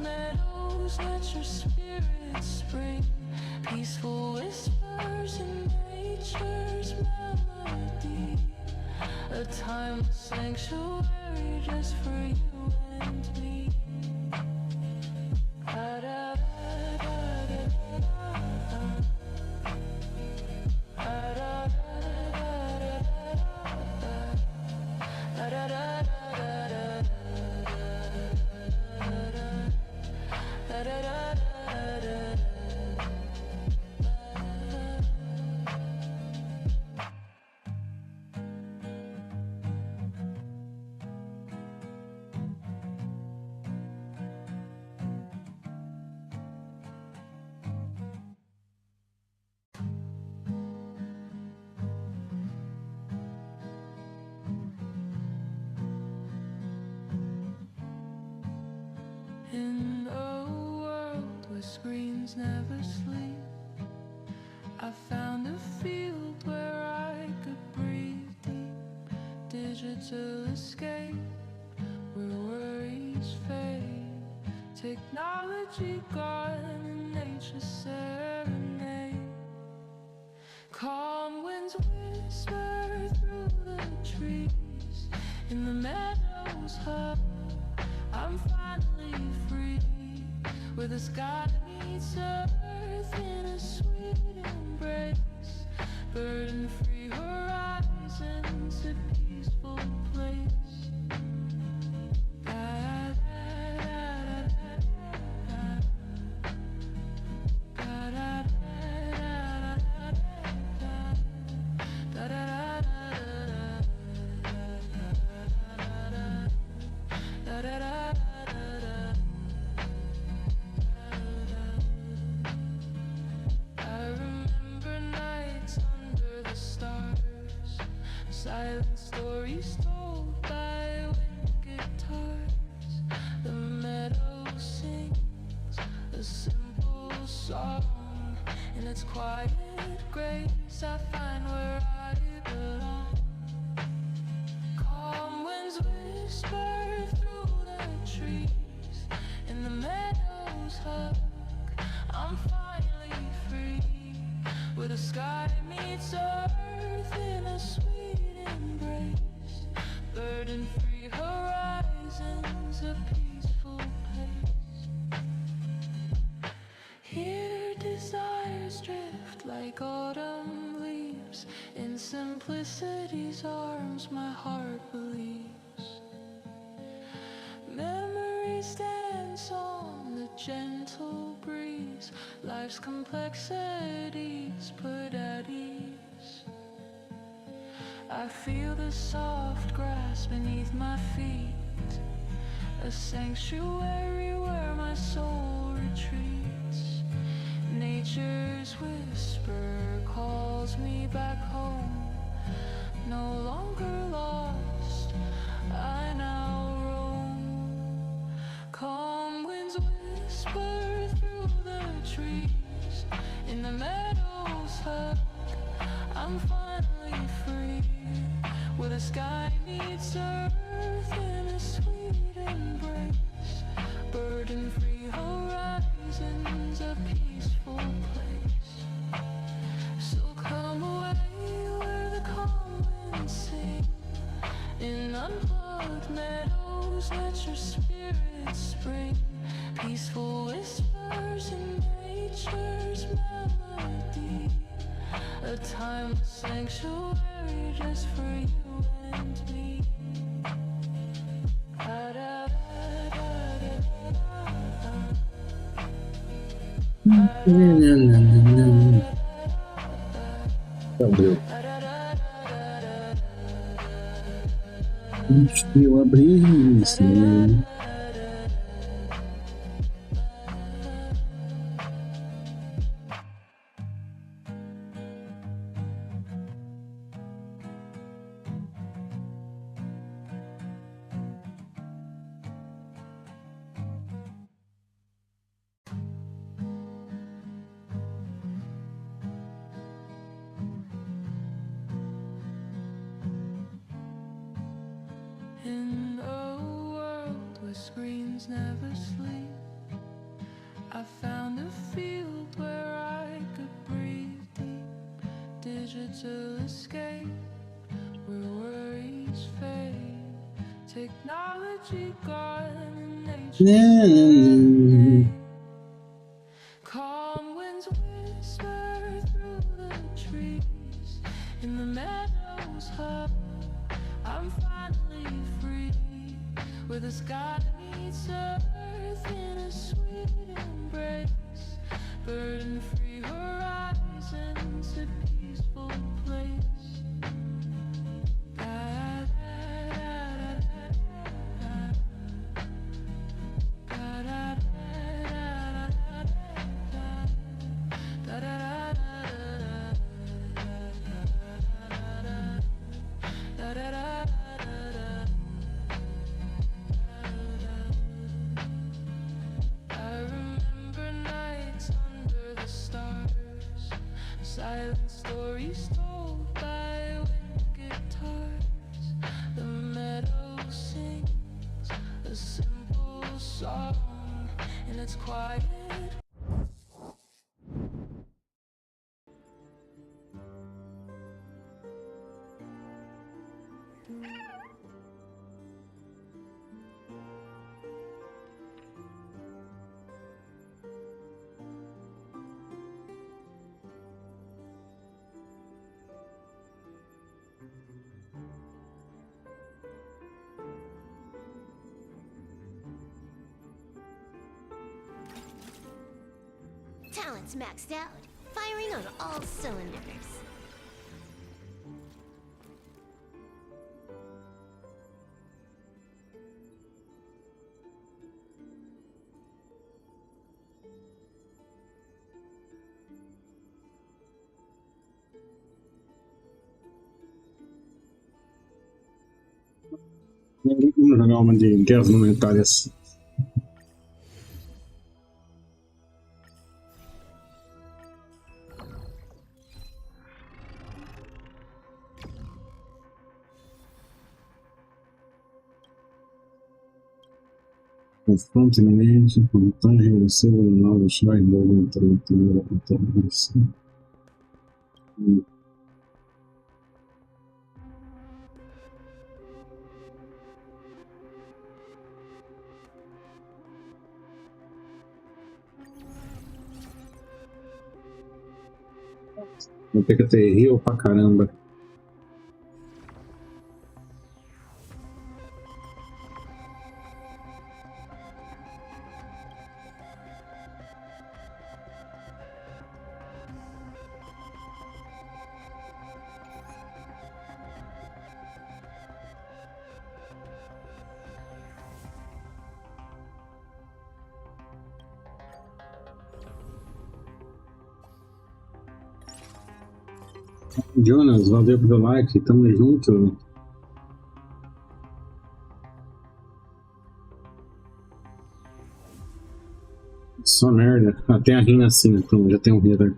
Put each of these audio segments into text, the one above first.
meadows, let your spirit spring. Peaceful whispers in nature's melody. A timeless sanctuary just for you and me. In a world where screens never sleep, I found a field where I could breathe deep. Digital escape, where worries fade. Technology gone and nature serenade. Calm winds whisper through the trees. In the meadows hug, I'm finally free, where the sky meets earth in a sweet embrace. Burden-free horizons, a peaceful place. Silent stories told by wind guitars. The meadow sings a simple song. In its quiet grace I find where I belong. Calm winds whisper through the trees. In the meadows hug, I'm finally free, where the sky meets earth in a sweet embrace. Burden-free horizons, a peaceful place. Here desires drift like autumn leaves. In simplicity's arms my heart believes. Memories dance on the gentle breeze. Life's complexities put at ease. I feel the soft grass beneath my feet, a sanctuary where my soul retreats. Nature's whisper calls me back home. No longer lost, I now roam. Calm winds whisper through the trees. In the meadows hug, I'm finally free, where the sky meets earth in a sweet embrace. Burden-free horizons, a peaceful place. So come away where the calm winds sing. In unplugged meadows, let your spirit spring. Peaceful whispers in nature's melody. A timeless sanctuary just for you and me. Eu abri isso, né? In a world where screens never sleep, I found a field where I could breathe deep, digital escape, where worries fade, technology gone and nature serenade. Calm winds whisper through the trees, in the meadows hum, I'm finally free, where the sky meets earth in a sweet embrace, burden-free horizons, a peaceful place. Silent stories told by wind guitars. The meadow sings a simple song, and it's quiet. Talent's maxed out, firing on all cylinders. Vamos jogar uma de guerras monetárias. Confronto iminente, contagem, você, nova, Shrine, logo, interrogação. Vou ter que ter rio pra caramba. Jonas, valeu pelo like, tamo junto. Só merda. Ah, tem a rina assim, então já tem um healer.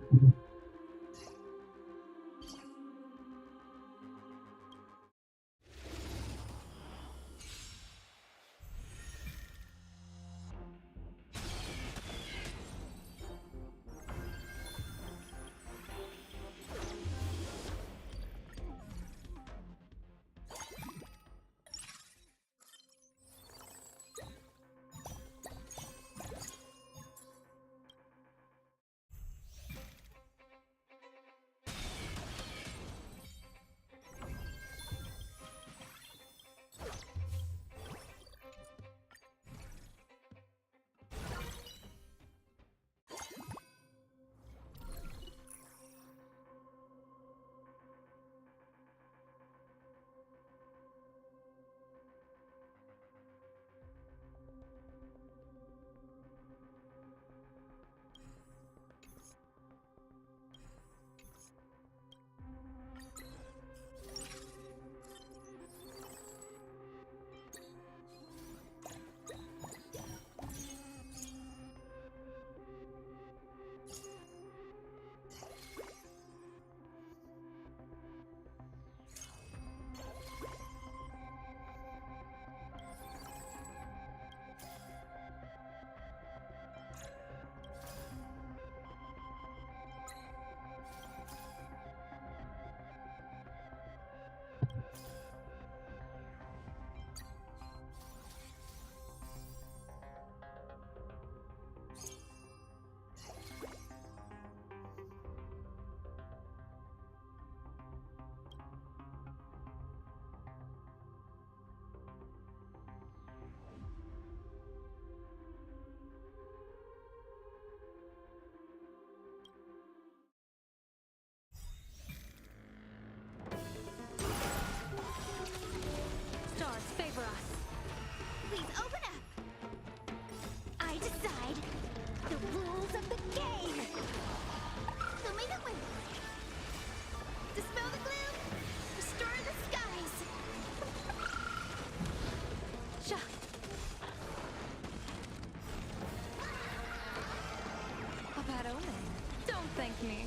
thank me.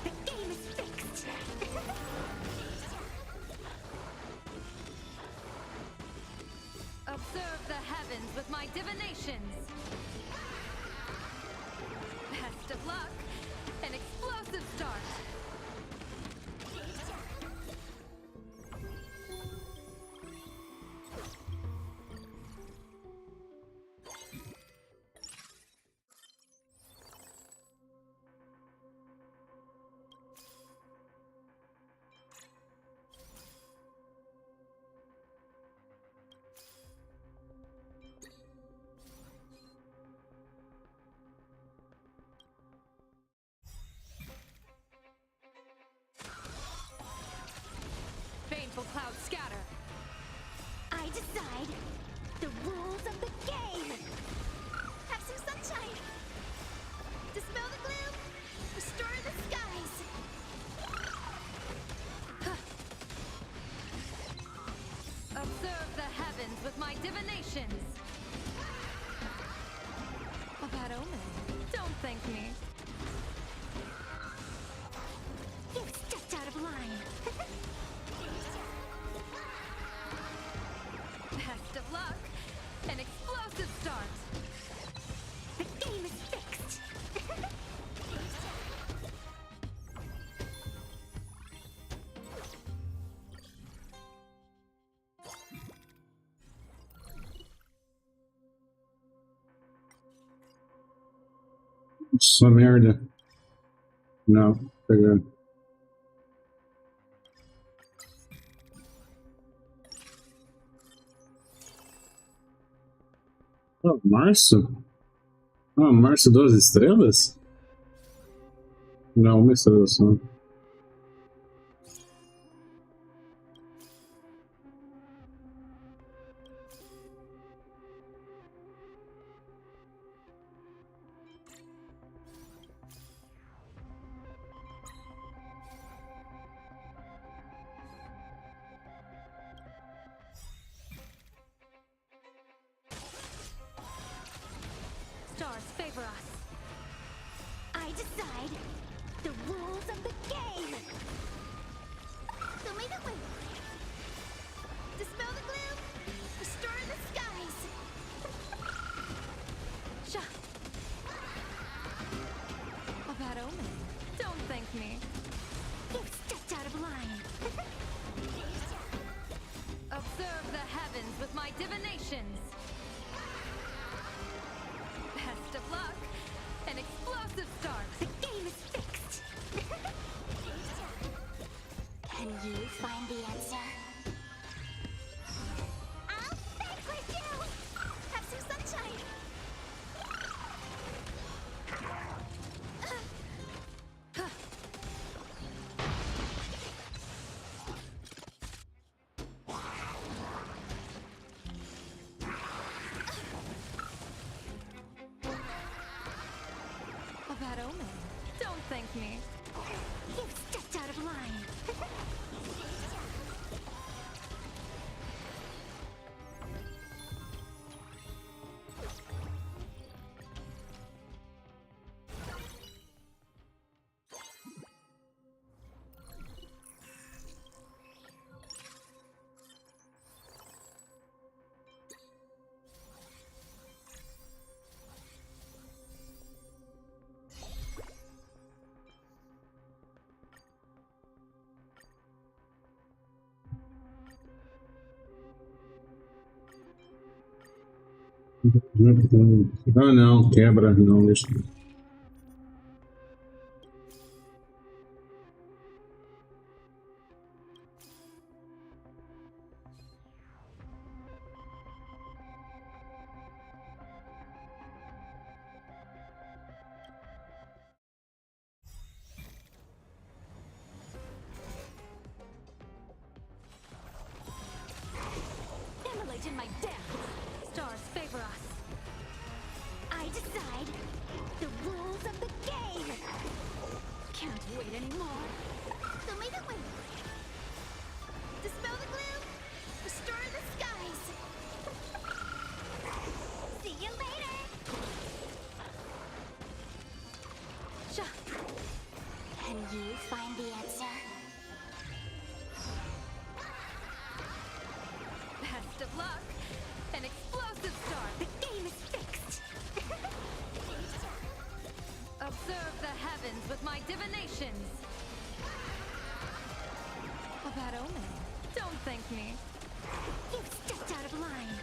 The game is fixed. Observe the heavens with my divinations. Best of luck. An explosive start. Baneful clouds scatter. I decide the rules of the game. Have some sunshine. Dispel the gloom. Restore the skies. Observe the heavens with my divinations. A bad omen. Don't thank me. You've stepped out of line. Best of luck. An explosive start. The game is fixed. Sua merda. Não, pegando. Oh, março? Ah, março 12 estrelas? Não, uma estrela só. Stars favor us. I decide the rules of the game. So may the wind. Dispel the gloom. Restore the skies. Sha. A bad omen. Don't thank me. You've stepped out of line. Observe the heavens with my divinations. Best of luck. An explosive start. The game is fixed. Can you find the answer? I'll vanquish you! Have some sunshine! A bad omen. Don't thank me. You've stepped out of line. Ah, não, quebra, não, deixa. Immolate in my death. Stars favor us. I decide the rules of the game. Can't wait anymore. So may the wind. Dispel the gloom. Restore the skies. See you later. Sha. Best of luck. An explosive start. The game is fixed. Observe the heavens with my divinations. A bad omen. Don't thank me. You've stepped out of line.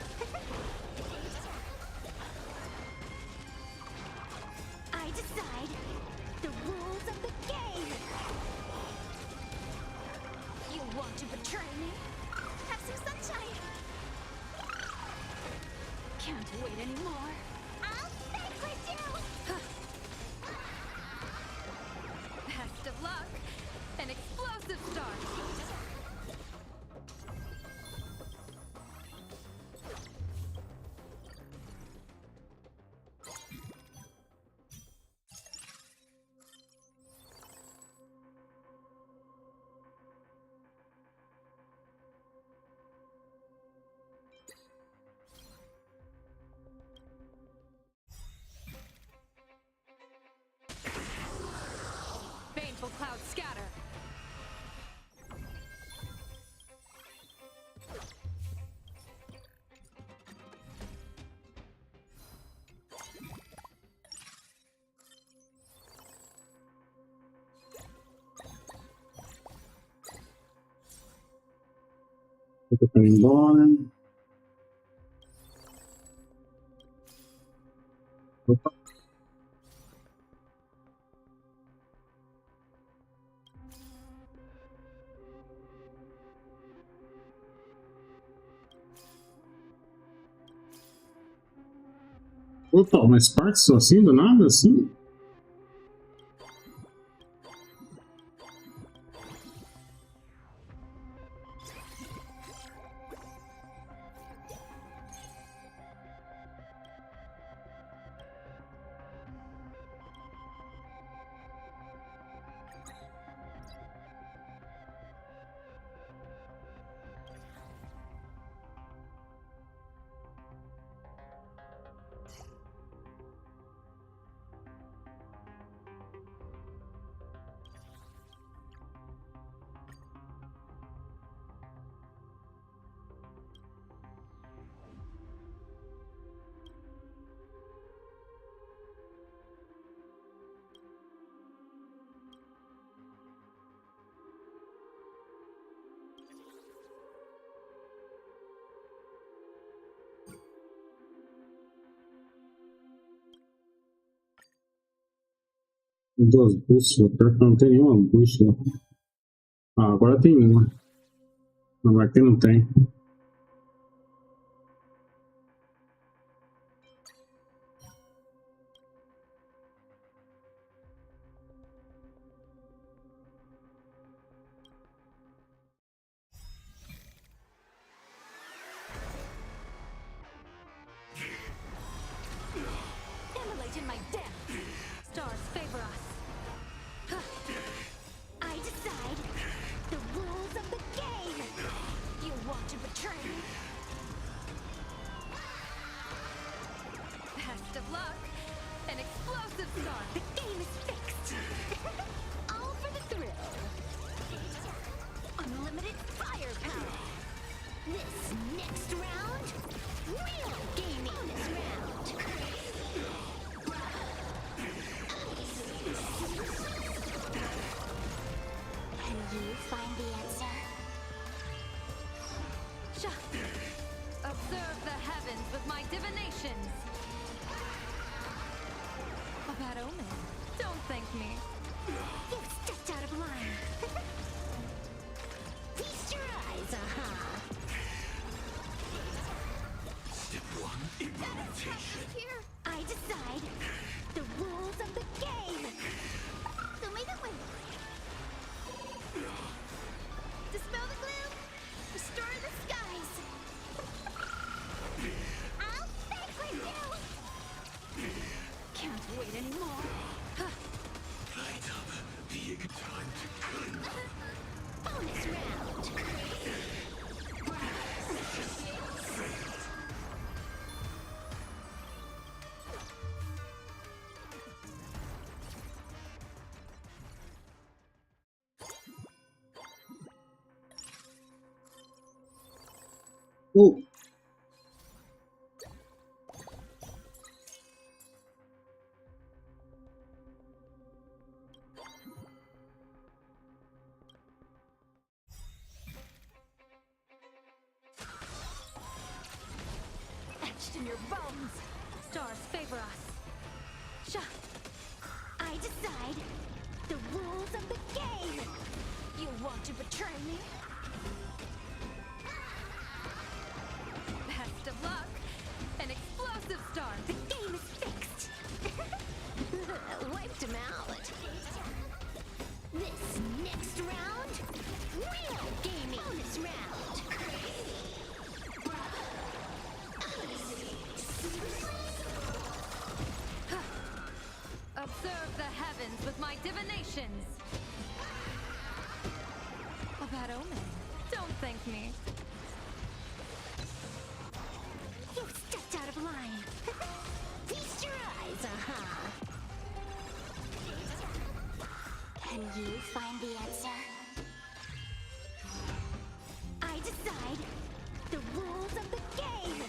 I decide the rules of the game. You want to betray me? Have some sunshine. Can't wait anymore. I'll banquet you. Best of luck. An explosive start. Baneful clouds scatter. Fica pra ir embora. Opa. Opa, mas partes só assim, do nada, assim? Duas bússolas, pior que não tem nenhuma bússola. Ah, agora tem uma. Não, aqui não tem. Immolate in my death. Stars favor us. I decide the rules of the game. You want to betray me? Best of luck. An explosive start. The game is fixed. All for the thrill. Unlimited firepower. This next round, real gaming. Bonus round. Can you find the answer? Observe the heavens with my divinations. A bad omen. Don't thank me. You've stepped out of line. Feast your eyes, Step 1, implementation. Here, I decide the rules of the game. So make it win. Dispel the gloom. Restore the skies. I'll banquet you. Can't wait anymore. Light up. Big time to clean up. Bonus round. Oh, in your bones. Stars favor us. I decide the rules of the game. You want to betray me? Best of luck. An explosive star. The game is fixed. Wiped him out. This next round, real gaming. Bonus round. Observe the heavens with my divinations. A bad omen. Don't thank me. You've stepped out of line. Feast your eyes, Can you find the answer? I decide the rules of the game.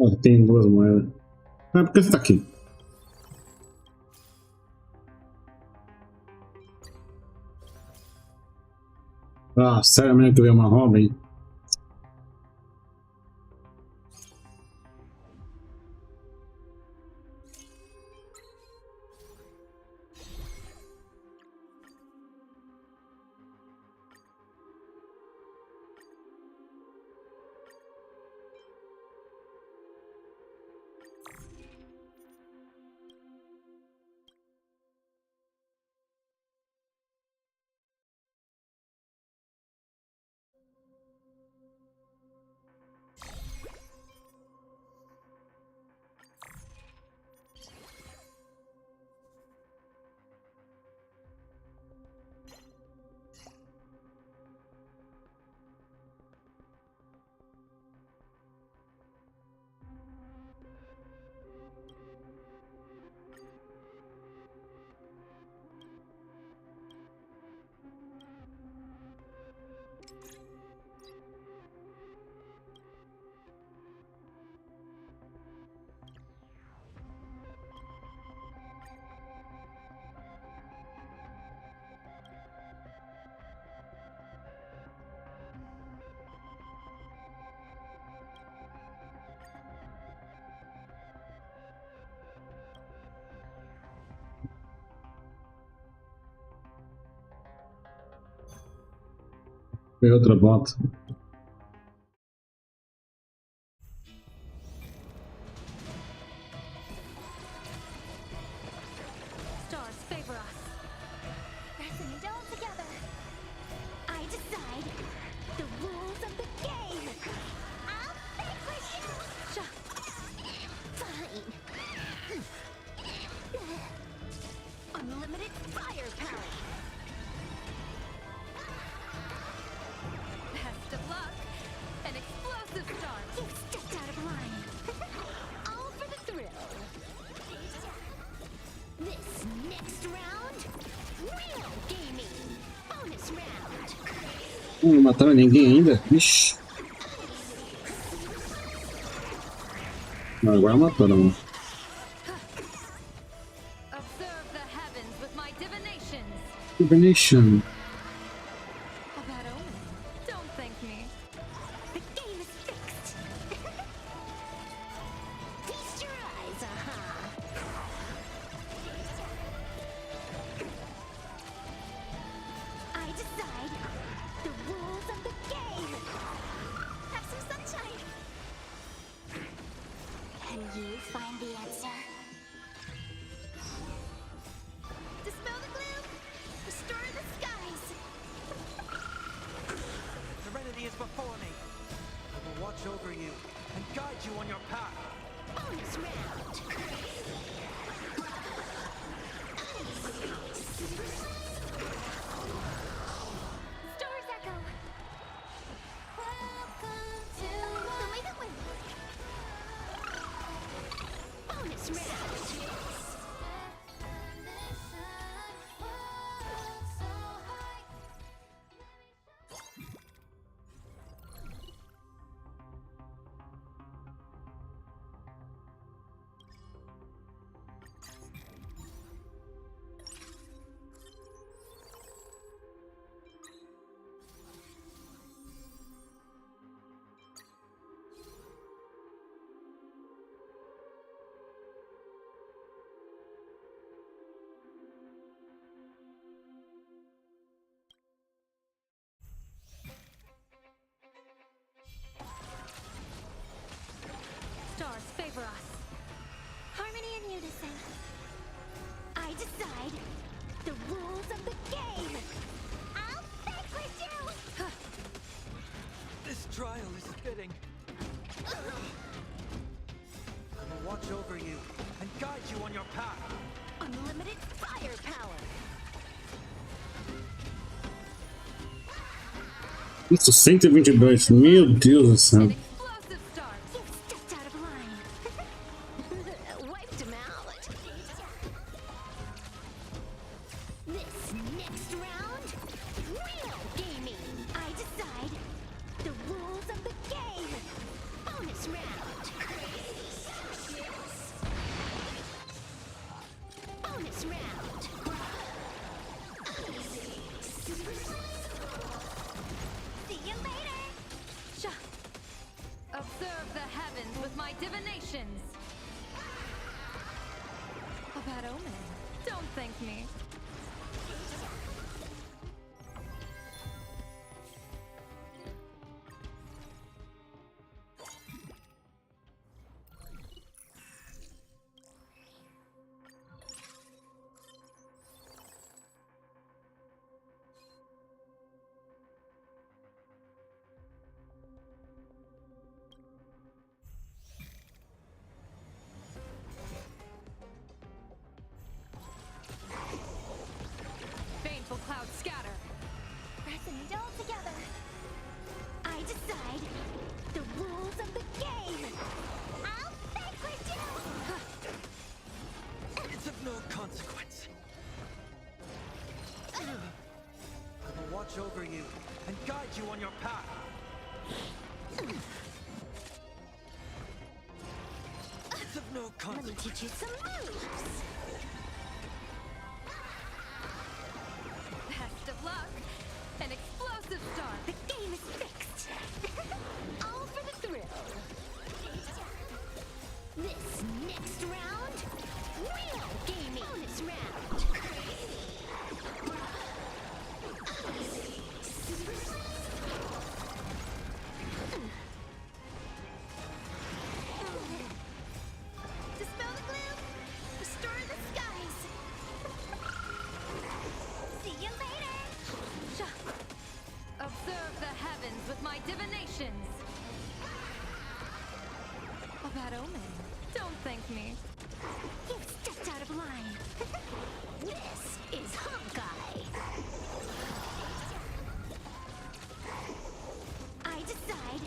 Ó, tem duas moedas. Ah, por que você tá aqui? Ah, sério mesmo que eu ia uma Robin? Tem outra bota. Stars favor us. Pressing it all together. I decide the rules of the game. I'll vanquish you. Fine. Unlimited firepower. Best of luck. An explosive star. You've stepped out of line. All for the thrill. This next round, real gaming. Bonus round. Não mataram ninguém ainda? Ixi. Não, agora mataram. Mano. Observe the heavens with my divinations. Divination. A bad omen. Don't thank me. The game is fixed. Feast your eyes, I Isso, 122. Meu Deus do céu. An explosive start. You've stepped out of line. Wiped him out. This next round, real gaming. I decide the rules of the game. Bonus round. Bonus round. See you later. Observe the heavens with my divinations. A bad omen. Don't thank me. Baneful clouds scatter. Resonate all together. I decide the rules of the game. I'll vanquish you. It's of no consequence. I will watch over you and guide you on your path. It's of no Let me consequence. teach you some moves. Best of luck. An explosive start. The game is fixed. All for the thrill. This next round, real gaming. Bonus round. Dispel the gloom. Restore the skies. See you later. Observe the heavens with my divinations. A bad omen. Don't thank me. You've stepped out of line. This is Honkai. I decide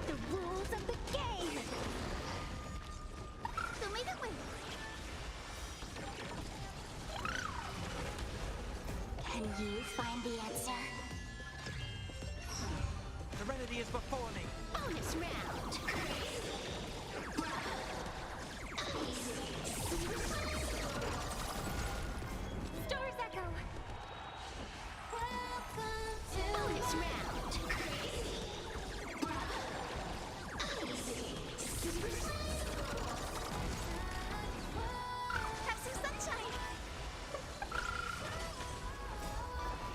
the rules of the game. Can you find the answer? Serenity is before me. Bonus round. Stars echo. Welcome to bonus round. Have some sunshine.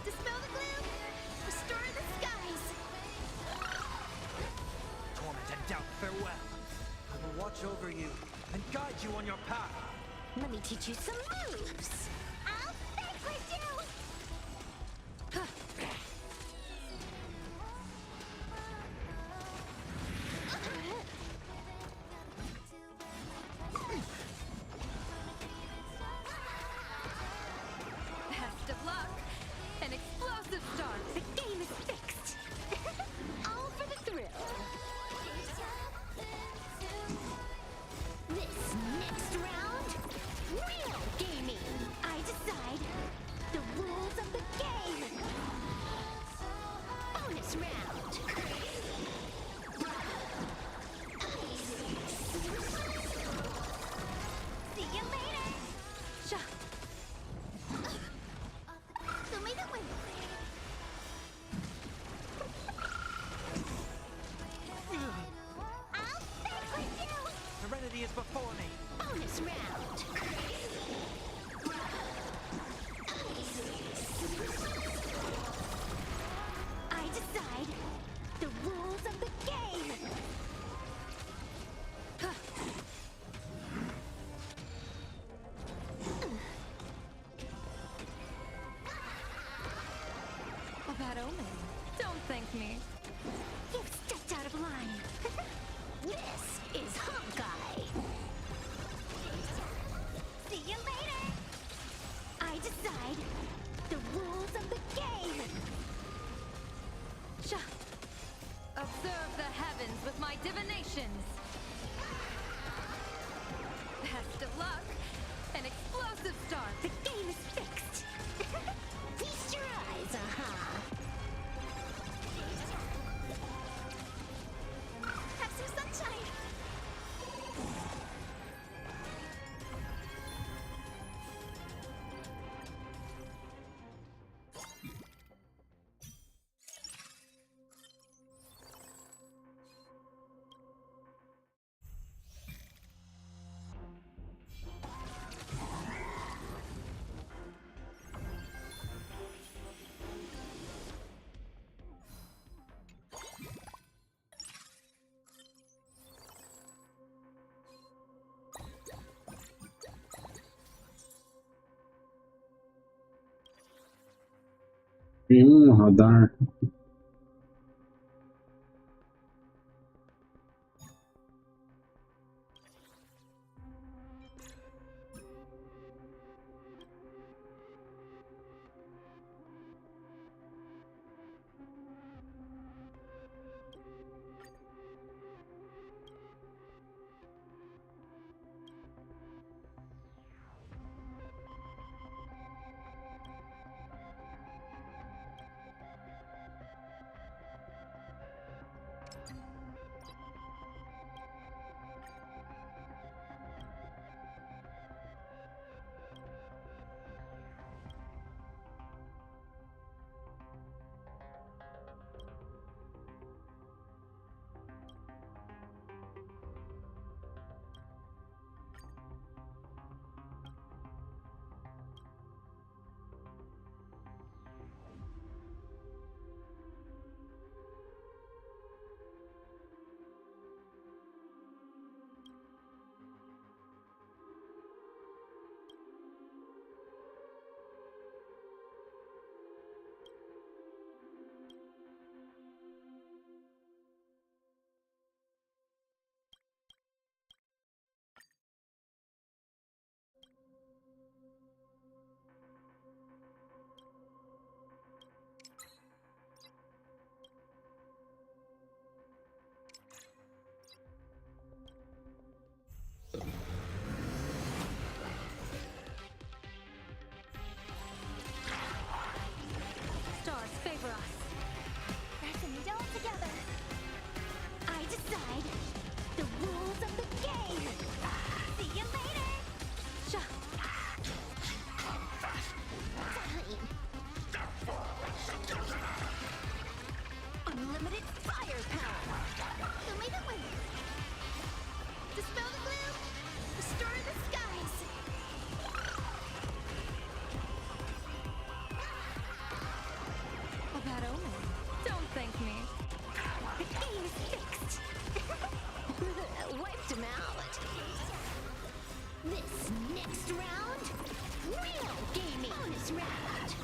Dispel the gloom. Restore the skies. Torment and doubt, farewell. I will watch over you and guide you on your path. Let me teach you some moves. I'll vanquish you. Best of luck. An explosive start. The game is fixed. All for the thrill. This next round, real gaming. I decide the rules of the game. Bonus round. See you later. I'll vanquish you. Serenity is before me. Bonus round. I decide the rules of the game. A bad omen. Don't thank me. You've stepped out of line. This is Honkai. See you later. I decide the rules of the game. Observe the heavens with my divinations. Best of luck. An explosive start. The game is fixed. Feast your eyes, Have some sunshine. Radar. Stars favor us. Let's meet all together. I decide the rules of the game. See you later. Fine. Unlimited firepower. Show me the way. Dispel the gloom. Restore the skies. A bad omen. Don't thank me. The game is fixed. Wiped him out. This next round, real gaming. Bonus round.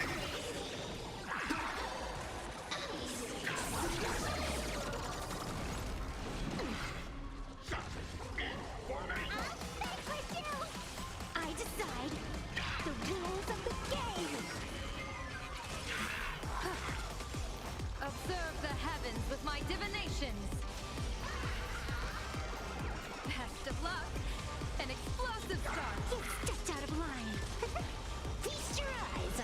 I decide the rules of the game. Observe the heavens with my divinations. Best of luck. An explosive start. You stepped out of line. Feast your eyes,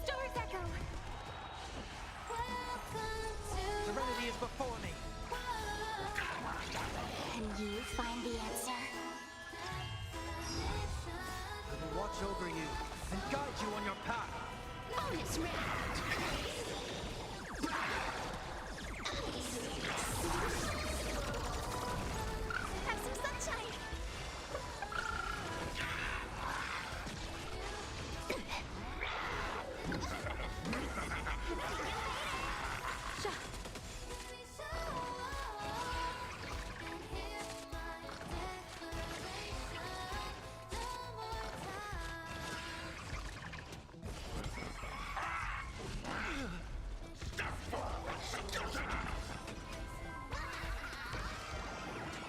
Stars echo. Serenity is before me. Can you find the answer? I will watch over you and guide you on your path. Bonus round. Have some sunshine.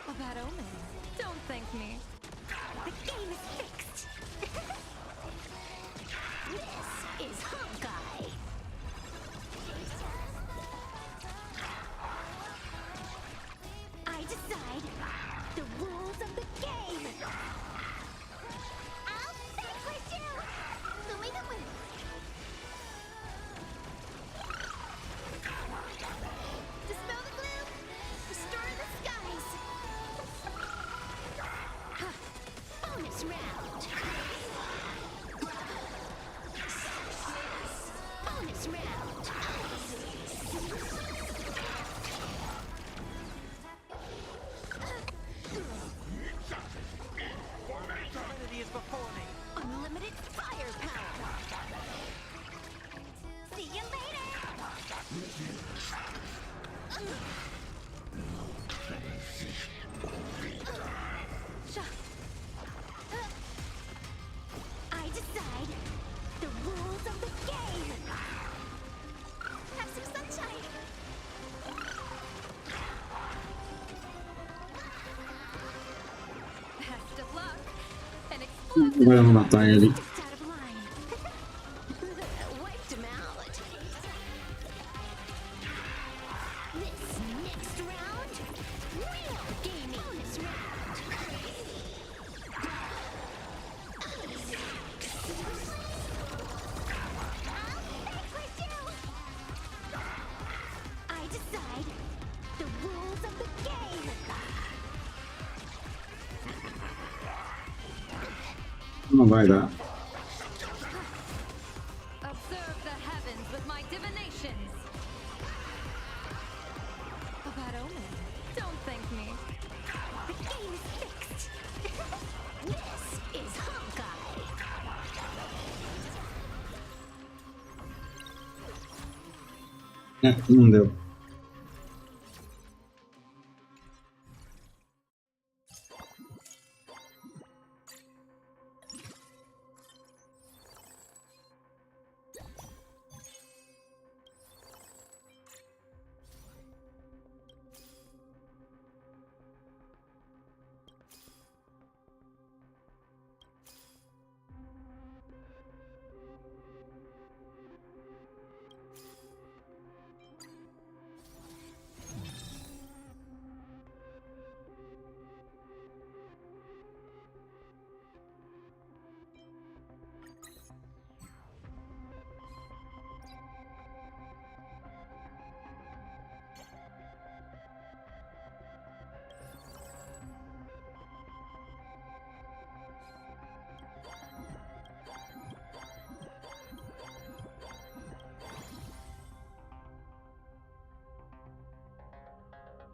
A bad omen. Don't thank me. The game is fixed. This is HONKAI unlimited firepower. See you later. I decide the rules of the game. Have some sunshine. Best of luck. An Vai lá matar ele. Stepped out of line. Wiped him out. This next round, real gaming. Bonus round. I'll fix you. I decide the rules of the game. Não vai dar. Observe the heavens with my divinations. A bad omen. Don't thank me. The game is fixed. This is Honkai. Não deu.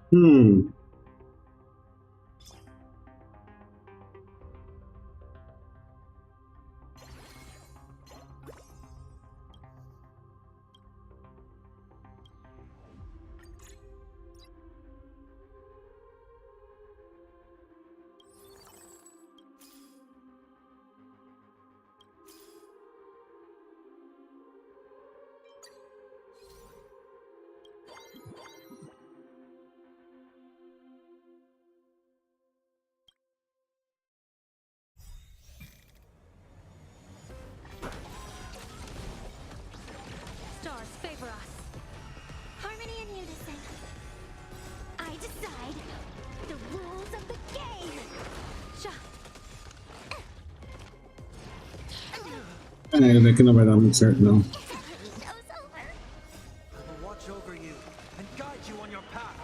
Hmm. Stars favor us. Harmony and unison. I decide the rules of the game. É, daqui não vai dar muito certo, não. Show's over. I will watch over you and guide you on your path.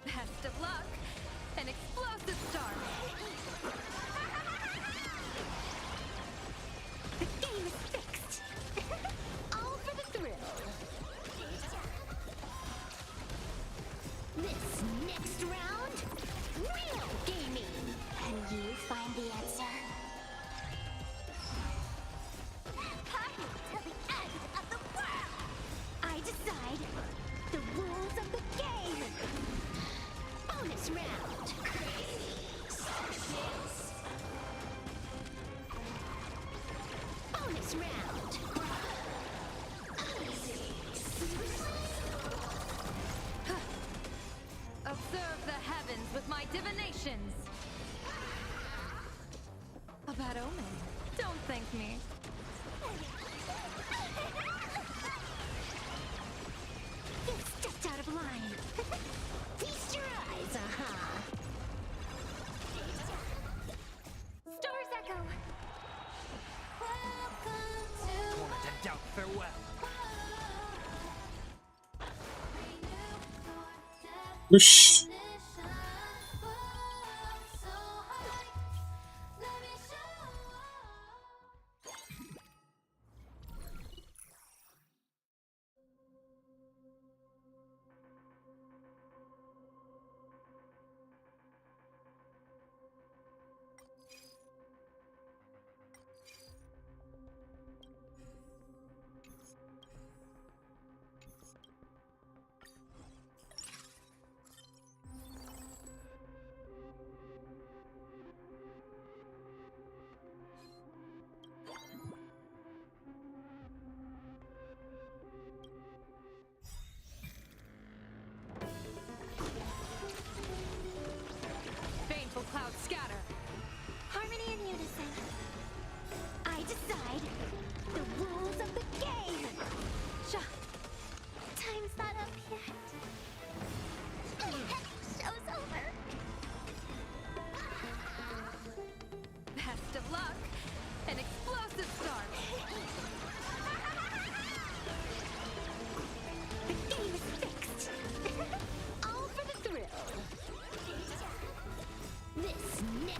Best of luck. An explosive start. The game is fixed. All for the thrill. This next round, real gaming. Can you find the answer? Party till the end of the world. I decide the rules of the game. Bonus round. Bonus round. Observe the heavens with my divinations. A bad omen. Don't thank me. You stepped out of line. Feast your eyes, Stars echo. Torment and doubt, farewell. Oxi.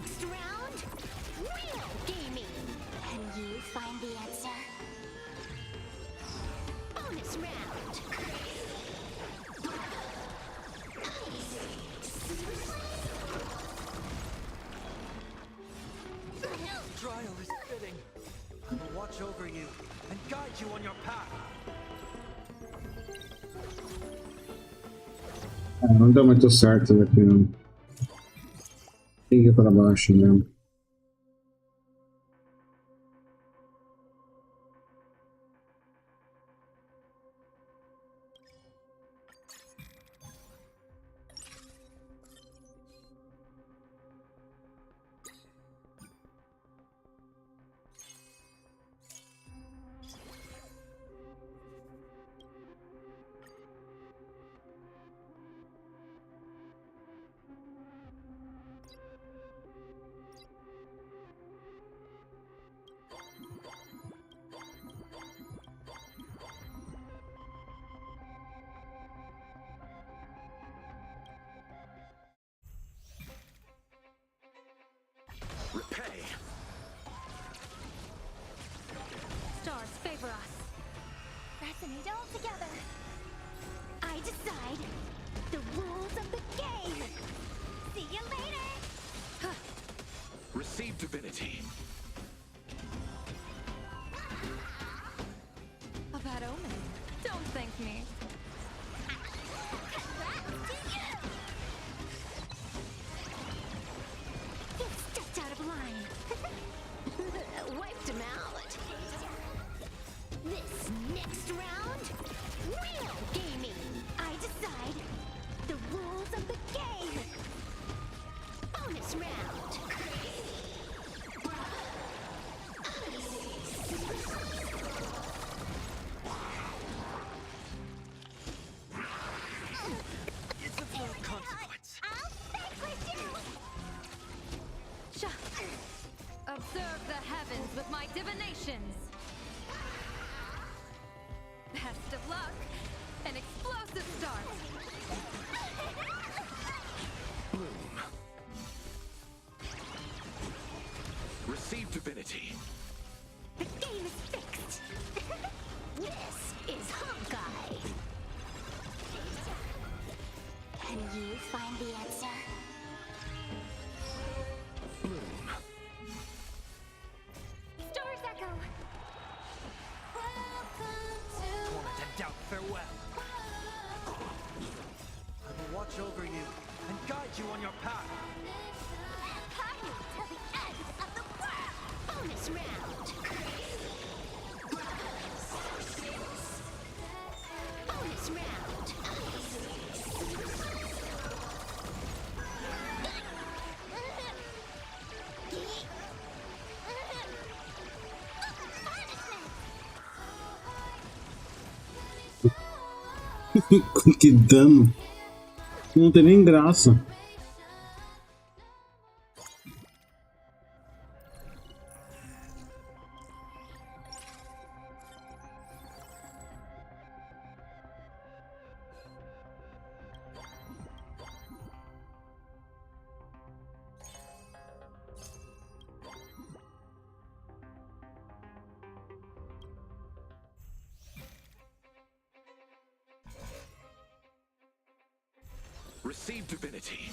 next round, real gaming. Can you find the answer? Bonus round. Trial is fitting. I will watch over you and guide you on your path. Não deu muito certo daqui não. Tem que ir para baixo mesmo. Repay. Stars favor us. Resonate all together. I decide the rules of the game. See you later. Receive divinity. A bad omen. Don't thank me. You stepped out of line. Wiped him out. This next round, real gaming. I decide the rules of the game. Bonus round. It's of no consequence. I'll vanquish you. Observe the heavens with my divinations. Best of luck. An explosive start. Bloom. Receive divinity. The game is fixed. This is Honkai. Can you find the answer? Bloom. Stars echo. Torment and doubt, farewell. I will watch over you and guide you on your path. Party till the end of the world. Bonus round. Bonus round. Que dano. Não tem nem graça. Receive divinity.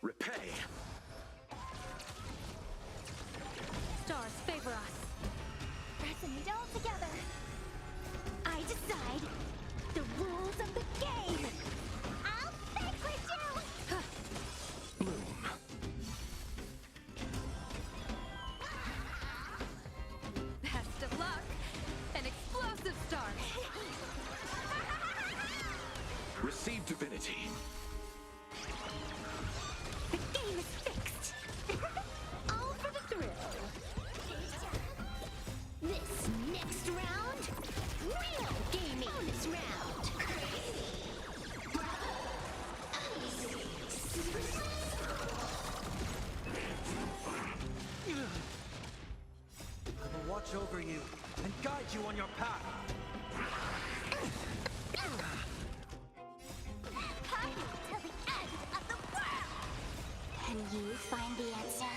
Repay. Stars favor us. Resonate all together. I decide the rules of the game. I'll vanquish you. Bloom. Best of luck. An explosive start. Receive divinity. The game is fixed. All for the thrill. This next round, real gaming. Bonus round. I will watch over you and guide you on your path. Party till the end of the world. Can you find the answer?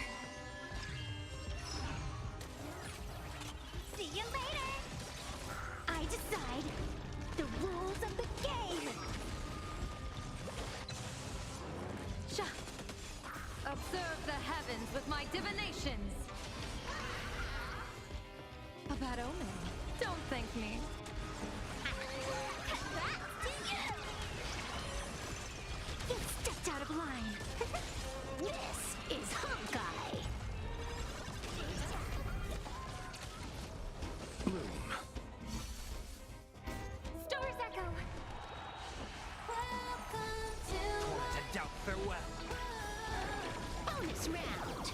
Observe the heavens with my divinations. A bad omen. Don't thank me. You stepped out of line. This is Honkai. Stars echo. Welcome to To doubt farewell. bonus round.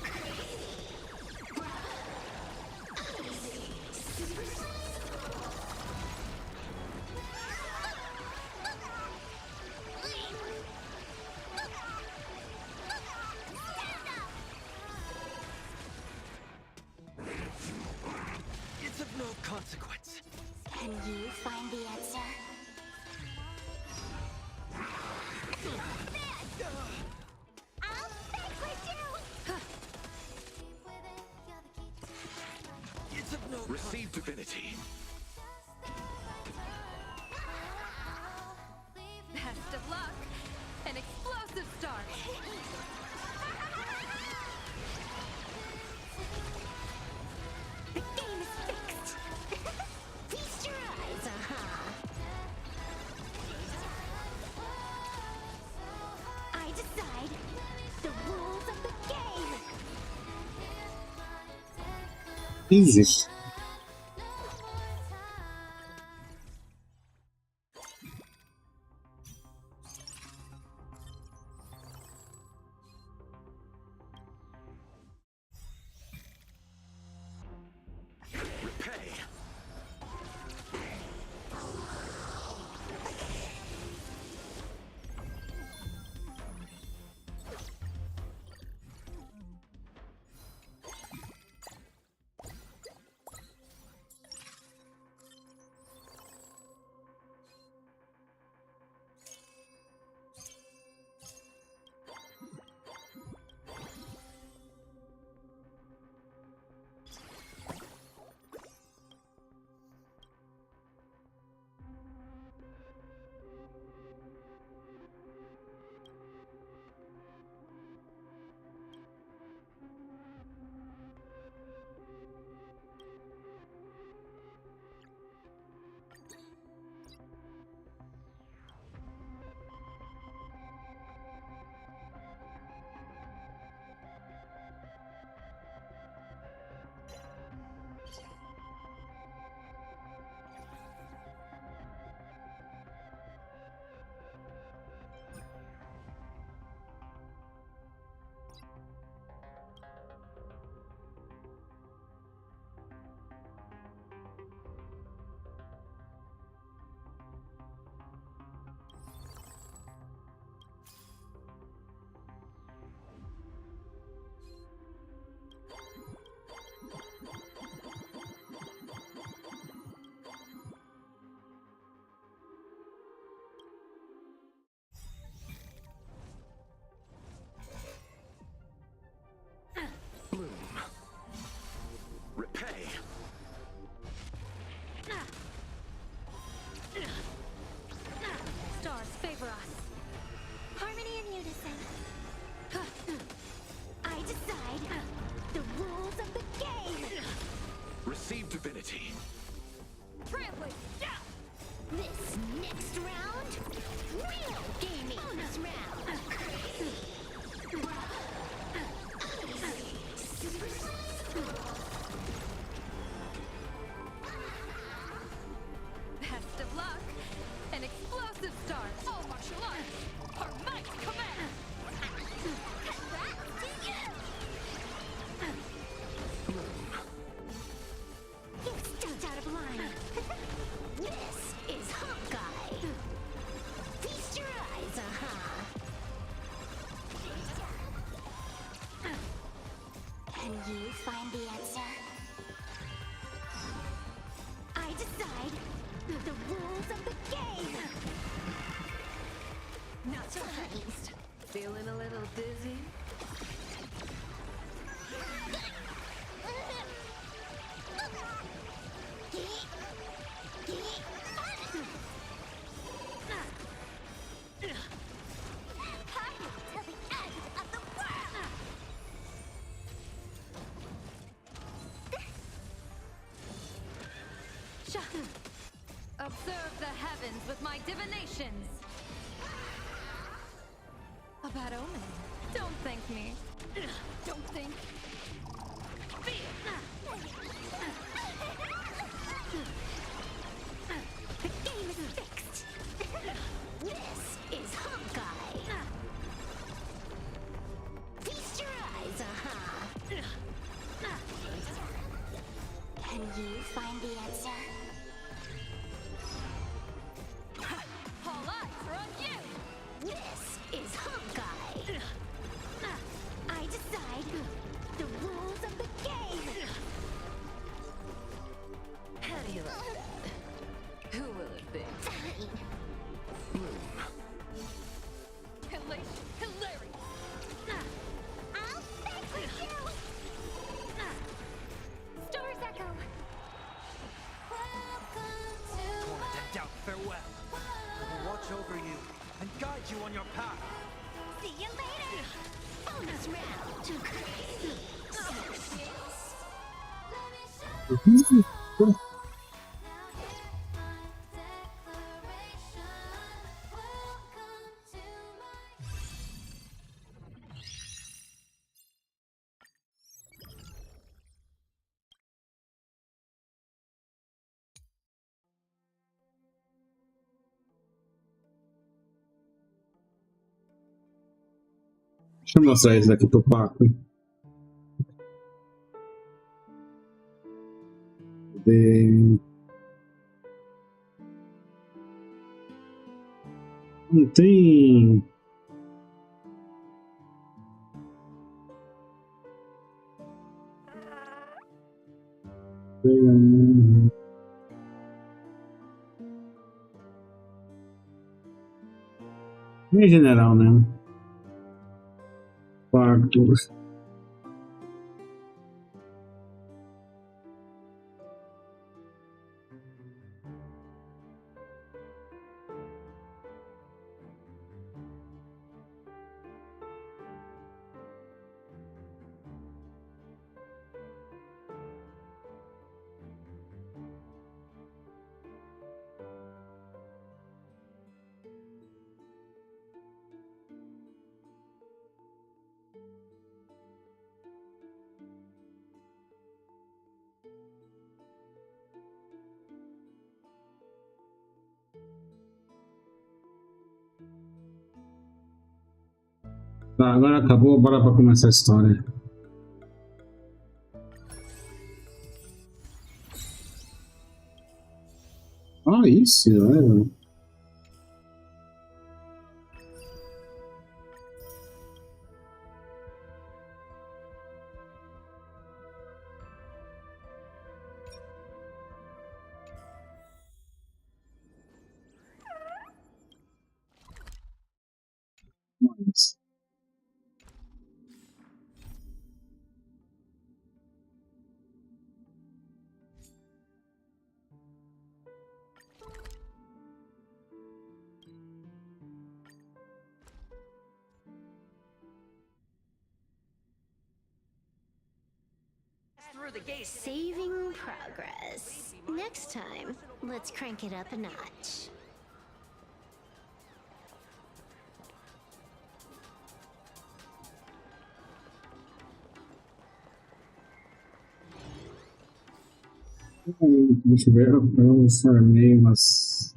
It's of no consequence. Can you find the answer? I'll vanquish you! It's of no Receive divinity. Best of luck. An explosive start. The game is fixed! Feast your eyes, I decide the rules of the game! Easy. Repay. Bloom. Repay. Stars favor us. Harmony and unison. I decide the rules of the game! Receive divinity. Trampling. This next round, real gaming! Bonus round! Best of luck. An explosive start. All martial arts. Our might command. You stepped out of line. This is Honkai. Feast your eyes, Can you find the answer? I decide the rules of the game. Not surprised. Feeling a little dizzy? To the end of the world. omens with my divinations. A bad omen. Don't thank me. Don't think. The game is fixed. This is Honkai. Feast your eyes, Can you find the answer? All eyes are on you. This is Honkai. I decide the rules of the game. How do you like that? Who will it be? Fine. Hilarious. I'll vanquish you. Stars echo. Welcome to Torment and doubt, farewell. I will watch over you and guide you on your path. See you later. Bonus round to create. Deixa eu mostrar esse daqui pro Paco. Não tem. Em general mesmo. Quarto. Tá, agora acabou, bora pra começar a história. Ah, isso, velho. Nice. Through the gates. Saving progress. Next time, let's crank it up a notch. Deixa eu ver, eu formei umas.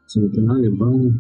Centenário bom.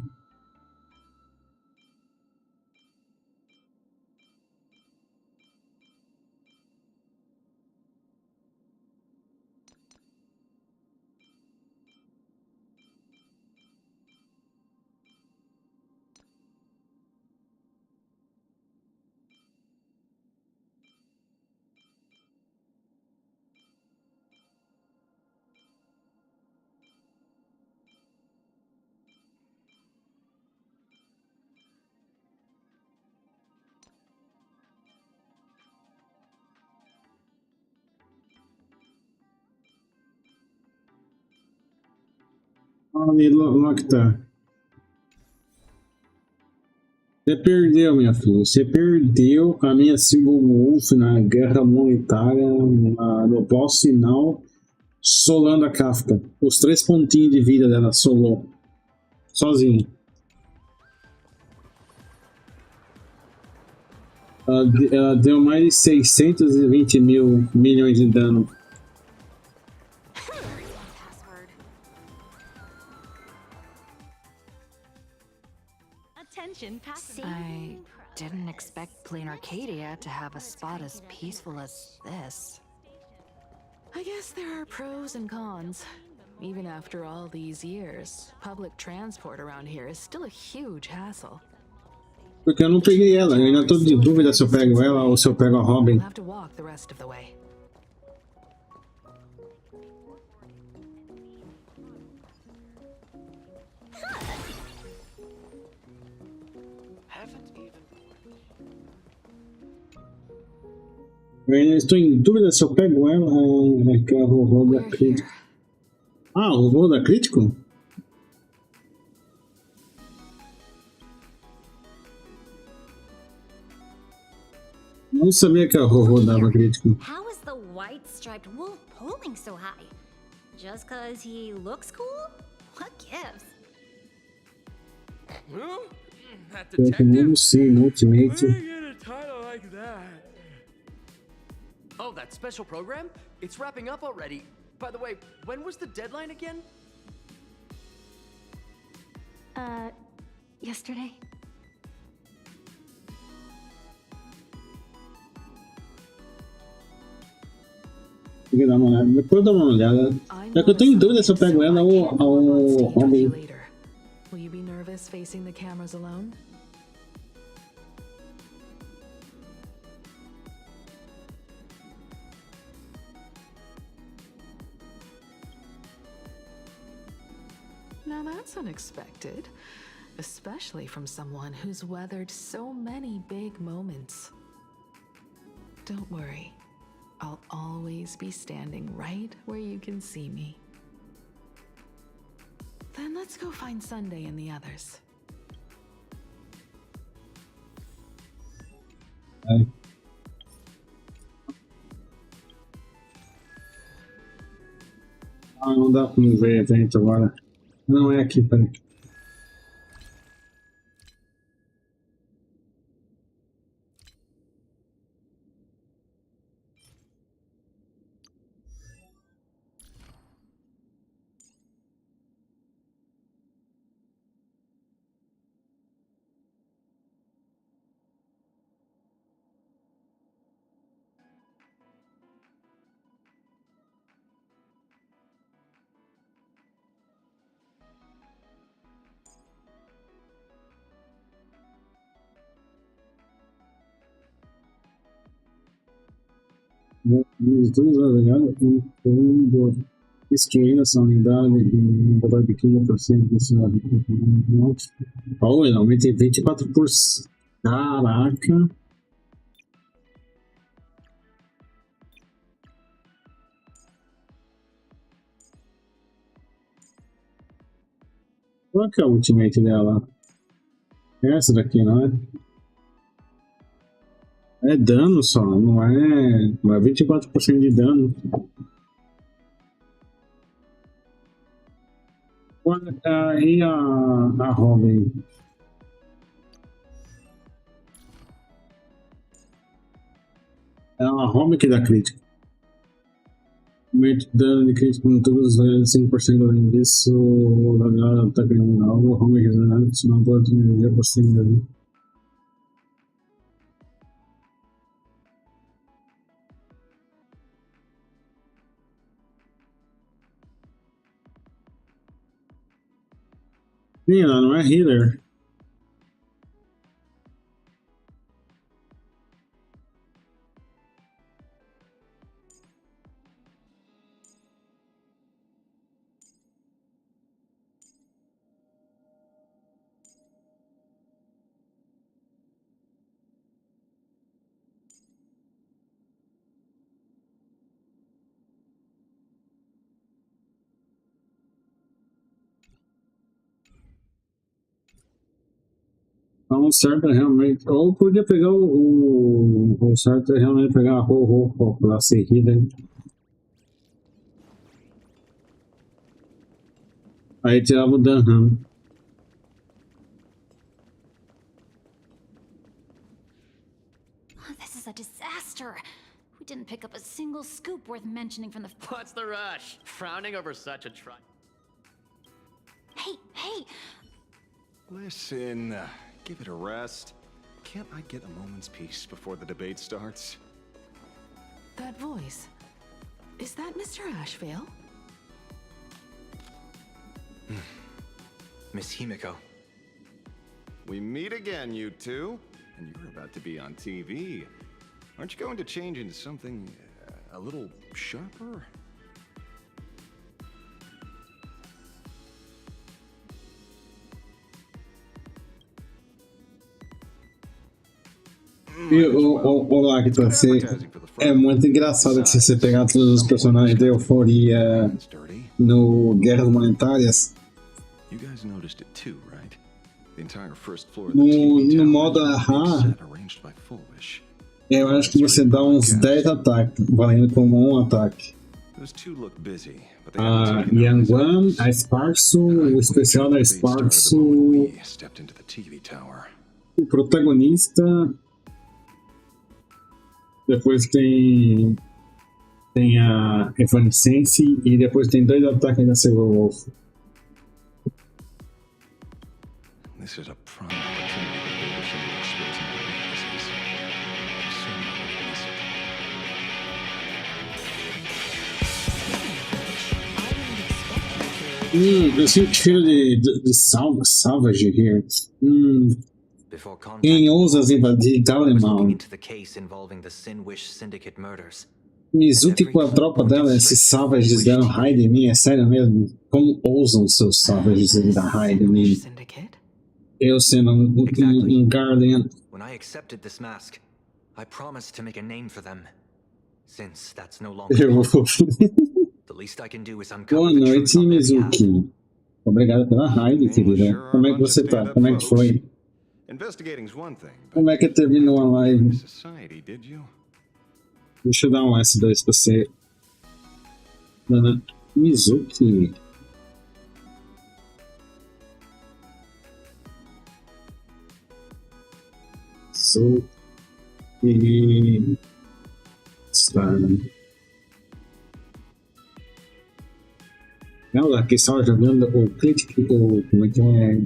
Ali, lá que tá. Você perdeu, minha filha. Você perdeu com a minha Wolf na guerra monetária, no boss final, solando a Kafka. Os 3 pontinhos de vida dela solou. Sozinha. Ela deu mais de 620 milhões de dano. Password. Attention, I didn't expect plain Arcadia to have a spot as peaceful as this. I guess there are pros and cons. Even after all these years, public transport around here is still a huge hassle. Porque eu não peguei ela, eu ainda tô de dúvida se eu pego ela ou se eu pego a Robin. We'll have to walk the rest of the way. Eu ainda estou em dúvida se eu pego ela ou é que é o robô da crítico. Ah, o robô da crítico? Não sabia que a robô dava crítico. How is the white striped wolf pulling so high? Just cause he looks cool? What gives? Huh? That Eu detective? sim, no Ultimate. Where do you get a title like that? Oh, that special program? It's wrapping up already. By the way, when was the deadline again? Yesterday? Tem que dar uma olhada. Depois eu dou uma olhada. É que eu tô em dúvida se eu pego ela ou a Robin. Will you be nervous facing the cameras alone? Now that's unexpected, especially from someone who's weathered so many big moments. Don't worry, I'll always be standing right where you can see me. Then let's go find Sunday and the others. Ai. Ah, não dá pra não ver evento agora. Não é aqui, peraí. Os dois aliados estão destruindo essa unidade em um de 15% desse lado. Oh, ele aumenta em 24%. Caraca! Qual que é a ultimate dela? É essa daqui, não é? É dano só, não é 24% de dano. E a Robin? É a Robin que dá crítica. Mete dano de crítico em todos os valores 5% além disso. O dragão ataque nominal, home resonante, não pode energia por cima dele. Sim, ela não é healer. Então, o certo é realmente. Ou podia pegar o certo é realmente pegar a Ho pra ser healer. Aí tirava o Dunham. This is a disaster. We didn't pick up a single scoop worth mentioning from the. What's the rush? Frowning over such a try. Hey! Listen, give it a rest. Can't I get a moment's peace before the debate starts? That voice. Is that Mr. Ashvale? Miss Himiko. We meet again, you two. And you're about to be on TV. Aren't you going to change into something a little sharper? E o Lacta, você é muito engraçado que se você pegar todos os personagens da Euforia no Guerras Monetárias, You guys noticed it too, right? The entire first floor of no, the TV no tower modo is Aha, set arranged by Foolish. eu acho que você dá uns 10 ataques, valendo como um ataque. Those two look busy, but they A haven't taken out Yanguan, business. a Esparso, o especial da They started the Esparso, moment we stepped into the TV tower. o protagonista. Depois tem a Evanescence e depois tem 2 ataques da Silverwolf. This is a prime opportunity to build some exploits and weaknesses. So Eu sinto cheiro de salvage here. Before contact, Quem ousa invadir tal I was looking animal? into the case involving the Sinwish Syndicate murders. Mizuki com a tropa dela, esses salvages deram raid em mim, é sério mesmo? Como ousam seus salvages dar raid em mim? Syndicate? Eu sendo um Guardian. When I accepted this mask, I promised to make a name for them. Since that's no longer Eu vou... the least I can do is Boa uncover the truth noite, on their behalf. Mizuki. Obrigado pela raid, querida. Como é que você tá? Como é que foi? investigating's one thing, but Como é que terminou a live? society, did you? Deixa eu dar um S2 pra você. Dona Mizuki. Sou. E. Star. Não, aqui só jogando o Critical. Como é que é?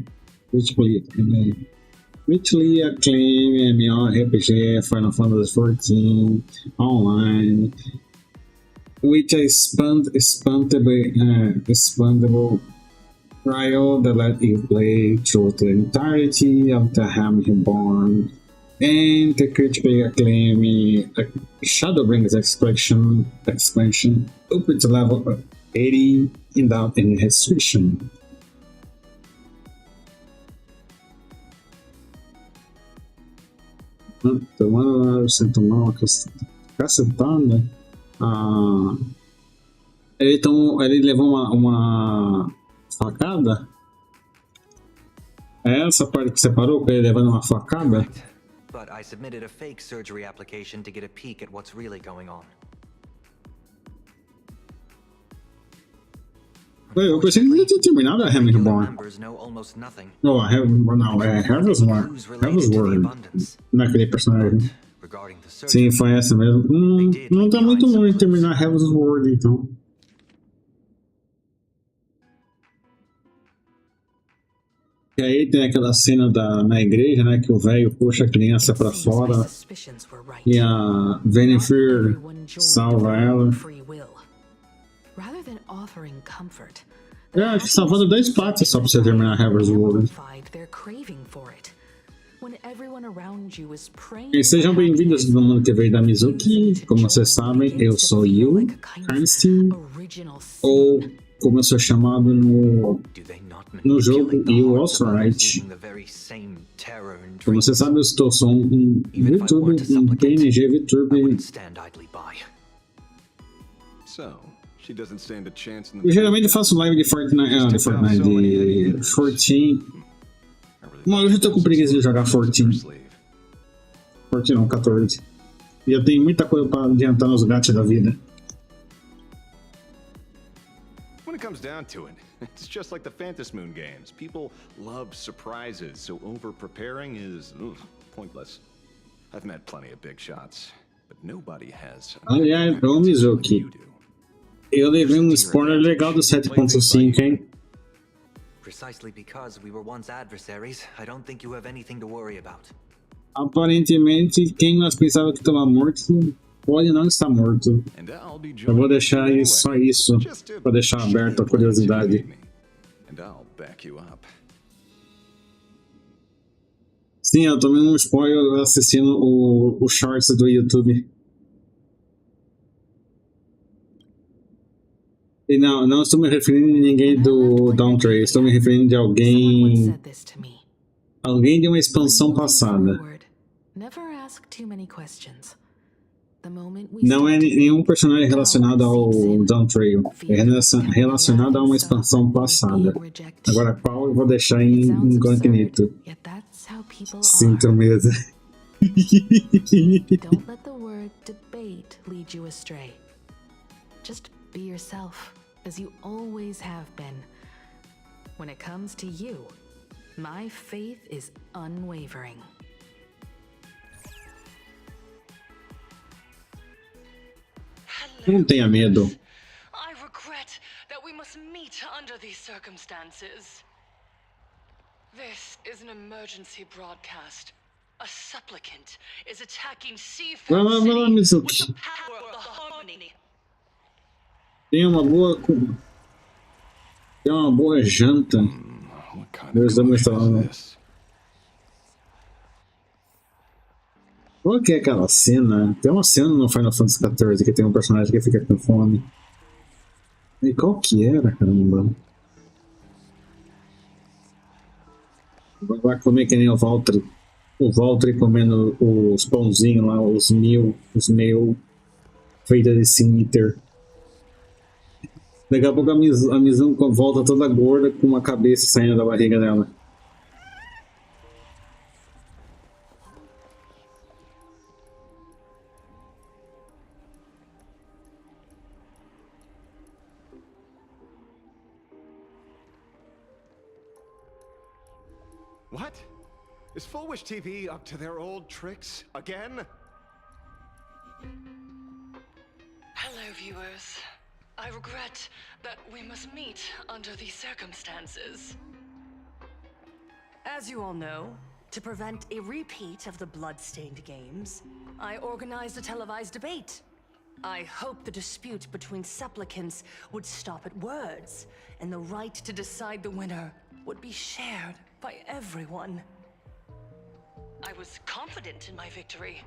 Critically acclaimed MMORPG Final Fantasy XIV online with a expandable trial that let you play through the entirety of the Helm Reborn and the critically acclaimed Shadowbringers expansion up to level 80 without any restriction. Tomando sem tomar uma cacetada. Ele levou uma facada. É essa parte que você parou com ele levando uma facada? But I submitted a fake surgery application to get a peek at what's really going on. Eu pensei que ele tinha terminado a Helm Regular Reborn. members know almost nothing. Não, é Heaven's Word. Naquele personagem. Regarding the Sim, surgery, foi essa mesmo. Não tá muito longe de terminar Heaven's Word, então. E aí tem aquela cena na igreja, né? Que o velho puxa a criança pra fora e a Yennefer salva ela. Eu acho que salvando 2 patas só pra você terminar Heaven's World. E sejam bem-vindos no mundo que veio da Mizuki. Como vocês sabem, eu sou Yu Einstein, ou como eu sou chamado no jogo, Yu Austrite. Como você sabe, eu sou um VTuber, um PNG VTuber. Eu geralmente faço live de Fortnite, de 14. Mas hoje eu tô com preguiça de jogar 14. 14 não, 14. E eu tenho muita coisa pra adiantar nos gatos da vida. When it comes down to it, it's just like the Fantasy Moon games. People love surprises, so over-preparing is pointless. I've met plenty of big shots, but nobody has. Aliás, ô Mizuki, eu levei um spoiler legal do 7.5, hein? Precisely because we were once adversaries, I don't think you have anything to worry about. Aparentemente, quem nós pensava que estava morto pode não estar morto. Eu vou deixar só isso para deixar aberto a curiosidade. Sim, eu tomei um spoiler assistindo o shorts do YouTube. E não estou me referindo a ninguém do Downtrade, estou me referindo de alguém de uma expansão passada. Não é nenhum personagem relacionado ao Downtrade, é relacionado a uma expansão passada. Agora qual eu vou deixar em incognito. Sinto medo. Don't let the word debate lead you astray. Just be yourself, as you always have been. When it comes to you, my faith is unwavering. Não tenha medo. I regret that we must meet under these circumstances. This is an emergency broadcast. A supplicant is attacking Seafell Vai lá, City Mizuki. with the power of the harmony. Tenha uma boa janta. Deus da mostrando. Qual que é aquela cena? Tem uma cena no Final Fantasy XIV que tem um personagem que fica com fome. E qual que era, caramba? Vai comer que nem o Valtteri. O Valtteri comendo os pãozinhos lá, os mil, feita de cimiter. Daqui a pouco a Mizuki volta toda gorda com uma cabeça saindo da barriga dela. What? Is Full Wish TV up to their old tricks again? Hello, viewers. I regret that we must meet under these circumstances. As you all know, to prevent a repeat of the blood-stained games, I organized a televised debate. I hoped the dispute between supplicants would stop at words, and the right to decide the winner would be shared by everyone. I was confident in my victory.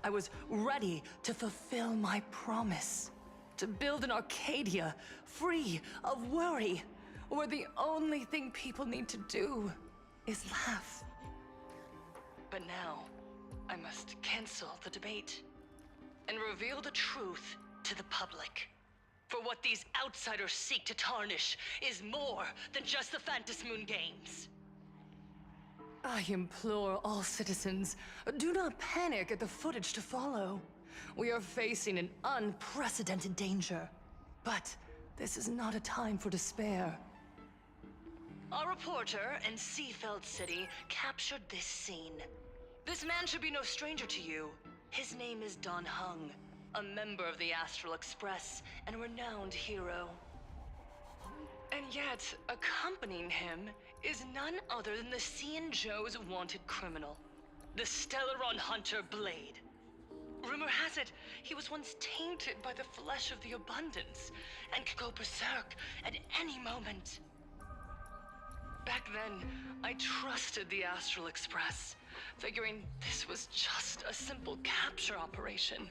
I was ready to fulfill my promise. To build an Arcadia free of worry, where the only thing people need to do is laugh. But now, I must cancel the debate and reveal the truth to the public. For what these outsiders seek to tarnish is more than just the Fantasy Moon games. I implore all citizens, do not panic at the footage to follow. We are facing an unprecedented danger. But this is not a time for despair. Our reporter in Seafell City captured this scene. This man should be no stranger to you. His name is Don Hung, a member of the Astral Express and a renowned hero. And yet, accompanying him is none other than the Cian Joe's wanted criminal, the Stellaron hunter Blade. Rumor has it, he was once tainted by the flesh of the abundance and could go berserk at any moment. Back then, I trusted the Astral Express, figuring this was just a simple capture operation.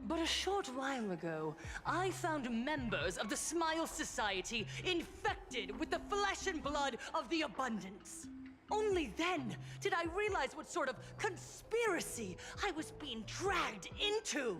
But a short while ago, I found members of the Smile Society infected with the flesh and blood of the abundance. Only then did I realize what sort of conspiracy I was being dragged into.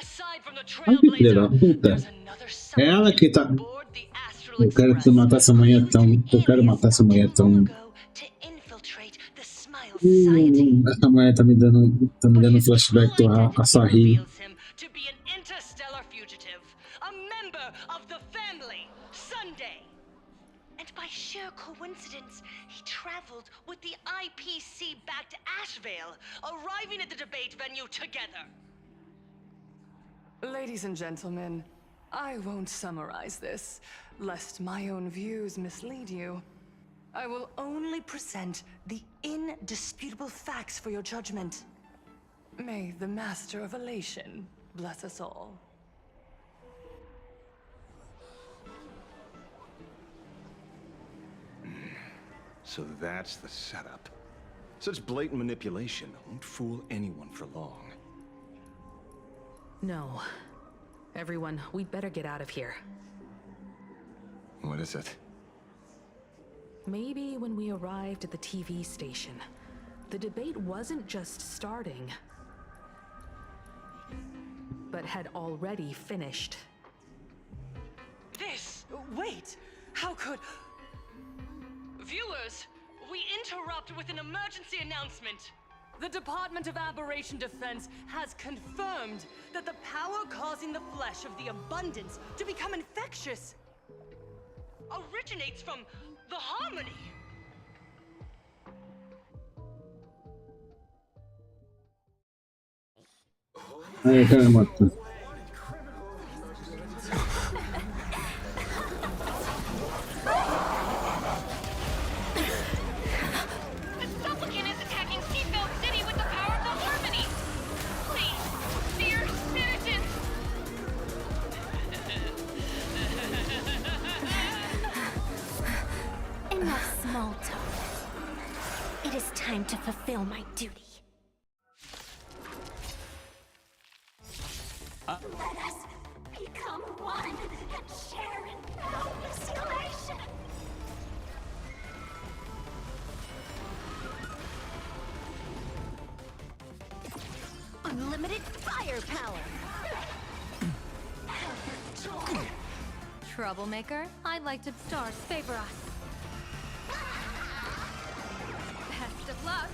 Aside from the Filha da Trailblazer, puta. there's another É ela que tá. aboard the Astral Eu quero Express. matar essa mulher tão. Eu quero matar essa mulher tão. To infiltrate the Smile Society. Essa mulher tá me dando flashback do Asahi. Reveals him to be an interstellar fugitive, a member of the family, Sunday. And by sheer coincidence, he traveled with the IPC back to Ashvale, arriving at the debate venue together. Ladies and gentlemen, I won't summarize this, lest my own views mislead you. I will only present the indisputable facts for your judgment. May the Master of Elation bless us all. So that's the setup. Such blatant manipulation won't fool anyone for long. No. Everyone, we'd better get out of here. What is it? Maybe when we arrived at the TV station, the debate wasn't just starting, but had already finished. Wait! How could... Viewers, we interrupt with an emergency announcement. The Department of Aberration Defense has confirmed that the power causing the flesh of the abundance to become infectious originates from the harmony. Aí eu quero matar. Enough small talk. It is time to fulfill my duty. Let us become one and share in boundless elation. Unlimited firepower. Troublemaker, I'd like to stars favor us. Best of luck.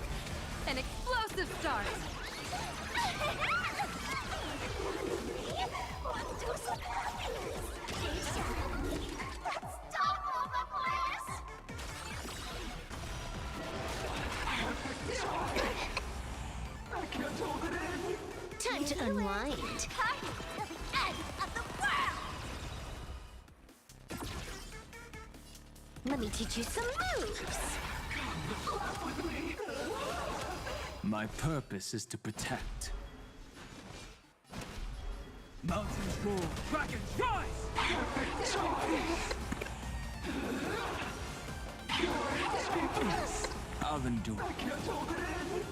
An explosive start. One dose of happiness. Let's stop all the players. I can't hold it in. Time to unwind. Come to the end of the world. Let me teach you some moves. My purpose is to protect. Mountains roar, dragons rise! I'll endure. I can't hold it in.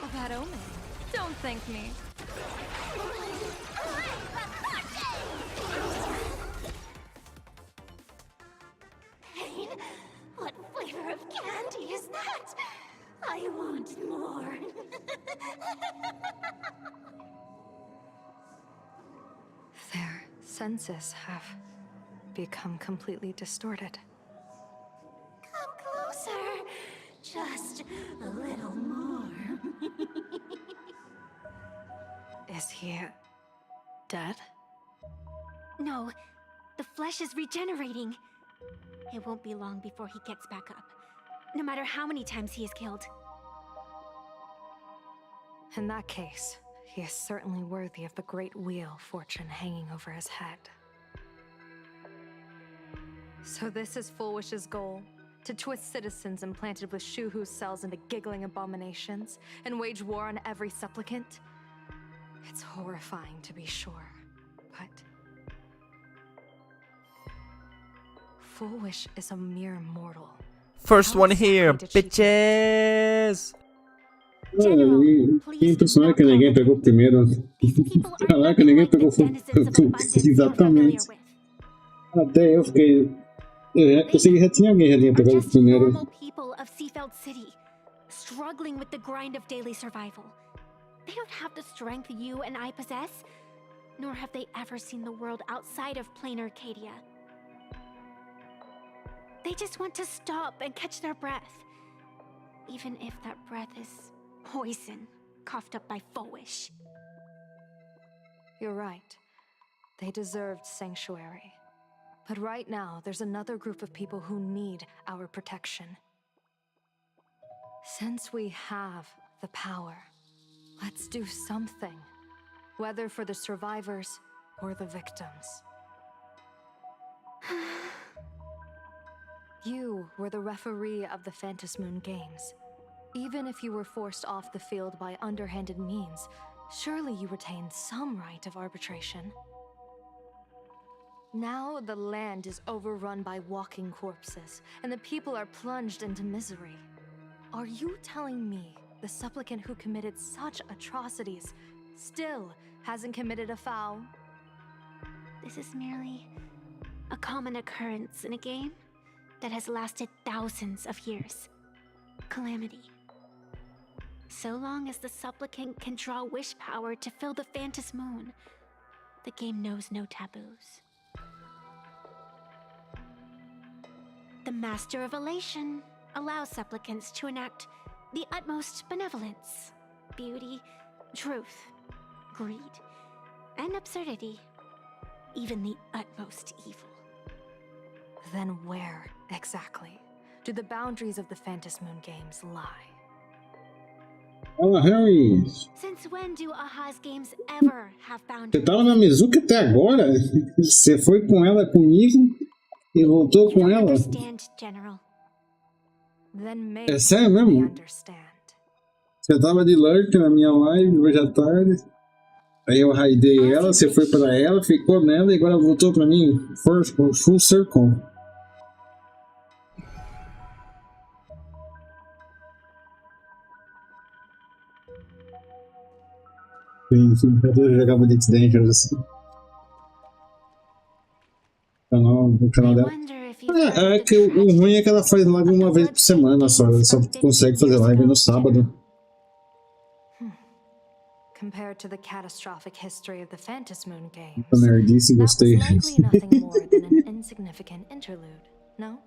A bad omen. Don't thank me. Pain? What flavor of candy is that? I want more. Their senses have become completely distorted. Come closer. Just a little more. Is he dead? No, the flesh is regenerating. It won't be long before he gets back up, no matter how many times he is killed. In that case, He is certainly worthy of the great wheel fortune hanging over his head. So this is Fulwish's goal? To twist citizens implanted with Shuhu's cells into giggling abominations and wage war on every supplicant? It's horrifying to be sure, but Fulwish is a mere mortal. First one here, bitches! Que impressionante que ninguém pegou primeiro. Caraca, ninguém pegou exatamente. Até eu fiquei. Eu pensei que já tinha alguém já tinha pegado o primeiro. Normal people of Seafeld City, struggling with the grind of daily survival. They don't have the strength you and I possess, nor have they ever seen the world outside of plain Arcadia. They just want to stop and catch their breath, even if that breath is poison coughed up by Fulwish. You're right. They deserved sanctuary. But right now, there's another group of people who need our protection. Since we have the power, let's do something. Whether for the survivors or the victims. You were the referee of the Phantasmoon Games. Even if you were forced off the field by underhanded means, surely you retained some right of arbitration. Now the land is overrun by walking corpses, and the people are plunged into misery. Are you telling me the supplicant who committed such atrocities still hasn't committed a foul? This is merely a common occurrence in a game that has lasted thousands of years. Calamity. So long as the supplicant can draw wish power to fill the Phantasmoon, the game knows no taboos. The Master of Elation allows supplicants to enact the utmost benevolence, beauty, truth, greed, and absurdity, even the utmost evil. Then where, exactly, do the boundaries of the Phantasmoon Games lie? Fala, Harry! Since when do Aha's games ever have Você boundaries? tava na Mizuki até agora? Você foi com ela comigo e voltou You com don't ela? understand, General. Then É maybe sério we mesmo? understand. Você tava de lurk na minha live hoje à tarde. Aí eu raidei ela, você foi pra ela, ficou nela e agora voltou pra mim. Full circle. Sim, eu jogava Elite Dangerous assim. O canal I dela. wonder if you've heard É of que the o ruim é que ela tragedy faz live uma vez por semana só. Ela só consegue fazer live no sábado. Compared to the catastrophic history of the Phantasmoon Games, A nerdice, that was gostei. likely nothing more than an insignificant interlude, no?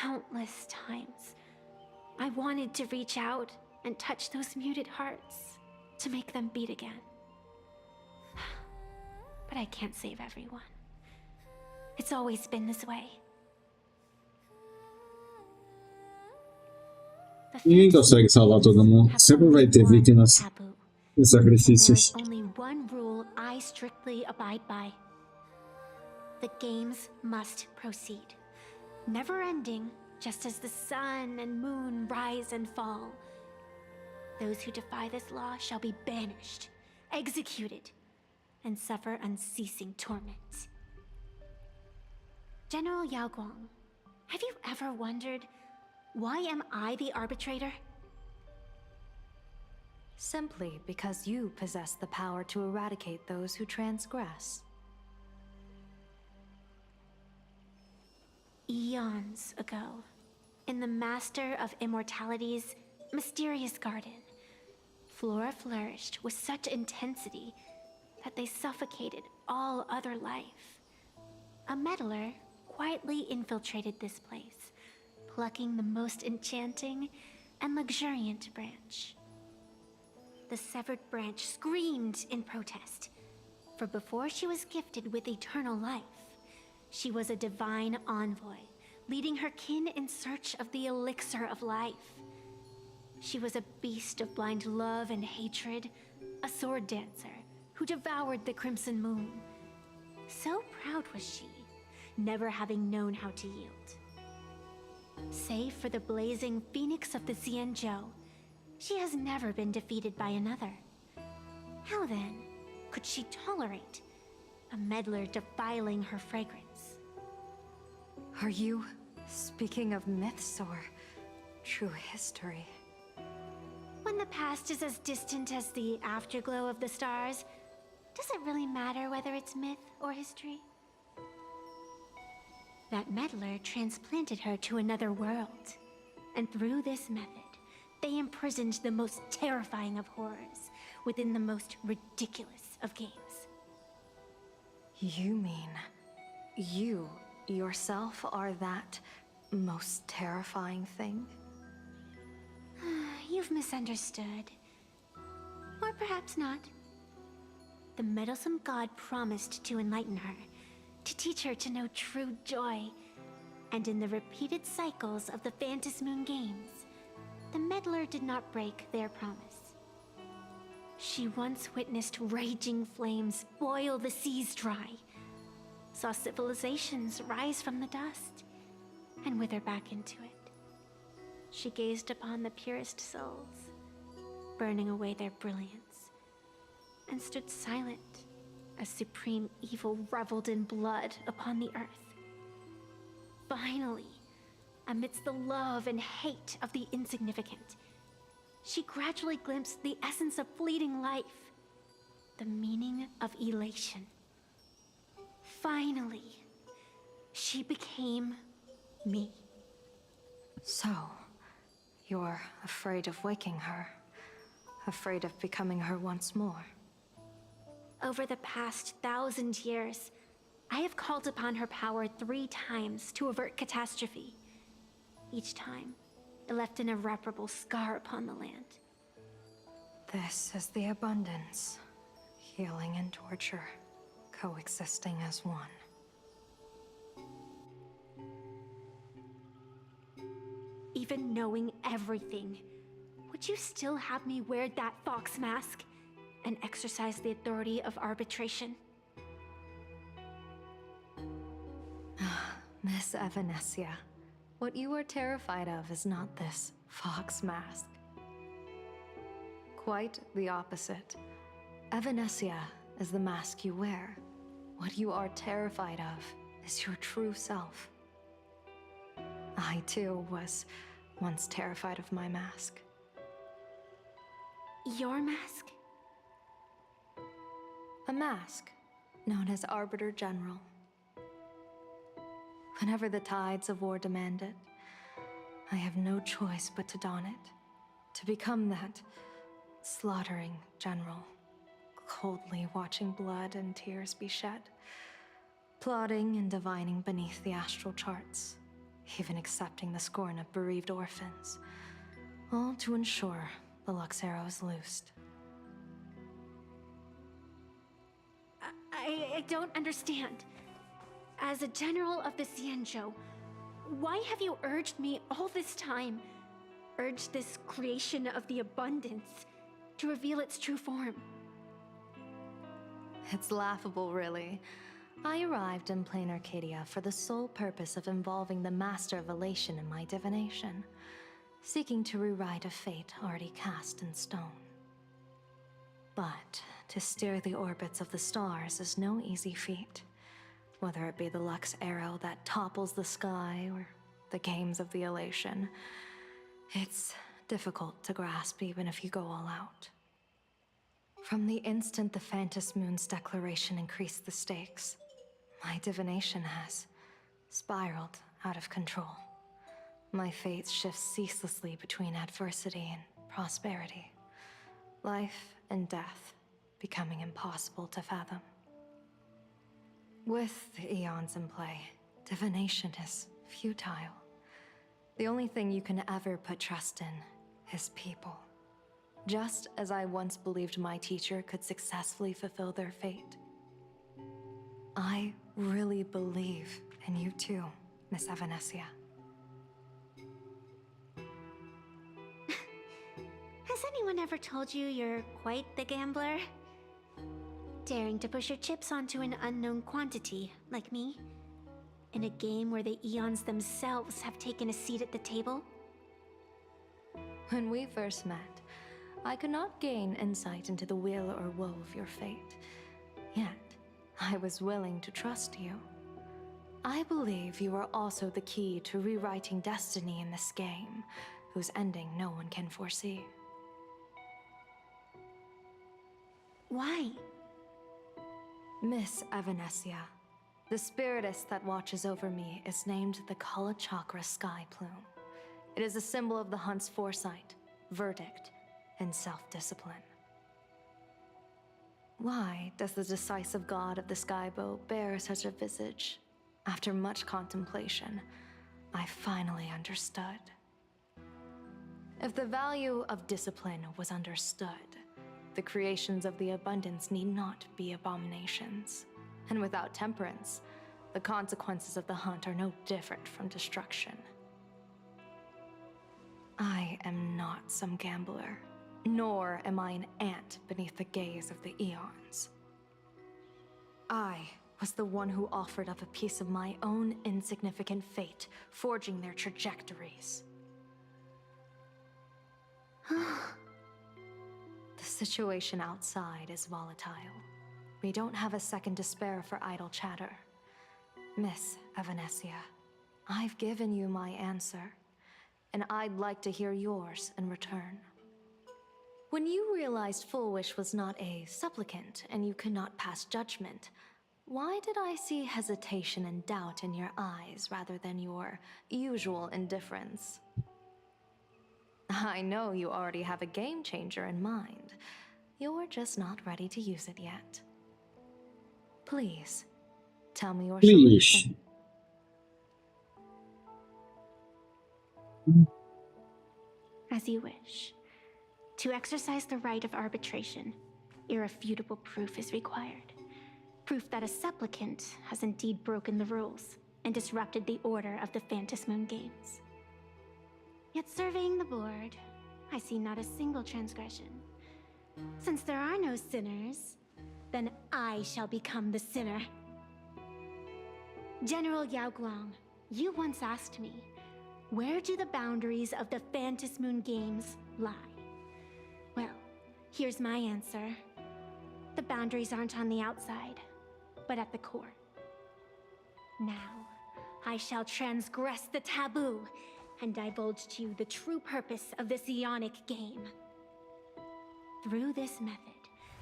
Countless times, I wanted to reach out and touch those muted hearts to make them beat again. But I can't save everyone. It's always been this way. The Ninguém consegue salvar todo mundo. have Sempre vai only ter one vítimas taboo. e And there sacrifícios. is only one rule I strictly abide by. The games must proceed. Never ending, just as the sun and moon rise and fall. Those who defy this law shall be banished, executed, and suffer unceasing torment. General Yao Guang, have you ever wondered, why am I the arbitrator? Simply because you possess the power to eradicate those who transgress. Eons ago, in the Master of Immortality's mysterious garden, flora flourished with such intensity that they suffocated all other life. A meddler quietly infiltrated this place, plucking the most enchanting and luxuriant branch. The severed branch screamed in protest, for before she was gifted with eternal life, she was a divine envoy, leading her kin in search of the elixir of life. She was a beast of blind love and hatred, a sword dancer who devoured the crimson moon. So proud was she, never having known how to yield. Save for the blazing phoenix of the Xianzhou, she has never been defeated by another. How then could she tolerate a meddler defiling her fragrance? Are you speaking of myths or true history? When the past is as distant as the afterglow of the stars, does it really matter whether it's myth or history? That meddler transplanted her to another world, and through this method, they imprisoned the most terrifying of horrors within the most ridiculous of games. You mean you yourself are that most terrifying thing? You've misunderstood. Or perhaps not. The meddlesome god promised to enlighten her, to teach her to know true joy. And in the repeated cycles of the Phantasmoon games, the meddler did not break their promise. She once witnessed raging flames boil the seas dry, saw civilizations rise from the dust, and wither back into it. She gazed upon the purest souls, burning away their brilliance, and stood silent as supreme evil reveled in blood upon the earth. Finally, amidst the love and hate of the insignificant, she gradually glimpsed the essence of fleeting life, the meaning of elation. Finally, she became me. So, you're afraid of waking her, afraid of becoming her once more. Over the past 1,000 years, I have called upon her power 3 times to avert catastrophe. Each time, it left an irreparable scar upon the land. This is the abundance, healing and torture, coexisting as one. Even knowing everything, would you still have me wear that fox mask and exercise the authority of arbitration? Miss Evanesia, what you are terrified of is not this fox mask. Quite the opposite. Evanesia is the mask you wear. What you are terrified of is your true self. I too was once terrified of my mask. Your mask? A mask known as Arbiter General. Whenever the tides of war demand it, I have no choice but to don it, to become that slaughtering general, coldly watching blood and tears be shed, plotting and divining beneath the astral charts, even accepting the scorn of bereaved orphans, all to ensure the Luxero is loosed. I don't understand. As a general of the Xianzhou, why have you urged me all this time, urged this creation of the abundance, to reveal its true form? It's laughable, really. I arrived in plain Arcadia for the sole purpose of involving the Master of Elation in my divination, seeking to rewrite a fate already cast in stone. But to steer the orbits of the stars is no easy feat. Whether it be the Lux arrow that topples the sky or the games of the Elation, it's difficult to grasp even if you go all out. From the instant the Phantasmoon's declaration increased the stakes, my divination has spiraled out of control. My fate shifts ceaselessly between adversity and prosperity, life and death becoming impossible to fathom. With the eons in play, divination is futile. The only thing you can ever put trust in is people. Just as I once believed my teacher could successfully fulfill their fate. I really believe in you too, Miss Evanesia. Has anyone never told you you're quite the gambler? Daring to push your chips onto an unknown quantity, like me? In a game where the eons themselves have taken a seat at the table? When we first met, I could not gain insight into the will or woe of your fate. Yet, I was willing to trust you. I believe you are also the key to rewriting destiny in this game, whose ending no one can foresee. Why? Miss Evanesia, the spiritess that watches over me, is named the Kala Chakra Sky Plume. It is a symbol of the hunt's foresight, verdict, and self-discipline. Why does the decisive god of the skybow bear such a visage? After much contemplation, I finally understood. If the value of discipline was understood, the creations of the abundance need not be abominations. And without temperance, the consequences of the hunt are no different from destruction. I am not some gambler, nor am I an ant beneath the gaze of the eons. I was the one who offered up a piece of my own insignificant fate, forging their trajectories. The situation outside is volatile. We don't have a second to spare for idle chatter. Miss Evanesia, I've given you my answer, and I'd like to hear yours in return. When you realized Full Wish was not a supplicant and you could not pass judgment, why did I see hesitation and doubt in your eyes rather than your usual indifference? I know you already have a game changer in mind. You're just not ready to use it yet. Please, tell me your solution. As you wish. To exercise the right of arbitration, irrefutable proof is required. Proof that a supplicant has indeed broken the rules and disrupted the order of the Phantom Moon Games. Yet surveying the board, I see not a single transgression. Since there are no sinners, then I shall become the sinner. General Yao Guang, you once asked me, where do the boundaries of the Phantom Moon Games lie? Well, here's my answer. The boundaries aren't on the outside, but at the core. Now, I shall transgress the taboo and divulge to you the true purpose of this Ionic game. Through this method,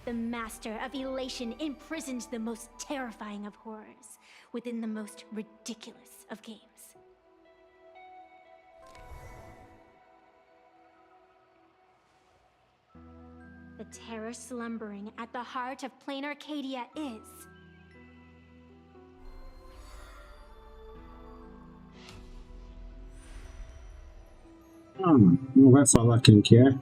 the Master of Elation imprisoned the most terrifying of horrors within the most ridiculous of games. The terror slumbering at the heart of Plain Arcadia is... Não vai falar quem que é?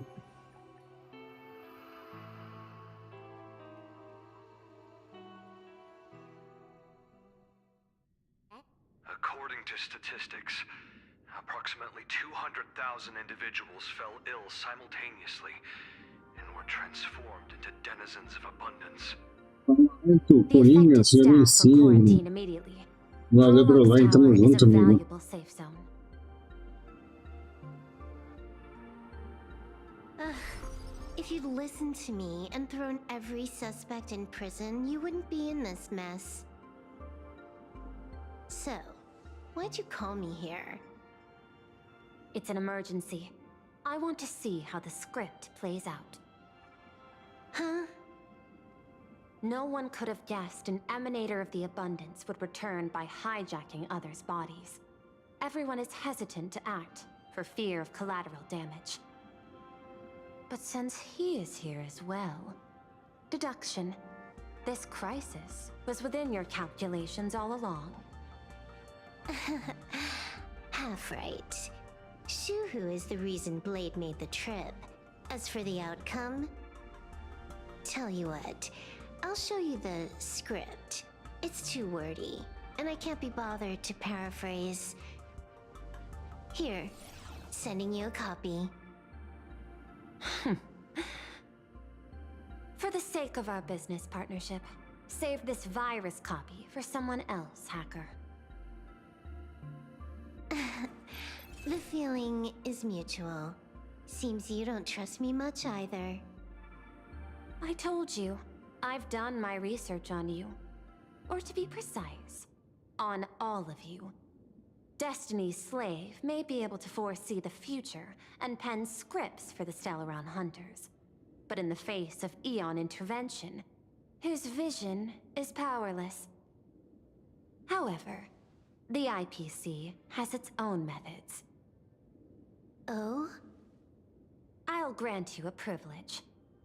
According to statistics, approximately 200,000 individuals fell ill simultaneously and were transformed into denizens of abundance. O Coringa, se eu venci. Valeu, Broline, tamo junto, amigo. If you'd listened to me and thrown every suspect in prison, you wouldn't be in this mess. So, why'd you call me here? It's an emergency. I want to see how the script plays out. Huh? No one could have guessed an emanator of the abundance would return by hijacking others' bodies. Everyone is hesitant to act for fear of collateral damage. But since he is here as well... Deduction. This crisis was within your calculations all along. Half right. Shuhu is the reason Blade made the trip. As for the outcome... Tell you what, I'll show you the script. It's too wordy, and I can't be bothered to paraphrase. Here, sending you a copy. sake of our business partnership, save this virus copy for someone else, hacker. The feeling is mutual. Seems you don't trust me much either. I told you, I've done my research on you. Or to be precise, on all of you. Destiny's slave may be able to foresee the future and pen scripts for the Stellarons hunters. But in the face of Eon intervention, his vision is powerless. However, the IPC has its own methods. Oh? I'll grant you a privilege.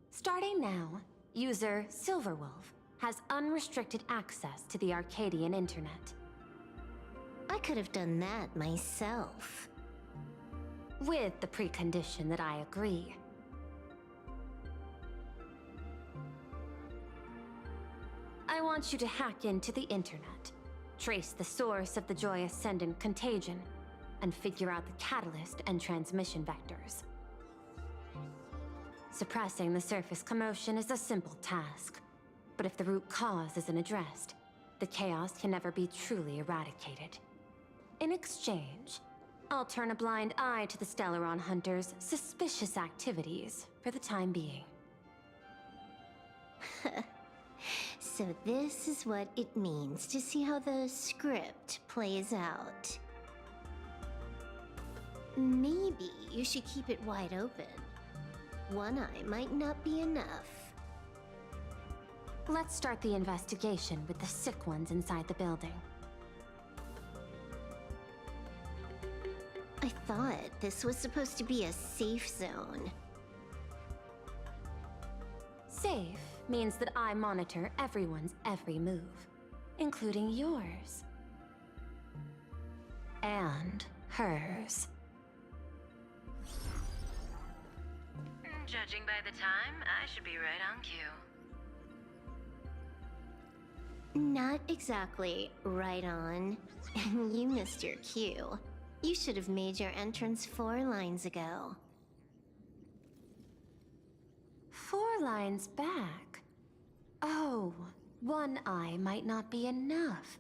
Starting now, user Silverwolf has unrestricted access to the Arcadian internet. I could have done that myself. With the precondition that I agree. I want you to hack into the internet, trace the source of the Joy Ascendant contagion, and figure out the catalyst and transmission vectors. Suppressing the surface commotion is a simple task, but if the root cause isn't addressed, the chaos can never be truly eradicated. In exchange, I'll turn a blind eye to the Stellaron hunters' suspicious activities for the time being. So this is what it means to see how the script plays out. Maybe you should keep it wide open. One eye might not be enough. Let's start the investigation with the sick ones inside the building. I thought this was supposed to be a safe zone. Safe means that I monitor everyone's every move, including yours. And hers. Judging by the time, I should be right on cue. Not exactly right on. You missed your cue. You should have made your entrance 4 lines ago. 4 lines back? Oh, one eye might not be enough.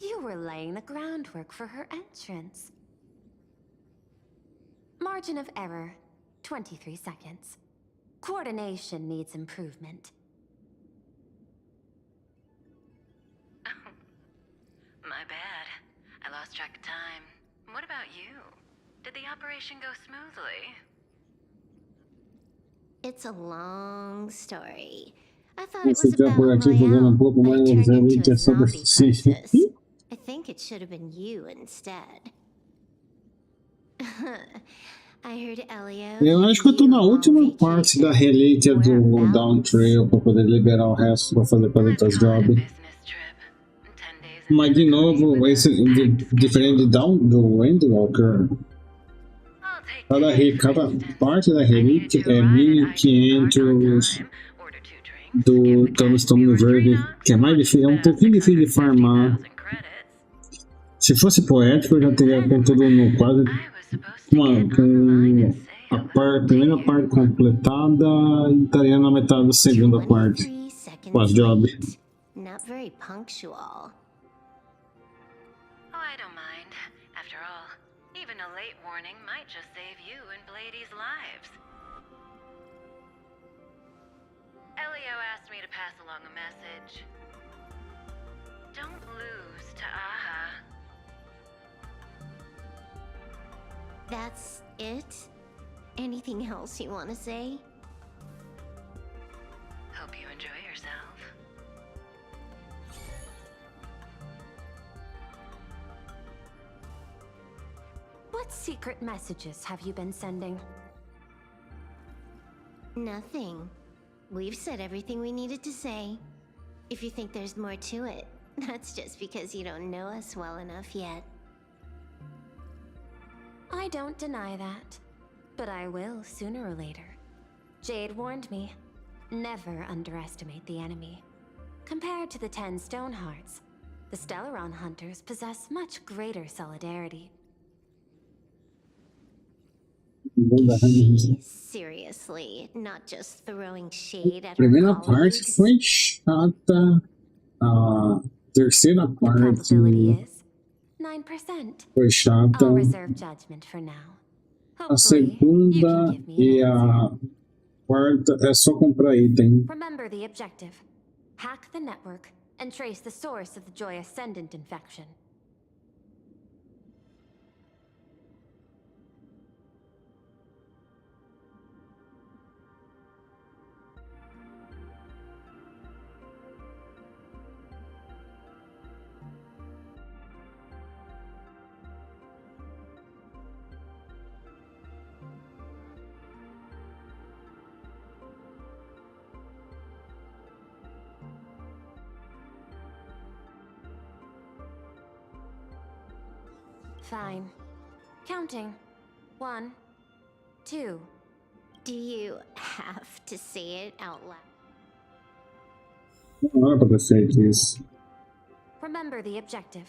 You were laying the groundwork for her entrance. Margin of error, 23 seconds. Coordination needs improvement. My bad. I lost track of time. What about you? Did the operation go smoothly? It's a long story. I thought it Esse was a já battle por aqui fazendo royale. pouco mais I turned realmente into é a sobre zombie princess. si. I think it should have been you instead. I heard Elio. Eu acho que eu tô na última parte da relíquia do Down Trail pra poder liberar o resto pra fazer paletas job. Mas de novo, esse diferente do Endwalker, cada parte da relíquia é 1500 do Tombstone Verde, que é mais difícil, é um pouquinho difícil de farmar. Se fosse poético, eu já teria com tudo no quase com a primeira parte completada e estaria na metade da segunda parte com as jobs. Not very punctual. Oh, I don't mind. After all, even a late warning might just save you and Blady's lives. Elio asked me to pass along a message. Don't lose to Aha. That's it? Anything else you want to say? Hope you enjoy yourself. What secret messages have you been sending? Nothing. We've said everything we needed to say. If you think there's more to it, that's just because you don't know us well enough yet. I don't deny that, but I will sooner or later. Jade warned me, never underestimate the enemy. Compared to the 10 Stonehearts, the Stellaron hunters possess much greater solidarity. Is she seriously not just throwing shade at her Primeira parte colleagues? foi chata. A terceira parte Probability is 9%. foi chata. I'll reserve judgment for now. A Hopefully, you segunda can give me e an answer. a quarta é só comprar item. Remember the objective. Hack the network and trace the source of the Joy Ascendant infection. Fine. Counting. 1, 2. Do you have to say it out loud? Não era pra ter feito isso. Remember the objective.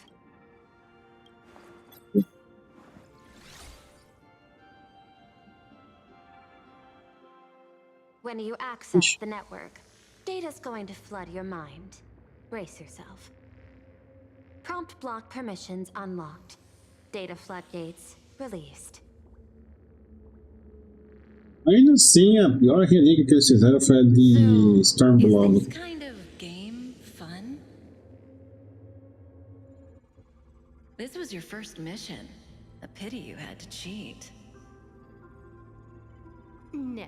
When you access the network, data's going to flood your mind. Brace yourself. Prompt block permissions unlocked. Data floodgates released. Ainda assim, a pior relíquia que eles fizeram foi a de Stormblood. Is this kind of game fun? This was your first mission. A pity you had to cheat. No.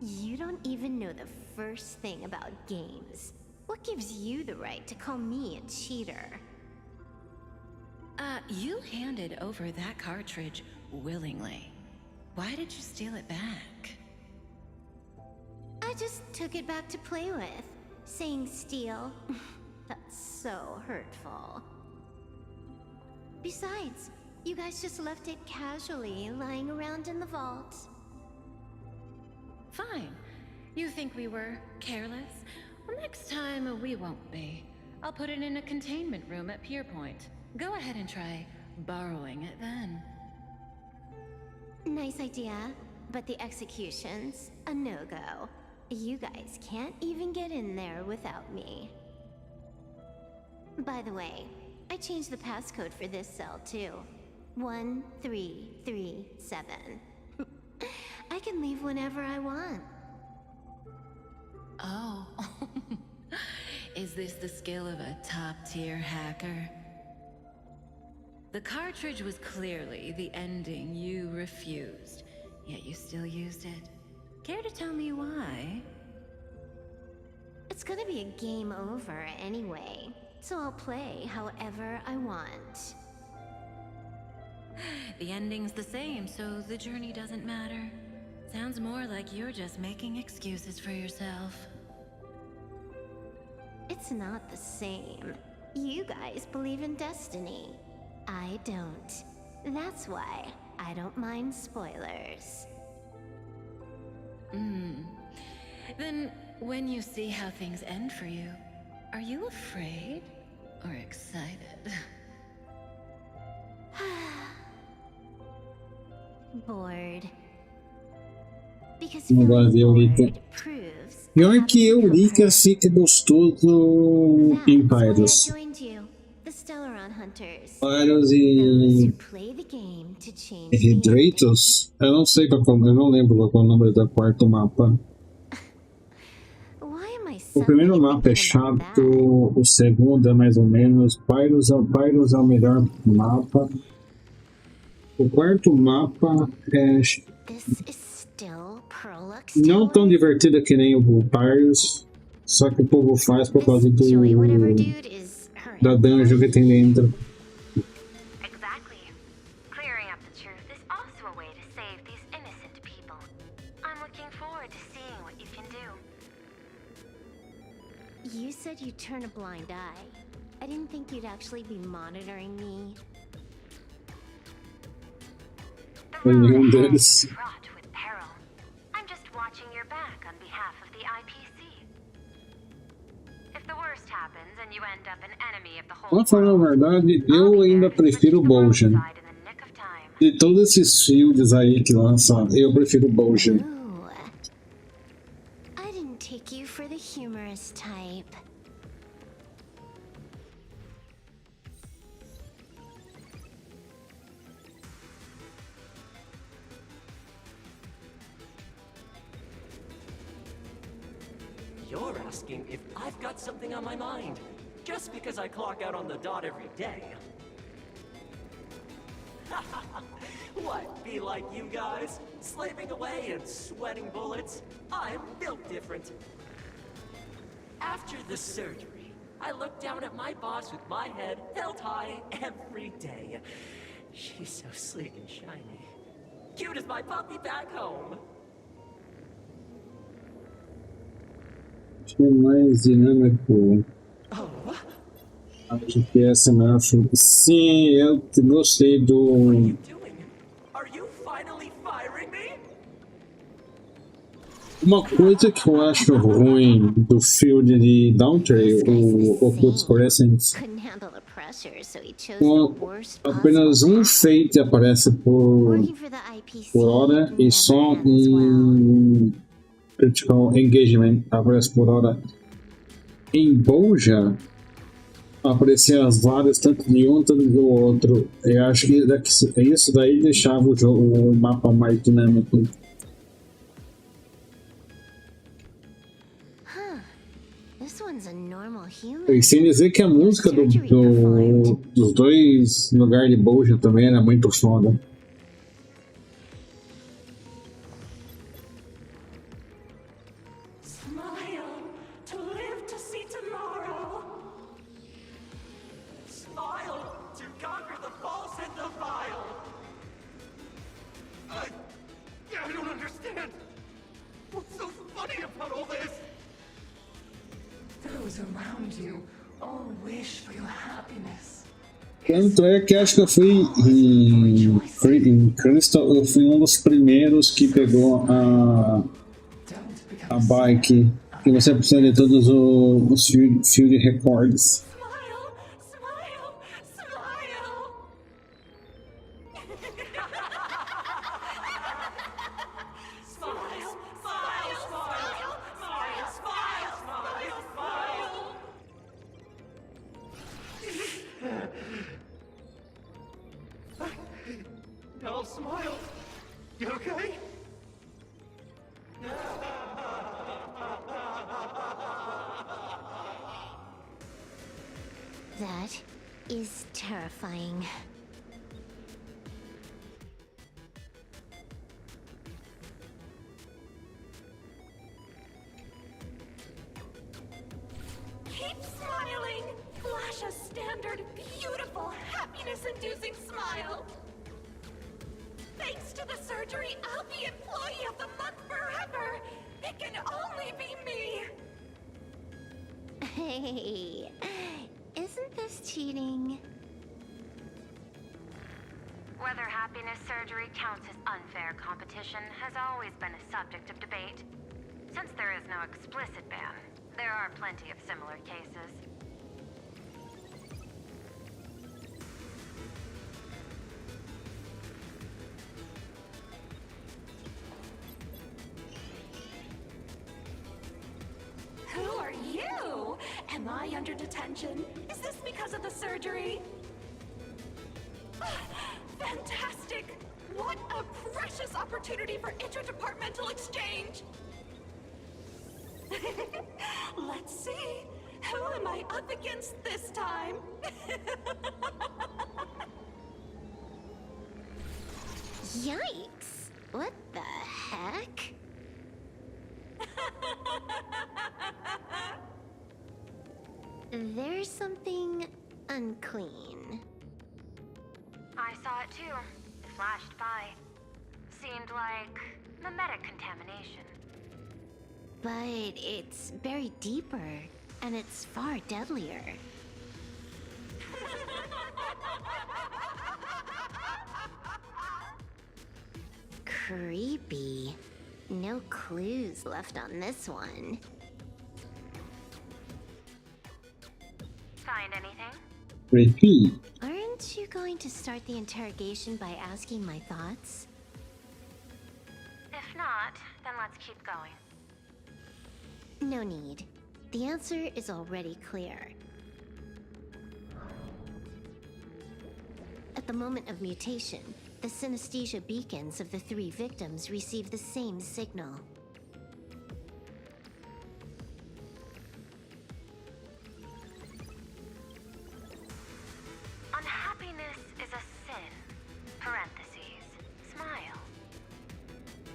You don't even know the first thing about games. What gives you the right to call me a cheater? You handed over that cartridge willingly. Why did you steal it back? I just took it back to play with. Saying steal, that's so hurtful. Besides, you guys just left it casually lying around in the vault. Fine. You think we were careless? Well, next time we won't be. I'll put it in a containment room at Pier Point. Go ahead and try borrowing it then. Nice idea, but the execution's a no-go. You guys can't even get in there without me. By the way, I changed the passcode for this cell too. 1337. I can leave whenever I want. Oh. Is this the skill of a top-tier hacker? The cartridge was clearly the ending you refused, yet you still used it. Care to tell me why? It's gonna be a game over anyway, so I'll play however I want. The ending's the same, so the journey doesn't matter. Sounds more like you're just making excuses for yourself. It's not the same. You guys believe in destiny. I don't. That's why I don't mind spoilers. Then, when you see how things end for you, are you afraid or excited? Bored. Because Não vai ver o Eurica. proves Pior que Eurica fica gostoso em Pyros. joined you, the Stellaron hunters. Pyros Those e who play the game to change the ending. Hydratos. Eu não sei qual, eu não lembro qual é o número do quarto mapa. Why am I O primeiro suddenly mapa é thinking about that? chato, o segundo é mais ou menos. Pyros é o melhor mapa. O quarto mapa é This is still Prolux não tão Tower? divertido que nem o Pyros, só que o povo faz por causa This Joy whatever do dude is da dungeon que tem dentro. Exactly. Clearing up the truth is also a way to save these innocent people. I'm looking forward to seeing what you can do. You said you'd turn a blind eye. I didn't think you'd actually be monitoring me. The Nenhum road ahead deles. is fraught with peril. I'm just watching your back on behalf of the IPC. If the worst happens and you end up an enemy of the whole Pra falar a world, verdade, I'll eu be ainda there to switch prefiro o to the wrong Bolgen. side in the nick of time. De todos esses fields aí que lançam, eu prefiro o Boja. Ooh. I didn't take you for the humorous type. You're asking if I've got something on my mind, just because I clock out on the dot every day. What, be like you guys? Slaving away and sweating bullets? I'm built different. After the surgery, I look down at my boss with my head held high every day. She's so sleek and shiny. Cute as my puppy back home. Achei mais dinâmico. A GPS, né? Sim, eu gostei do. Are you finally firing me? Uma coisa que eu acho ruim do field de Downtrail, o Ocultus Crescent, Couldn't handle the pressure, so he chose the worst apenas um fate aparece por hora e só critical engagement aparece por hora. Em Boja apareciam as várias, tanto de um tanto do outro. Eu acho que isso daí deixava o jogo, o mapa mais dinâmico. This one's a normal human. E sem dizer que a música dos dois lugares de Boja também era muito foda. Tanto é que acho que eu fui em Crystal, eu fui um dos primeiros que pegou a bike, que você precisa de todos os field records. No, smile. You okay? That is terrifying. Keep smiling! Flash a standard, beautiful, happiness-inducing smile! Thanks to the surgery, I'll be Employee of the Month forever! It can only be me! Hey, isn't this cheating? Whether happiness surgery counts as unfair competition has always been a subject of debate. Since there is no explicit ban, there are plenty of similar cases. Who are you? Am I under detention? Is this because of the surgery? Fantastic! What a precious opportunity for interdepartmental exchange! Let's see. Who am I up against this time? Yikes! What the heck? There's something unclean. I saw it too. It flashed by. Seemed like mimetic contamination. But it's buried deeper, and it's far deadlier. Creepy. No clues left on this one. Find anything? Creepy. Aren't Aren't you going to start the interrogation by asking my thoughts? If not, then let's keep going. No need. The answer is already clear. At the moment of mutation, the synesthesia beacons of the 3 victims receive the same signal. Unhappiness is a sin. Parentheses. Smile.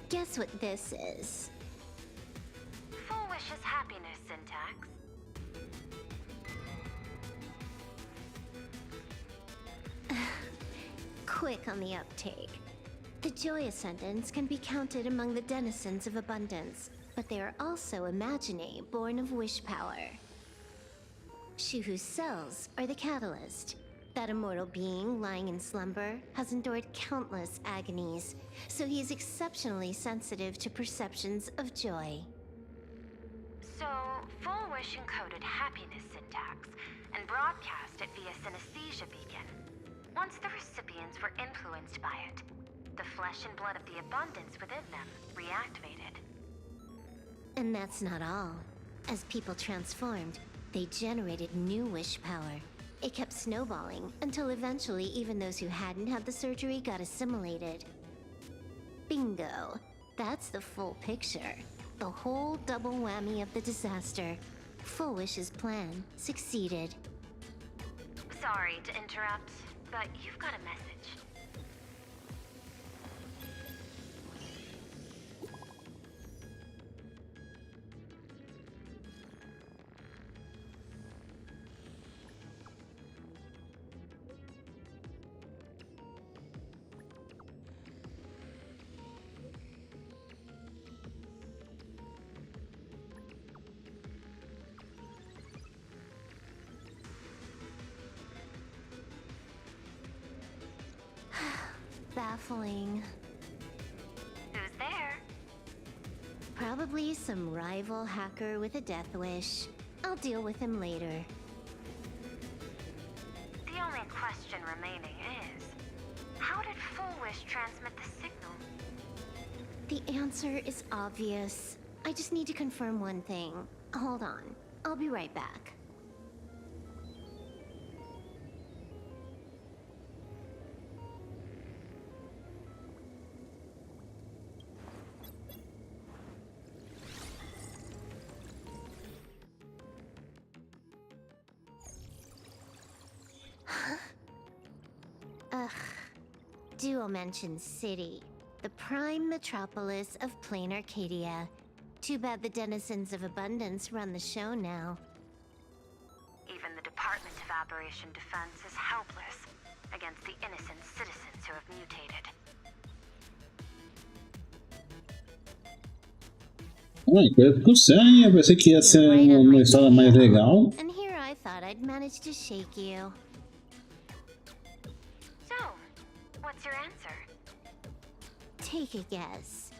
Guess what this is? Full wish is happiness syntax. Quick on the uptake. The joy ascendants can be counted among the denizens of abundance, but they are also imaginae born of wish power. Shuhu's cells are the catalyst. That immortal being lying in slumber has endured countless agonies, so he is exceptionally sensitive to perceptions of joy. So, full wish encoded happiness syntax and broadcast it via synesthesia beacon. Once the recipients were influenced by it, the flesh and blood of the abundance within them reactivated. And that's not all. As people transformed, they generated new wish power. It kept snowballing until eventually even those who hadn't had the surgery got assimilated. Bingo. That's the full picture. The whole double whammy of the disaster. Full Wish's plan succeeded. Sorry to interrupt, but you've got a message. Baffling. Who's there? Probably some rival hacker with a death wish. I'll deal with him later. The only question remaining is, how did Full Wish transmit the signal? The answer is obvious. I just need to confirm one thing. Hold on. I'll be right back. Dual-Mention City, the prime metropolis of plain Arcadia. Too bad the denizens of abundance run the show now. Even the Department of Aberration Defense is helpless against the innocent citizens who have mutated. Coisa ficou séria, eu pensei que ia ser uma história mais legal. And here I thought I'd manage to shake you. What's your answer? Take a guess.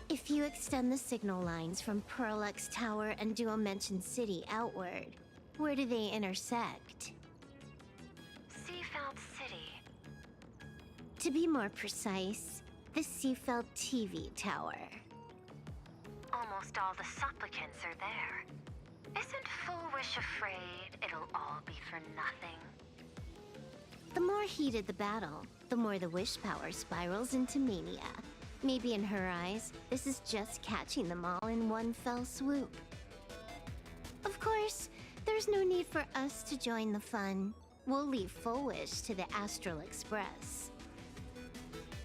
If you extend the signal lines from Pearlux Tower and Dual-Mention City outward, where do they intersect? Seafeld City. To be more precise, the Seafeld TV Tower. Almost all the supplicants are there. Isn't Full Wish afraid it'll all be for nothing? The more heated the battle, the more the wish power spirals into mania. Maybe in her eyes, this is just catching them all in one fell swoop. Of course, there's no need for us to join the fun. We'll leave Full Wish to the Astral Express.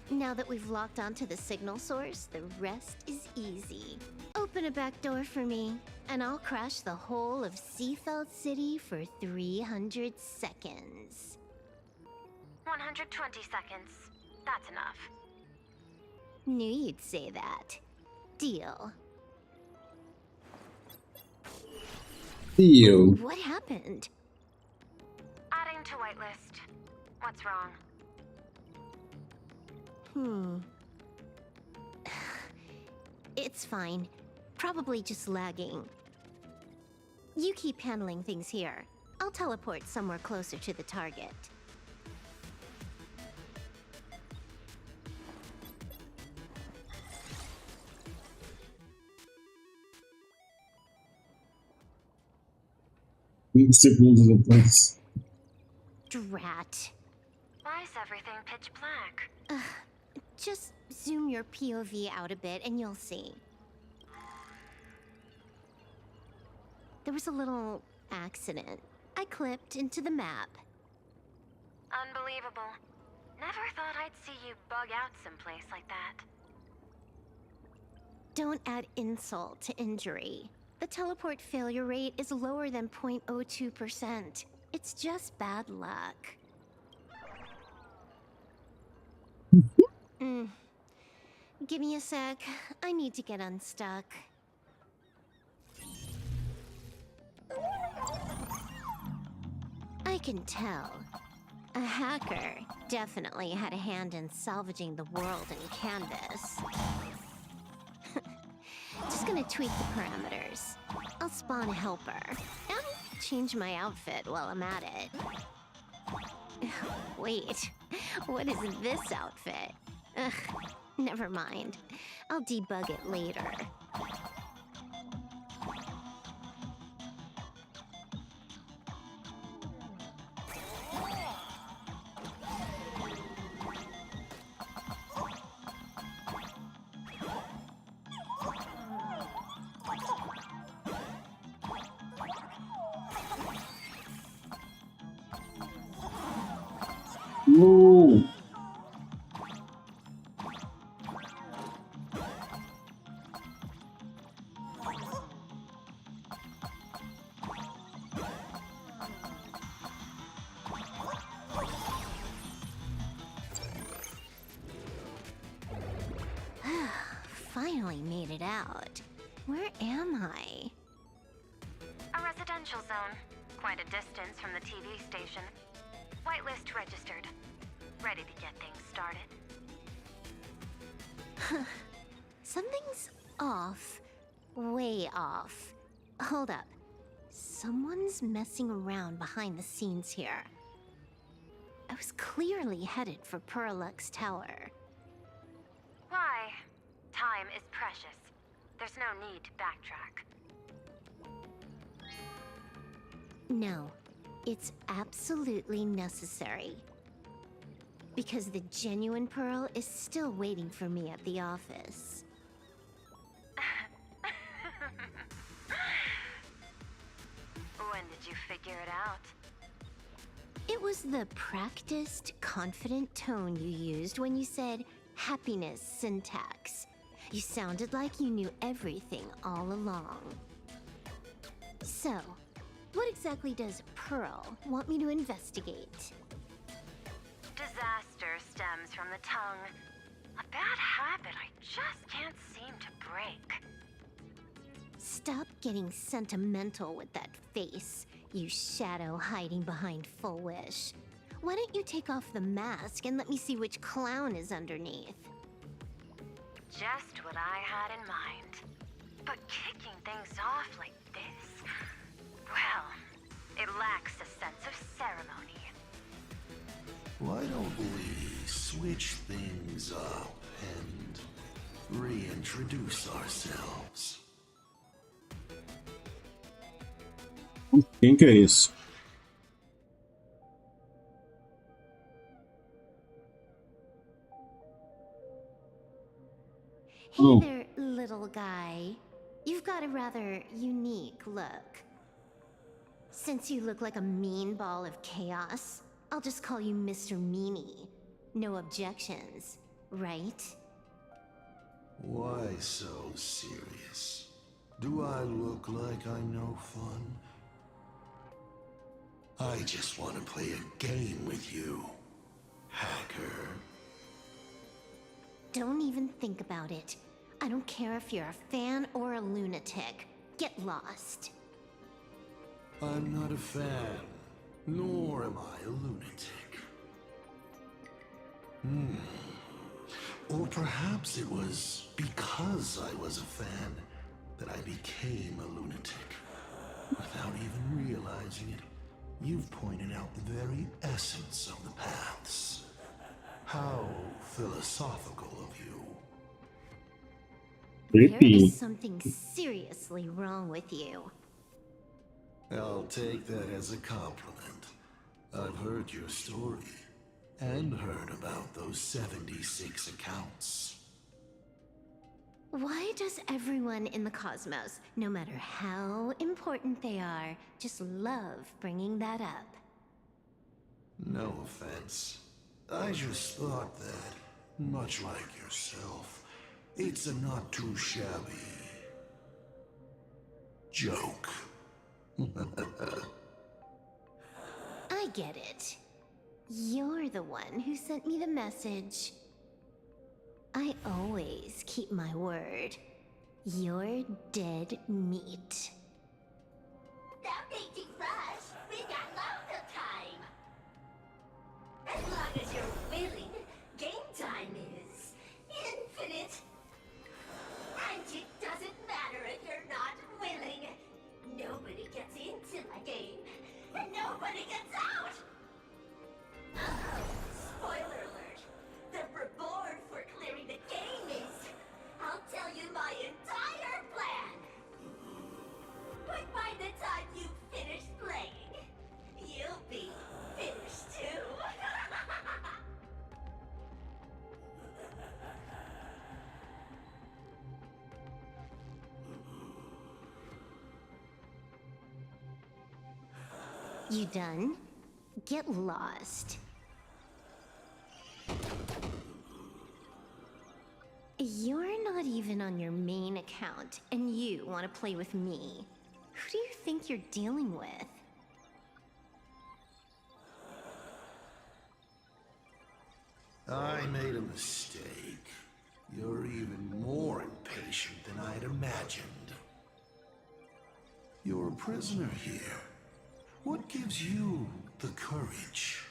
Now that we've locked onto the signal source, the rest is easy. Open a back door for me, and I'll crash the whole of Seafeld City for 300 seconds. 120 seconds. That's enough. Knew you'd say that. Deal. Deal. What happened? Adding to whitelist. What's wrong? It's fine. Probably just lagging. You keep handling things here. I'll teleport somewhere closer to the target. segundos depois. Drat. Why is everything pitch black? Just zoom your POV out a bit and you'll see. There was a little accident. I clipped into the map. Unbelievable. Never thought I'd see you bug out someplace like that. Don't add insult to injury. The teleport failure rate is lower than 0.02%. It's just bad luck. Give me a sec. I need to get unstuck. I can tell. A hacker definitely had a hand in salvaging the world in Canvas. Just gonna tweak the parameters. I'll spawn a helper. And change my outfit while I'm at it. Wait, what is this outfit? Ugh, never mind. I'll debug it later. Whoa. Finally made it out. Where am I? A residential zone. Quite a distance from the TV station. Whitelist registered. Ready to get things started. Something's off. Way off. Hold up. Someone's messing around behind the scenes here. I was clearly headed for Perlux Tower. Why? Time is precious. There's no need to backtrack. No, it's absolutely necessary. Because the genuine Pearl is still waiting for me at the office. When did you figure it out? It was the practiced, confident tone you used when you said happiness syntax. You sounded like you knew everything all along. So, what exactly does Pearl want me to investigate? Disaster stems from the tongue. A bad habit I just can't seem to break. Stop getting sentimental with that face, you shadow hiding behind Full Wish. Why don't you take off the mask and let me see which clown is underneath? Just what I had in mind. But kicking things off like this, well, it lacks a sense of ceremony. Why don't we switch things up and reintroduce ourselves? Quem que é isso? Hey there, little guy. You've got a rather unique look. Since you look like a mean ball of chaos, I'll just call you Mr. Meanie. No objections, right? Why so serious? Do I look like I'm no fun? I just want to play a game with you, hacker. Don't even think about it. I don't care if you're a fan or a lunatic. Get lost. I'm not a fan, nor am I a lunatic. Or perhaps it was because I was a fan that I became a lunatic. Without even realizing it, you've pointed out the very essence of the paths. How philosophical of you. There is something seriously wrong with you. I'll take that as a compliment. I've heard your story, and heard about those 76 accounts. Why does everyone in the cosmos, no matter how important they are, just love bringing that up? No offense. I just thought that, much like yourself, it's a not too shabby joke. I get it. You're the one who sent me the message. I always keep my word. You're dead meat. Don't make you rush. We got loads of time. As long as you're willing, game time is infinite. And it doesn't matter if you're not willing. Nobody gets into my game, and nobody gets out. Spoiler alert. The reward for clearing the game is, I'll tell you my entire plan. But by the time you finish playing, you'll be finished too. You done? Get lost. You're not even on your main account, and you want to play with me. Who do you think you're dealing with? I made a mistake. You're even more impatient than I'd imagined. You're a prisoner here. What gives you the courage?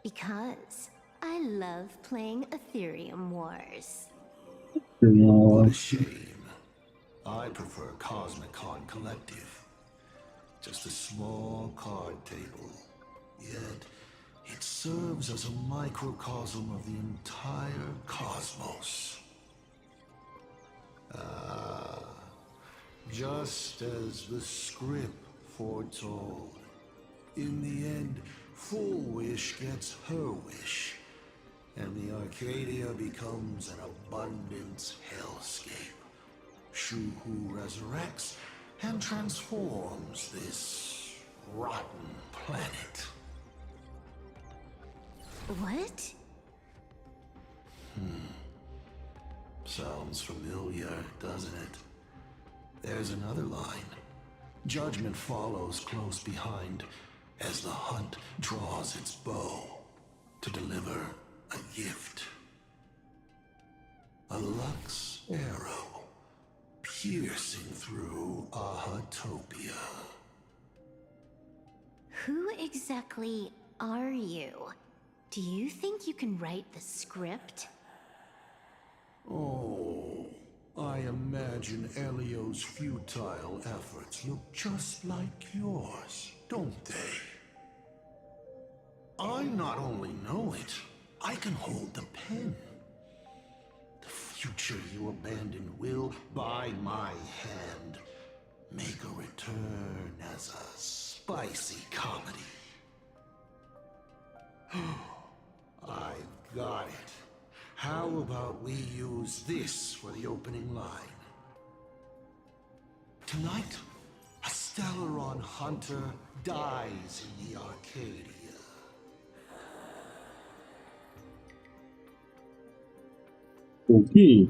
Because I love playing Ethereum Wars. What a shame. I prefer Cosmicon Collective. Just a small card table. Yet, it serves as a microcosm of the entire cosmos. Just as the script foretold. In the end, Full Wish gets her wish, and the Arcadia becomes an abundance hellscape. Shu-Hu resurrects and transforms this rotten planet. What? Sounds familiar, doesn't it? There's another line. Judgment follows close behind as the hunt draws its bow to deliver a gift. A Lux arrow piercing through Ahatopia. Who exactly are you? Do you think you can write the script? Oh, I imagine Elio's futile efforts look just like yours, don't they? I not only know it, I can hold the pen. The future you abandoned will, by my hand, make a return as a spicy comedy. I've got it. How about we use this for the opening line? Tonight, a Stellaron hunter dies in the Arcadia. Okay.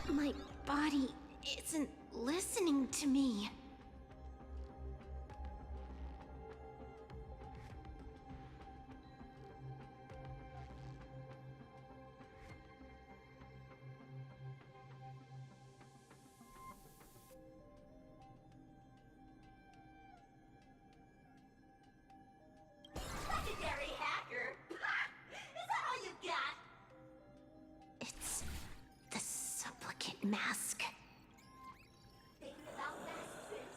My body isn't listening to me. Legendary hacker. Is that all you got? It's the supplicant mask. Thing about masks is,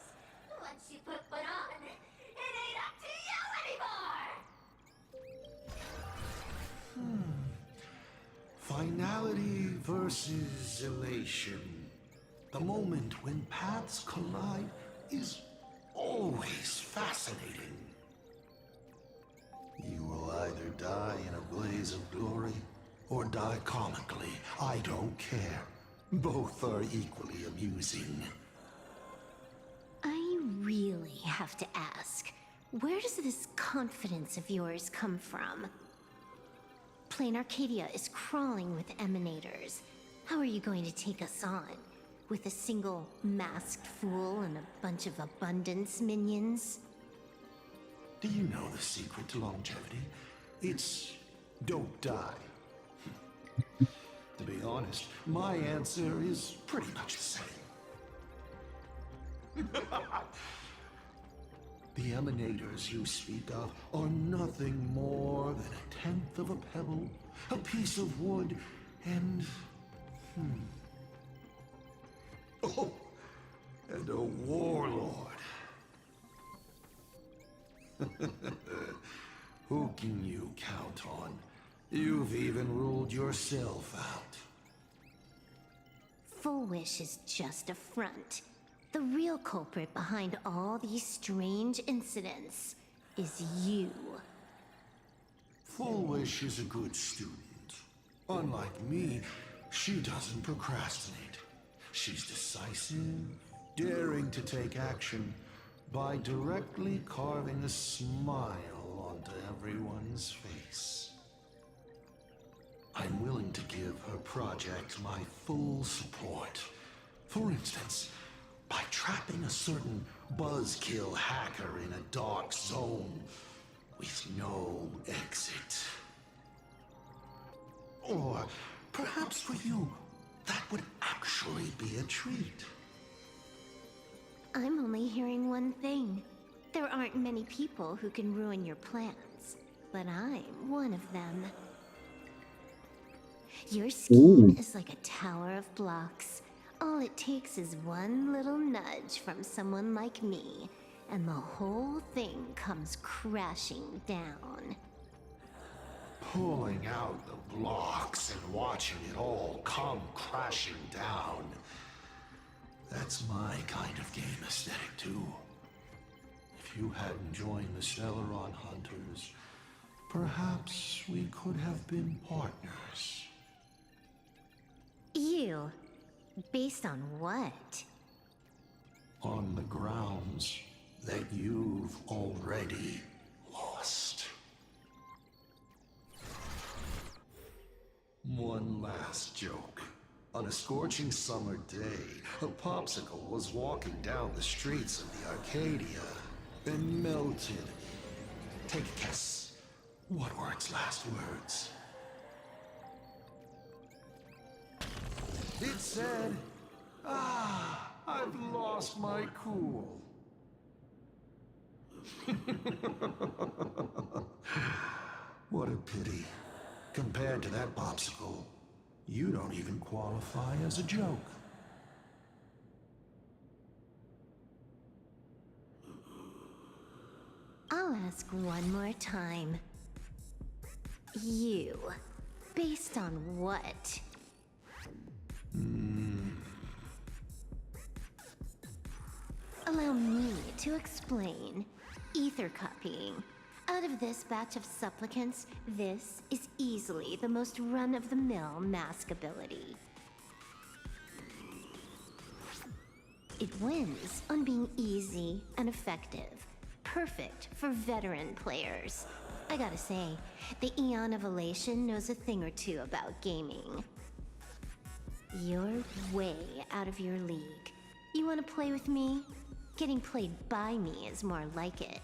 once you put one on, it ain't up to you Finality versus elation. The moment when paths collide is always fascinating. You will either die in a blaze of glory or die comically. I don't care. Both are equally amusing. I really have to ask, where does this confidence of yours come from? Plain Arcadia is crawling with emanators. How are you going to take us on? With a single masked fool and a bunch of abundance minions? Do you know the secret to longevity? It's don't die. To be honest, my answer is pretty much the same. The emanators you speak of are nothing more than a tenth of a pebble, a piece of wood, and... Oh, and a warlord. Who can you count on? You've even ruled yourself out. Full Wish is just a front. The real culprit behind all these strange incidents is you. Full Wish is a good student. Unlike me, she doesn't procrastinate. She's decisive, daring to take action by directly carving a smile onto everyone's face. I'm willing to give her project my full support. For instance, by trapping a certain buzzkill hacker in a dark zone with no exit. Or perhaps for you, that would actually be a treat. I'm only hearing one thing. There aren't many people who can ruin your plans, but I'm one of them. Your scheme is like a tower of blocks. All it takes is one little nudge from someone like me, and the whole thing comes crashing down. Pulling out the blocks and watching it all come crashing down. That's my kind of game aesthetic, too. If you hadn't joined the Stellaron Hunters, perhaps we could have been partners. You? Based on what? On the grounds that you've already lost. One last joke. On a scorching summer day, a popsicle was walking down the streets of the Arcadia and melted. Take a guess. What were its last words? It said, "Ah, I've lost my cool." What a pity. Compared to that popsicle, you don't even qualify as a joke. I'll ask one more time. You. Based on what? Allow me to explain. Ether copying. Out of this batch of supplicants, this is easily the most run-of-the-mill mask ability. It wins on being easy and effective. Perfect for veteran players. I gotta say, the Eon of Elation knows a thing or two about gaming. You're way out of your league. You wanna play with me? Getting played by me is more like it.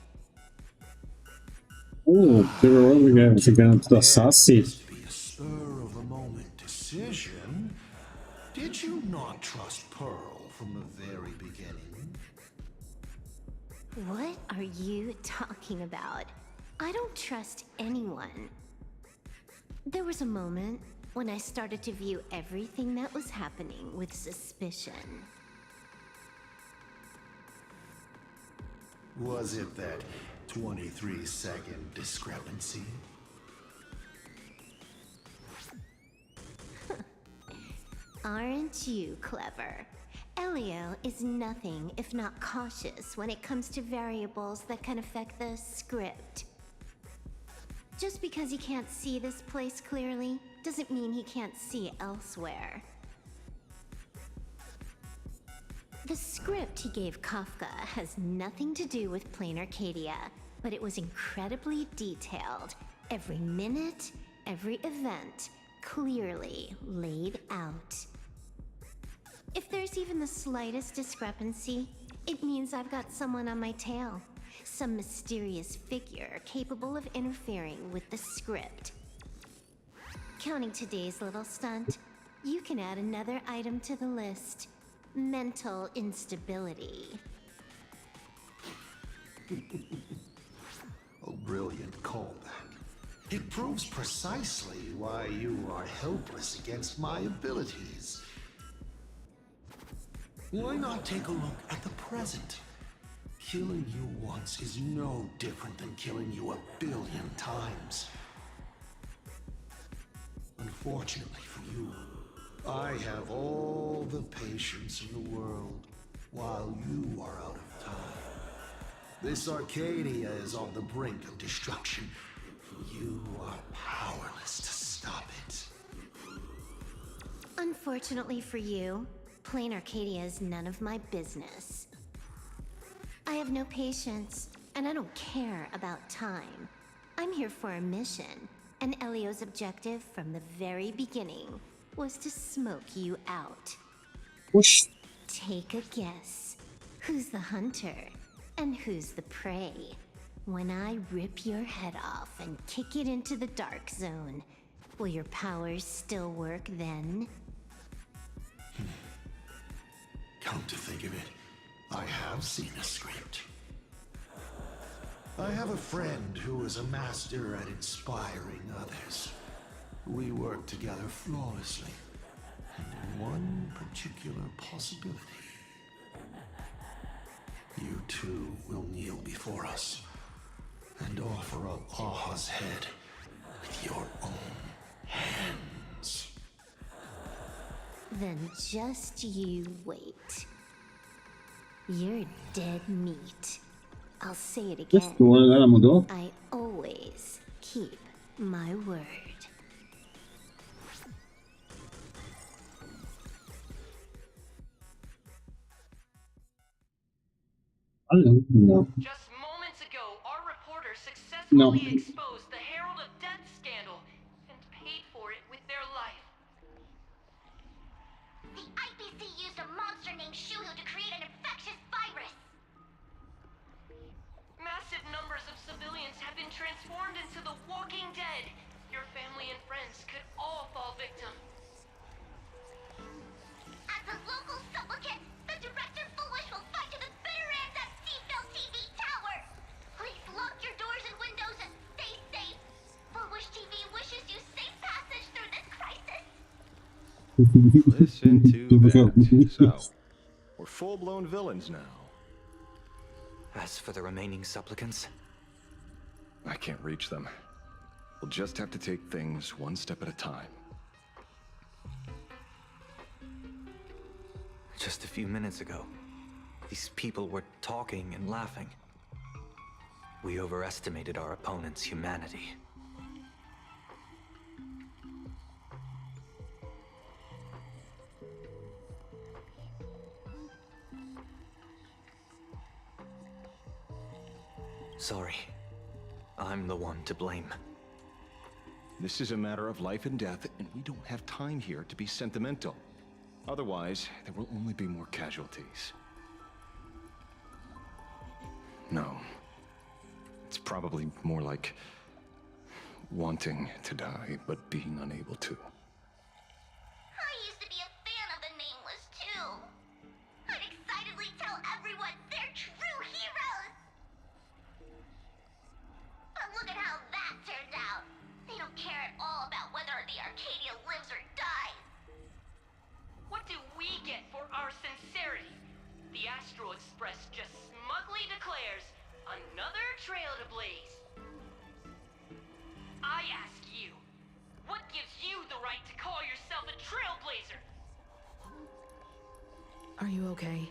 Obrigado, chegando da Sassy. Be a spur of the moment decision. Did you not trust Pearl from the very beginning? What are you talking about? I don't trust anyone. There was a moment when I started to view everything that was happening with suspicion. Was it that 23-second discrepancy? Aren't you clever? Elio is nothing if not cautious when it comes to variables that can affect the script. Just because he can't see this place clearly, doesn't mean he can't see elsewhere. The script he gave Kafka has nothing to do with plain Arcadia, but it was incredibly detailed. Every minute, every event, clearly laid out. If there's even the slightest discrepancy, it means I've got someone on my tail. Some mysterious figure capable of interfering with the script. Counting today's little stunt, you can add another item to the list. Mental instability. A brilliant callback. It proves precisely why you are helpless against my abilities. Why not take a look at the present? Killing you once is no different than killing you 1,000,000,000 times. Unfortunately for you, I have all the patience in the world, while you are out of time. This Arcadia is on the brink of destruction. You are powerless to stop it. Unfortunately for you, plain Arcadia is none of my business. I have no patience, and I don't care about time. I'm here for a mission, and Elio's objective from the very beginning was to smoke you out. Whoosh. Take a guess. Who's the hunter, and who's the prey? When I rip your head off and kick it into the dark zone, will your powers still work then? Come to think of it, I have seen a script. I have a friend who is a master at inspiring others. We work together flawlessly, and in one particular possibility. You two will kneel before us and offer up Aha's head with your own hands. Then just you wait. You're dead meat. I'll say it again. Ela mudou? I always keep my word. No. Just moments ago, our reporter successfully No. exposed the Herald of Death scandal and paid for it with their life. The IPC used a monster named Shuhu to create an infectious virus. Massive numbers of civilians have been transformed into the Walking Dead. Your family and friends could all fall victim. As a local supplicant, the director Foolish will fight to the bitter end at Seafell TV Tower. Please lock your doors and windows and stay safe. Foolish TV wishes you safe passage through this crisis. Listen to that. So, we're full-blown villains now. As for the remaining supplicants, I can't reach them. We'll just have to take things one step at a time. just a few minutes ago, these people were talking and laughing. We overestimated our opponent's humanity. Sorry. I'm the one to blame. This is a matter of life and death, and we don't have time here to be sentimental. Otherwise, there will only be more casualties. No. It's probably more like wanting to die, but being unable to. I used to be a fan of the Nameless, too. I'd excitedly tell everyone they're true heroes. But look at how that turned out. They don't care at all about whether the Arcadia lives or dies. What do we get for our sincerity? The Astral Express just smugly declares another trail to blaze. I ask you, what gives you the right Are you okay?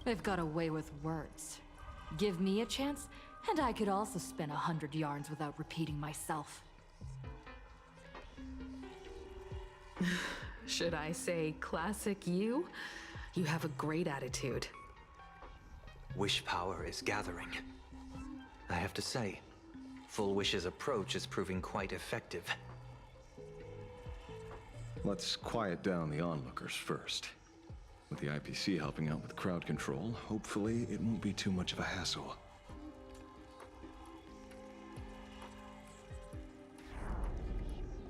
They've got a way with words. Give me a chance, and I could also spin 100 yarns without repeating myself. Should I say classic you? You have a great attitude. Wish power is gathering. I have to say, Full Wish's approach is proving quite effective. Let's quiet down the onlookers first. With the IPC helping out with crowd control, hopefully it won't be too much of a hassle.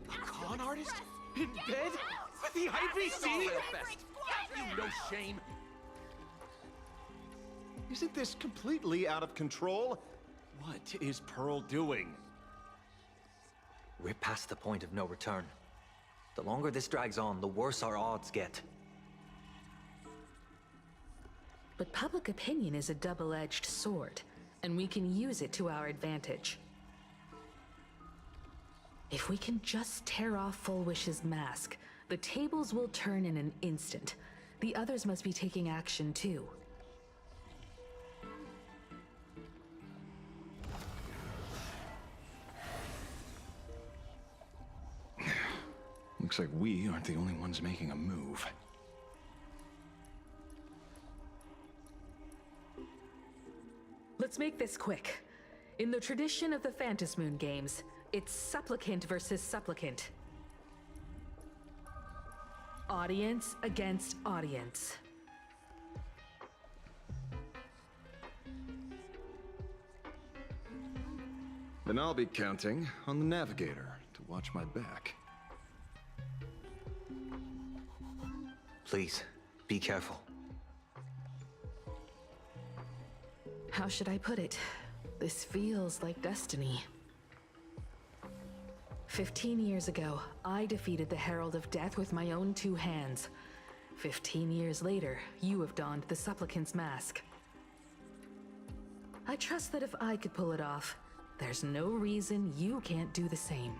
A con artist? In bed? With the IPC? You no shame. Isn't this completely out of control? What is Pearl doing? We're past the point of no return. The longer this drags on, the worse our odds get. But public opinion is a double-edged sword, and we can use it to our advantage. If we can just tear off Full Wish's mask, the tables will turn in an instant. The others must be taking action too. Looks like we aren't the only ones making a move. Let's make this quick. In the tradition of the Phantom Moon games, it's supplicant versus supplicant. Audience against audience. Then I'll be counting on the navigator to watch my back. Please, be careful. How should I put it? This feels like destiny. 15 years ago, I defeated the Herald of Death with my own 2 hands. 15 years later, you have donned the supplicant's mask. I trust that if I could pull it off, there's no reason you can't do the same.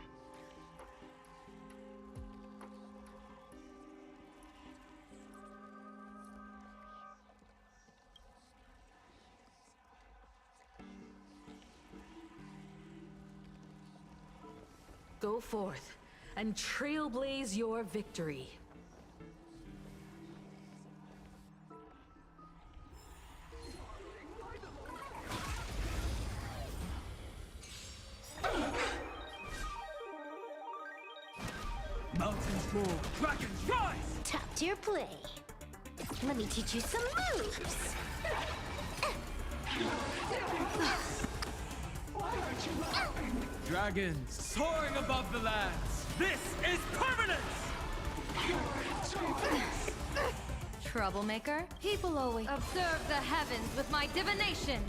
Go forth and trailblaze your victory. Mountains roar, dragons rise! Top tier play. Let me teach you some moves. Dragons soaring above the lands. This is permanence! Troublemaker? People always observe the heavens with my divinations.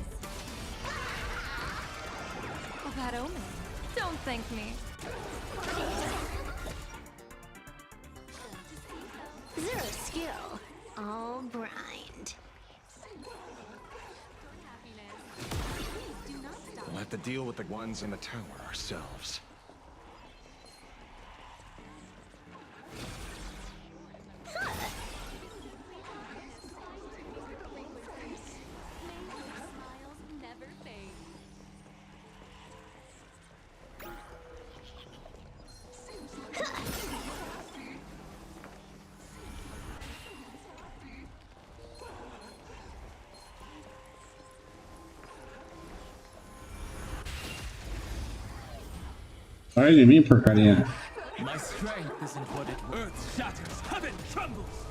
A bad omen. Don't thank me. Zero skill, all grind. We'll have to deal with the ones in the tower ourselves. Olha de mim, porcaria. My strength is in what it earth shatters, heaven trembles.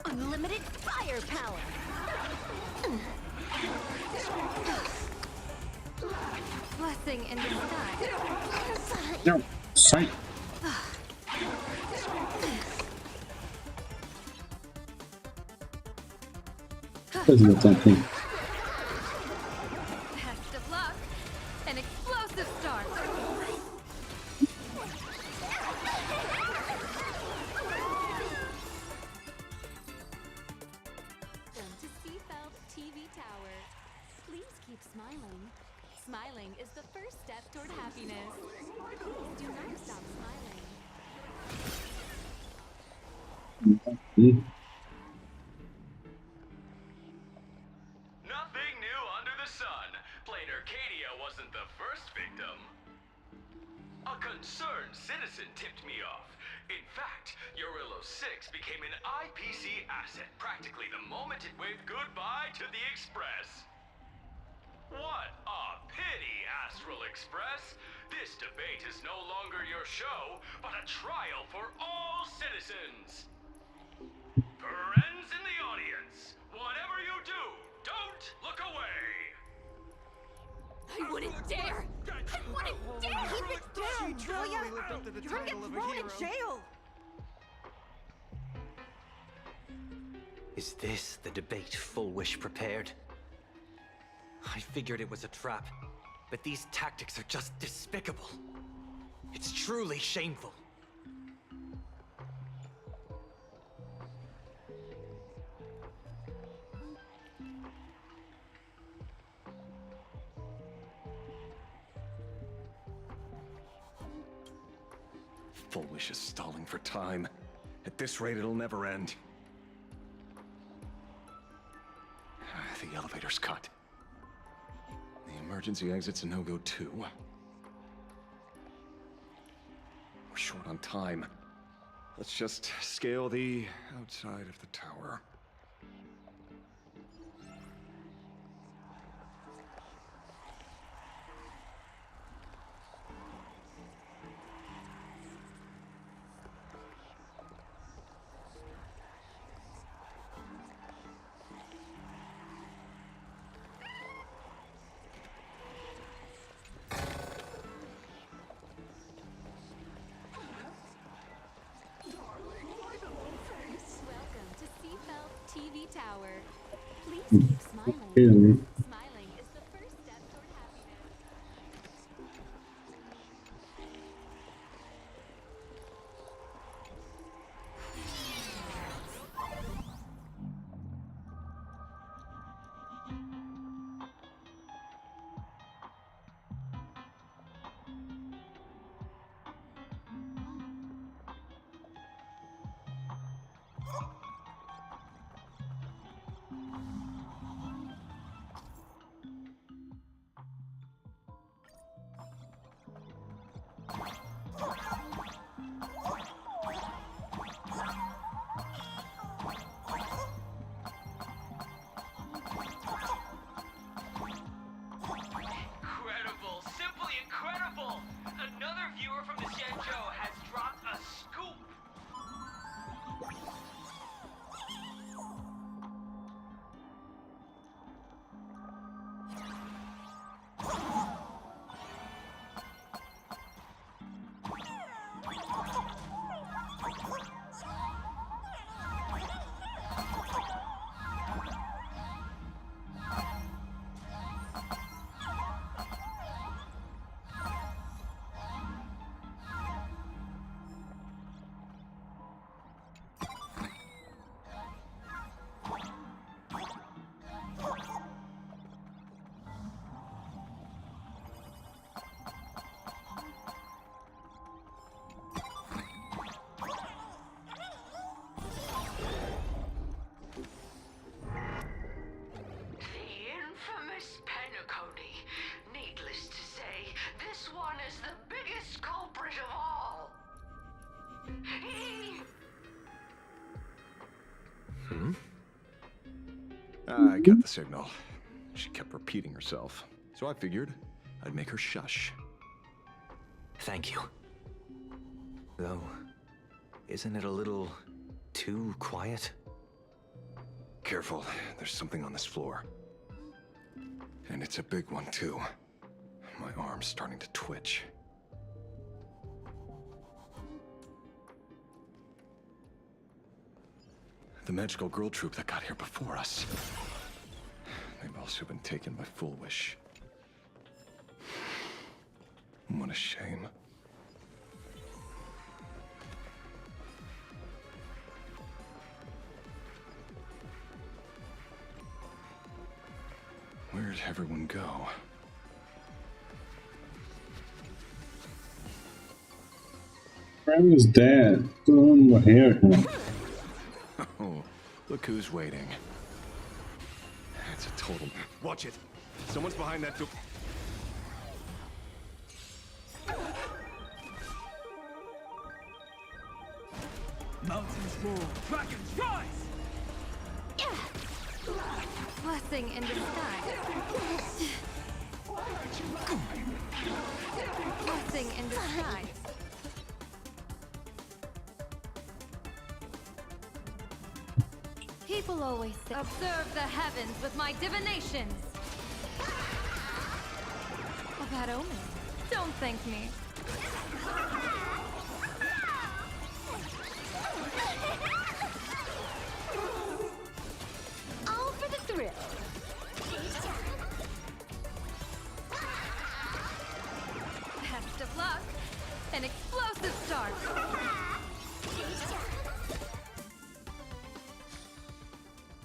Unlimited firepower. Blessing in disguise. No, sight. Doesn't look something. Best of luck. An explosive start. Welcome to Seafeld Tea of happiness. Please do not stop smiling. Nothing new under the sun. Plain Arcadia wasn't the first victim. A concerned citizen tipped me off. In fact, Urillo 6 became an IPC asset practically the moment it waved goodbye to the Express. What a pity, Astral Express. This debate is no longer your show, but a trial for all citizens. Friends in the audience, whatever you do, don't look away. I wouldn't dare! I wouldn't dare! Keep it down, will ya? You're gonna get thrown in jail! Is this the debate Full Wish prepared? I figured it was a trap, but these tactics are just despicable. It's truly shameful. Full Wish is stalling for time. At this rate, it'll never end. The elevator's cut. The emergency exit's a no-go too. We're short on time. Let's just scale the outside of the tower. TV tower. Please keep smiling. Smiling is the first step toward happiness. Incredible! Simply incredible! Another viewer from the Xianzhou has dropped a scoop! I got the signal. She kept repeating herself. So I figured I'd make her shush. Thank you. Though, isn't it a little too quiet? Careful, there's something on this floor. And it's a big one, too. My arm's starting to twitch. The magical girl troupe that got here before us. They've also been taken by Full Wish. What a shame. Where'd everyone go? Friend is dead. Todo mundo morreu, cara. Oh, look who's waiting. That's a total... Watch it. Someone's behind that door. Mountains roar, dragons rise! Blessing in disguise. Blessing in disguise. People always say, observe the heavens with my divinations. A bad omen. Don't thank me. All for the thrill. Best of luck. An explosive start.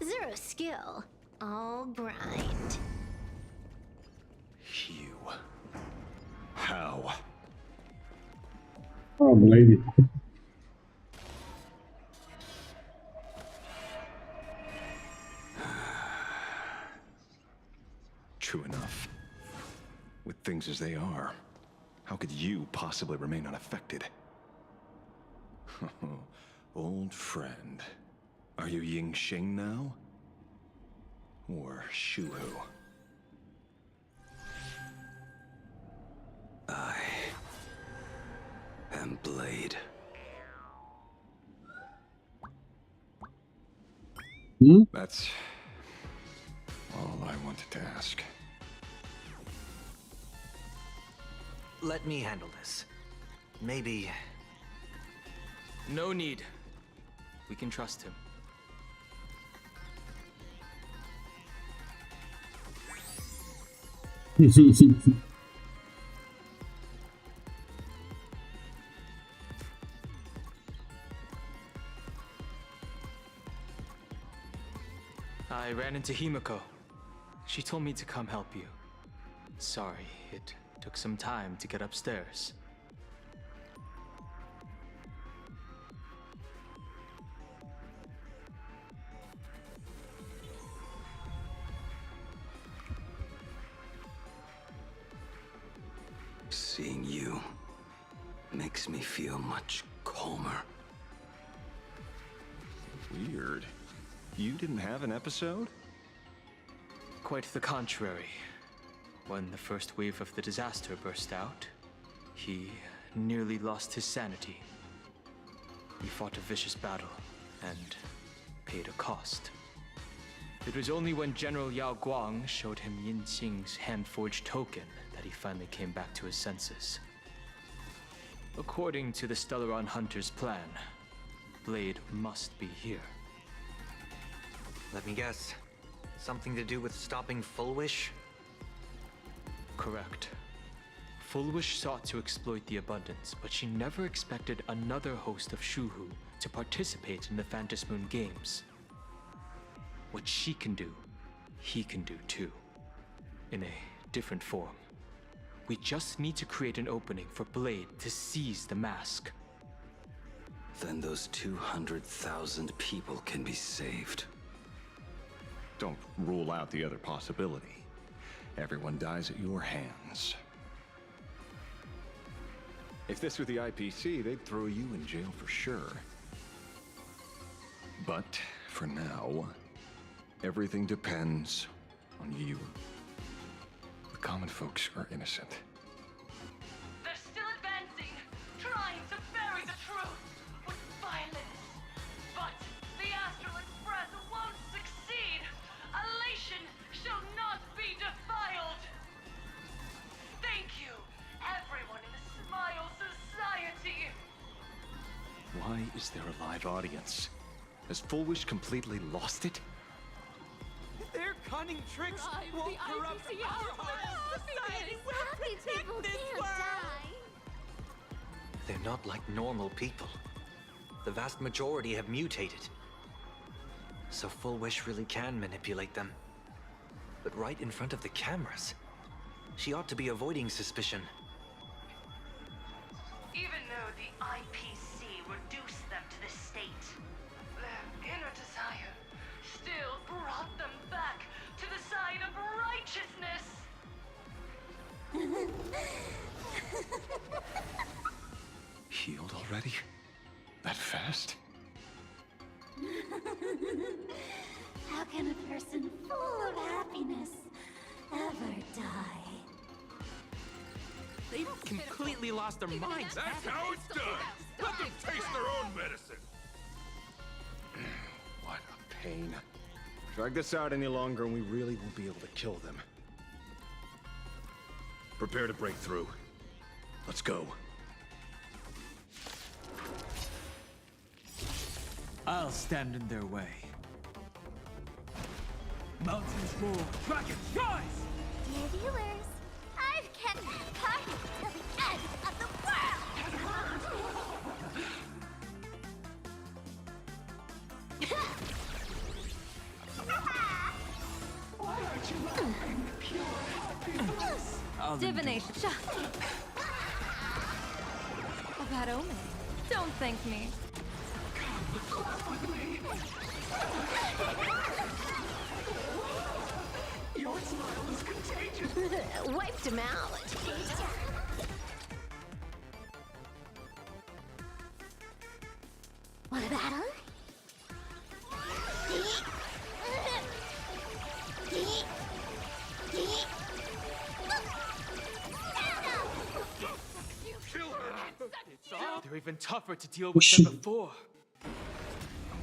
Zero skill. All grind. You. How? Oh, lady. True enough. With things as they are, how could you possibly remain unaffected? Old friend. Are you Ying Xing now? Or Shuhu? I am Blade. That's all I wanted to ask. Let me handle this. Maybe... No need. We can trust him. I ran into Himiko. She told me to come help you. Sorry, it took some time to get upstairs. Seeing you makes me feel much calmer. Weird. You didn't have an episode? Quite the contrary. When the first wave of the disaster burst out, he nearly lost his sanity. He fought a vicious battle and paid a cost. It was only when General Yao Guang showed him Yin Xing's hand-forged token that he finally came back to his senses. According to the Stellaron Hunter's plan, Blade must be here. Let me guess. Something to do with stopping Full Wish? Correct. Full Wish sought to exploit the abundance, but she never expected another host of Shuhu to participate in the Phantom Moon Games. What she can do, he can do too. In a different form. We just need to create an opening for Blade to seize the mask. Then those 200,000 people can be saved. Don't rule out the other possibility. Everyone dies at your hands. If this were the IPC, they'd throw you in jail for sure. But for now, everything depends on you. The common folks are innocent. They're still advancing, trying to bury the truth with violence. But the Astral Express won't succeed. Elation shall not be defiled. Thank you, everyone in the Smile Society. Why is there a live audience? Has Full Wish completely lost it? Their cunning tricks won't corrupt our whole society. Happy people can't die. They're not like normal people. The vast majority have mutated. So Full Wish really can manipulate them. But right in front of the cameras, she ought to be avoiding suspicion. Even though the IPC Healed already? That fast? How can a person full of happiness ever die? They've completely lost their minds. That's how it's done. Let them taste their own medicine. What a pain. Drag this out any longer and we really won't be able to kill them. Prepare to break through. Let's go. I'll stand in their way. Mountains roar, dragons rise! Dear viewers, I've kept this party till the end of the world! Divination. A bad omen. Don't thank me. Your smile is contagious. Wiped him out. Want a battle? They're even tougher to deal with than before.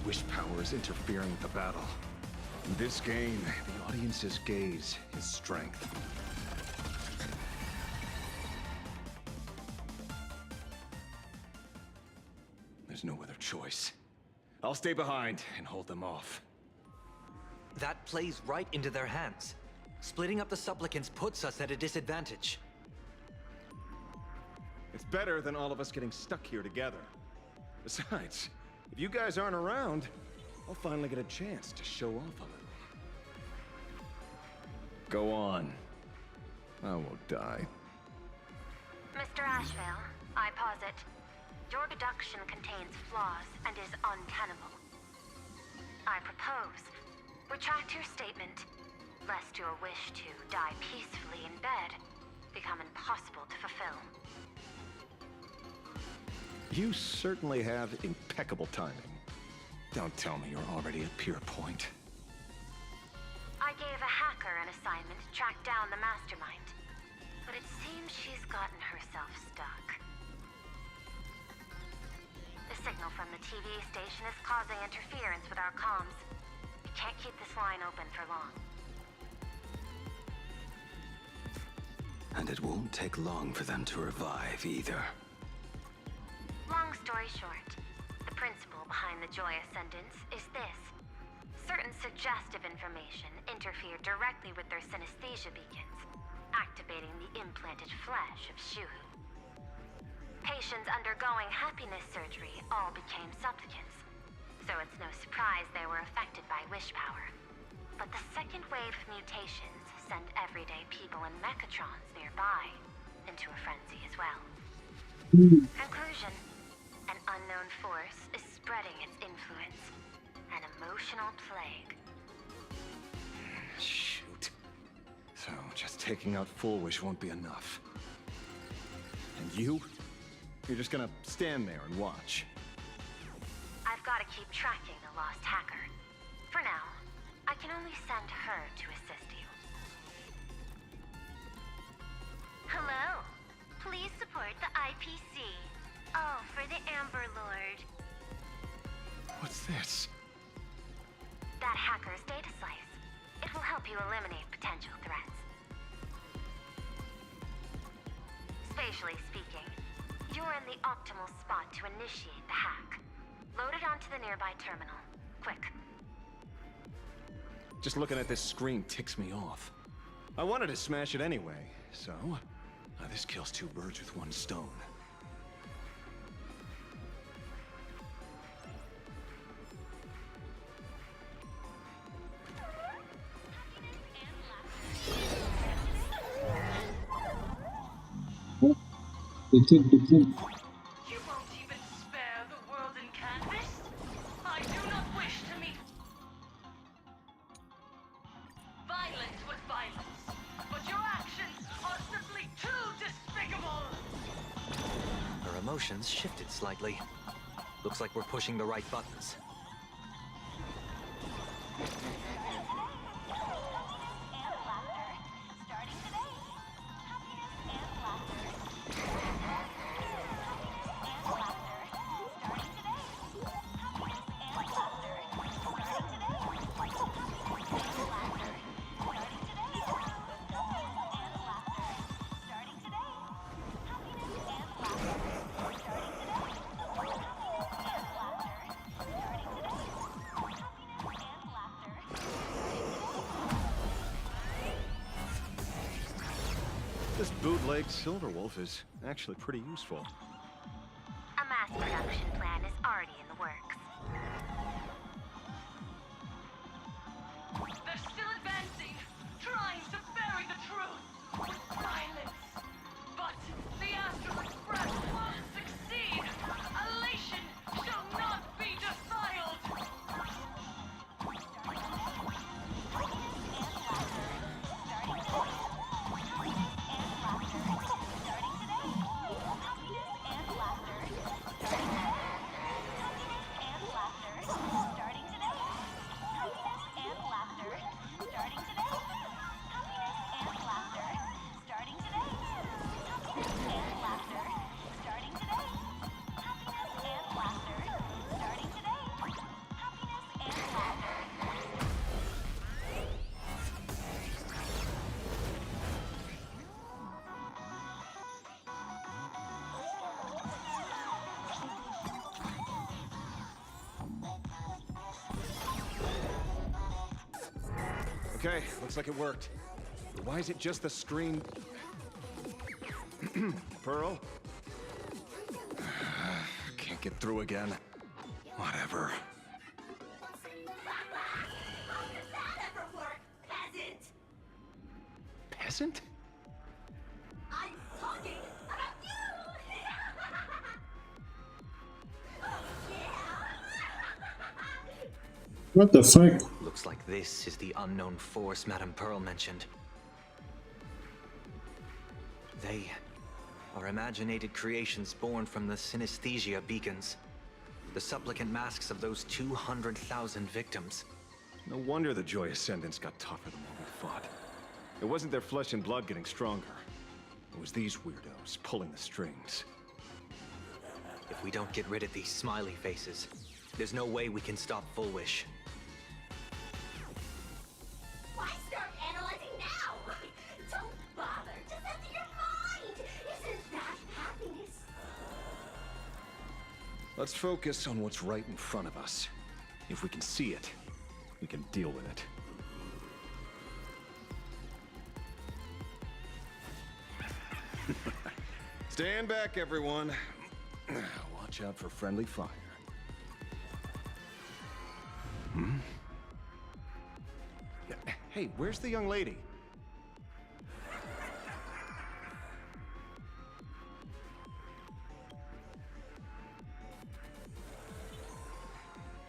Wish power is interfering with the battle. In this game, the audience's gaze is strength. There's no other choice. I'll stay behind and hold them off. That plays right into their hands. Splitting up the supplicants puts us at a disadvantage. It's better than all of us getting stuck here together. Besides, if you guys aren't around, I'll finally get a chance to show off a little. Go on. I won't die. Mr. Ashvale, I posit, your deduction contains flaws and is untenable. I propose, retract your statement, lest your wish to die peacefully in bed become impossible to fulfill. You certainly have impeccable timing. Don't tell me you're already at Pier Point. I gave a hacker an assignment to track down the mastermind, but it seems she's gotten herself stuck. The signal from the TV station is causing interference with our comms. We can't keep this line open for long. And it won't take long for them to revive either. Long story short, the principle behind the Joy Ascendants is this. Certain suggestive information interfere directly with their synesthesia beacons, activating the implanted flesh of Shuhu. Patients undergoing happiness surgery all became supplicants, so it's no surprise they were affected by wish power. But the second wave of mutations sent everyday people and mechatrons nearby into a frenzy as well. Conclusion. An unknown force is spreading its influence. An emotional plague. Shoot. So, just taking out Full Wish won't be enough. And you? You're just gonna stand there and watch. I've got to keep tracking the lost hacker. For now, I can only send her to assist you. Hello. Please support the IPC. Oh, for the Amber Lord. What's this? That hacker's data slice. It will help you eliminate potential threats. Spatially speaking, you're in the optimal spot to initiate the hack. Load it onto the nearby terminal. Quick. Just looking at this screen ticks me off. I wanted to smash it anyway, so this kills two birds with one stone. You won't even spare the world in canvas? I do not wish to meet violence with violence, but your actions are simply too emotions shifted slightly. Looks like we're pushing the right buttons. This bootleg Silverwolf is actually pretty useful. A mass production plan is already in the works. They're still advancing, trying to bury the truth with violence. But the Astral Express won't succeed. Elation shall not be defiled. Okay, looks like it worked. Why is it just the screen? Pearl? Can't get through again. Whatever. Peasant? I'm talking about you! What the fuck? Looks like this is the unknown force Madame Pearl mentioned. They are imaginated creations born from the synesthesia beacons. The supplicant masks of those 200,000 victims. No wonder the Joy Ascendants got tougher the more we fought. It wasn't their flesh and blood getting stronger. It was these weirdos pulling the strings. If we don't get rid of these smiley faces, there's no way we can stop Full Wish. Why start analyzing now? Don't bother. Just empty your mind. Isn't that happiness? Let's focus on what's right in front of us. If we can see it, we can deal with it. Stand back, everyone. Watch out for friendly fire. Hmm? Hey, where's the young lady?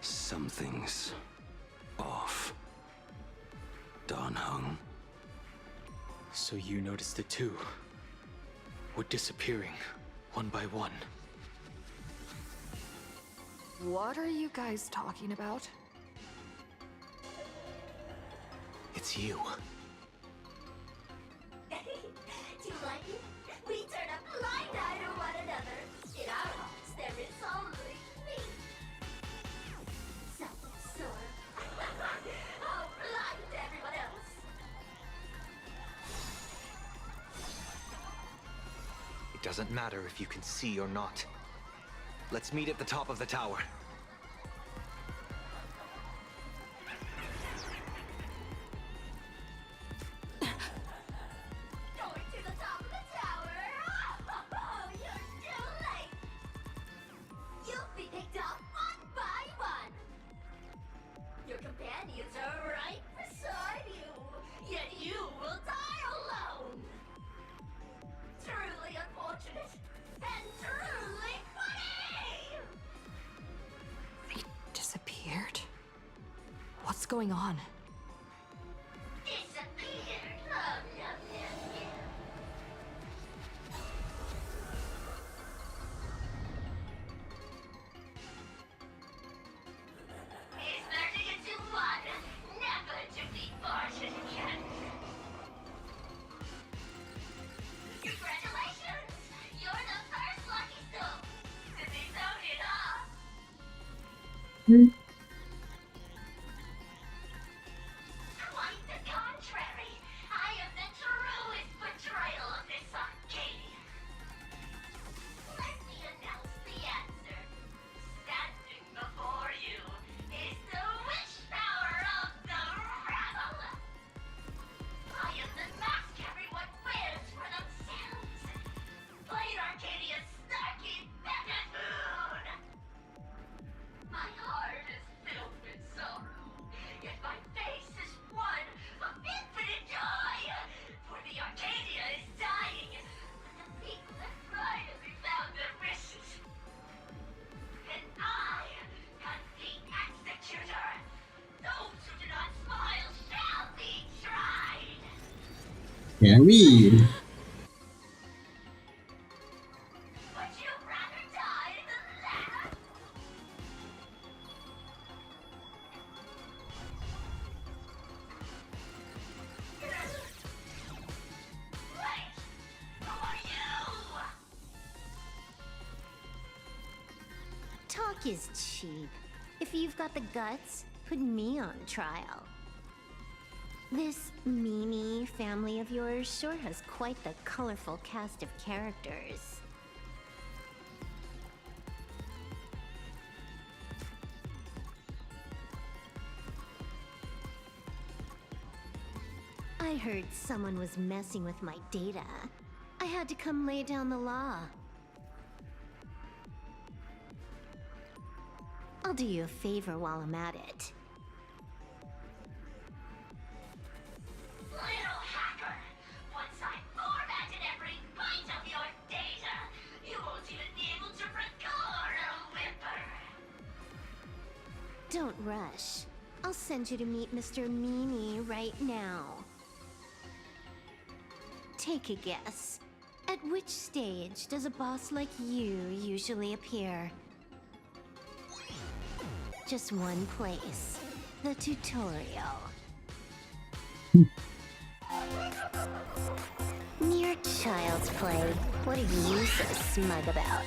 Something's off. Dan Heng. So you noticed it too. We're disappearing, one by one. What are you guys talking about? It's you. Do you like it? We turn a blind eye to one another. In our hearts, there is only me. Self-absorbed. How blind everyone else. It doesn't matter if you can see or not. Let's meet at the top of the tower. Going to the top of the tower. Oh, you're too late. You'll be picked off one by one. Your companions are right beside you, yet you will die alone. Truly unfortunate and truly funny. They disappeared? What's going on? Disappeared. Yum, yum, yum, Quite the contrary. I am the truest betrayal of this Arcadia. Let me announce the answer. Standing before you is the wish power of the rebel. I am the mask everyone wears for themselves. Plain Arcadia's snarky buffoon. My heart is filled with sorrow, yet my face is one of infinite joy. For the Arcadia is dying, but the people have finally found their wishes. And I am the executor. Those who do not smile shall be tried. É, oui. Would you rather die than laugh? Wait! Who are you? Talk is cheap. If you've got the guts, put me on trial. This Mimi family of yours sure has quite the colorful cast of characters. I heard someone was messing with my data. I had to come lay down the law. I'll do you a favor while I'm at it. Little hacker! Once I formatted every byte of your data, you won't even be able to record a whimper! Don't rush. I'll send you to meet Mr. Mimi right now. Take a guess. At which stage does a boss like you usually appear? Just one place. The tutorial. Mere child's play. What are you so smug about?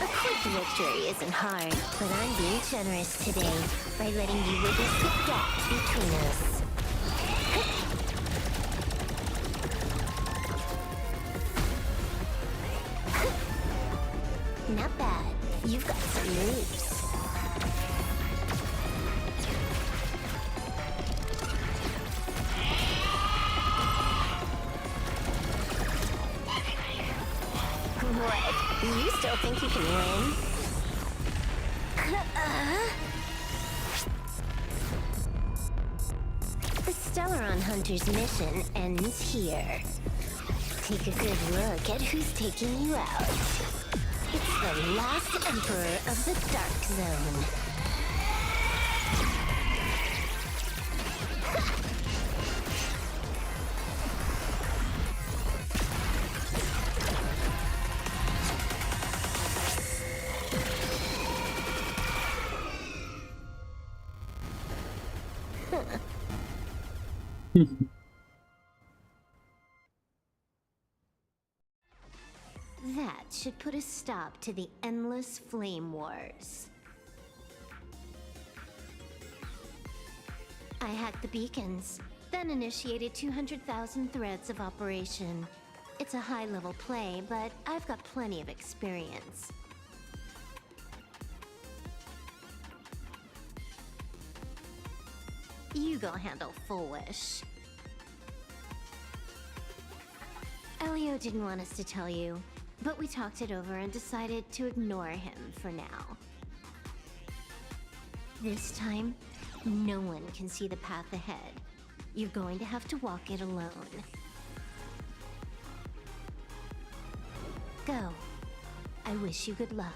A quick victory isn't hard, but I'm being generous today by letting you witness the gap between us. Not bad. You've got some moves. What? You still think you can win? The Stellaron Hunter's mission ends here. Take a good look at who's taking you out. It's the last Emperor of the Dark Zone. That should put a stop to the endless flame wars. I hacked the beacons, then initiated 200,000 threads of operation. It's a high-level play, but I've got plenty of experience. You go handle Full Wish. Elio didn't want us to tell you, but we talked it over and decided to ignore him for now. This time, no one can see the path ahead. You're going to have to walk it alone. Go. I wish you good luck.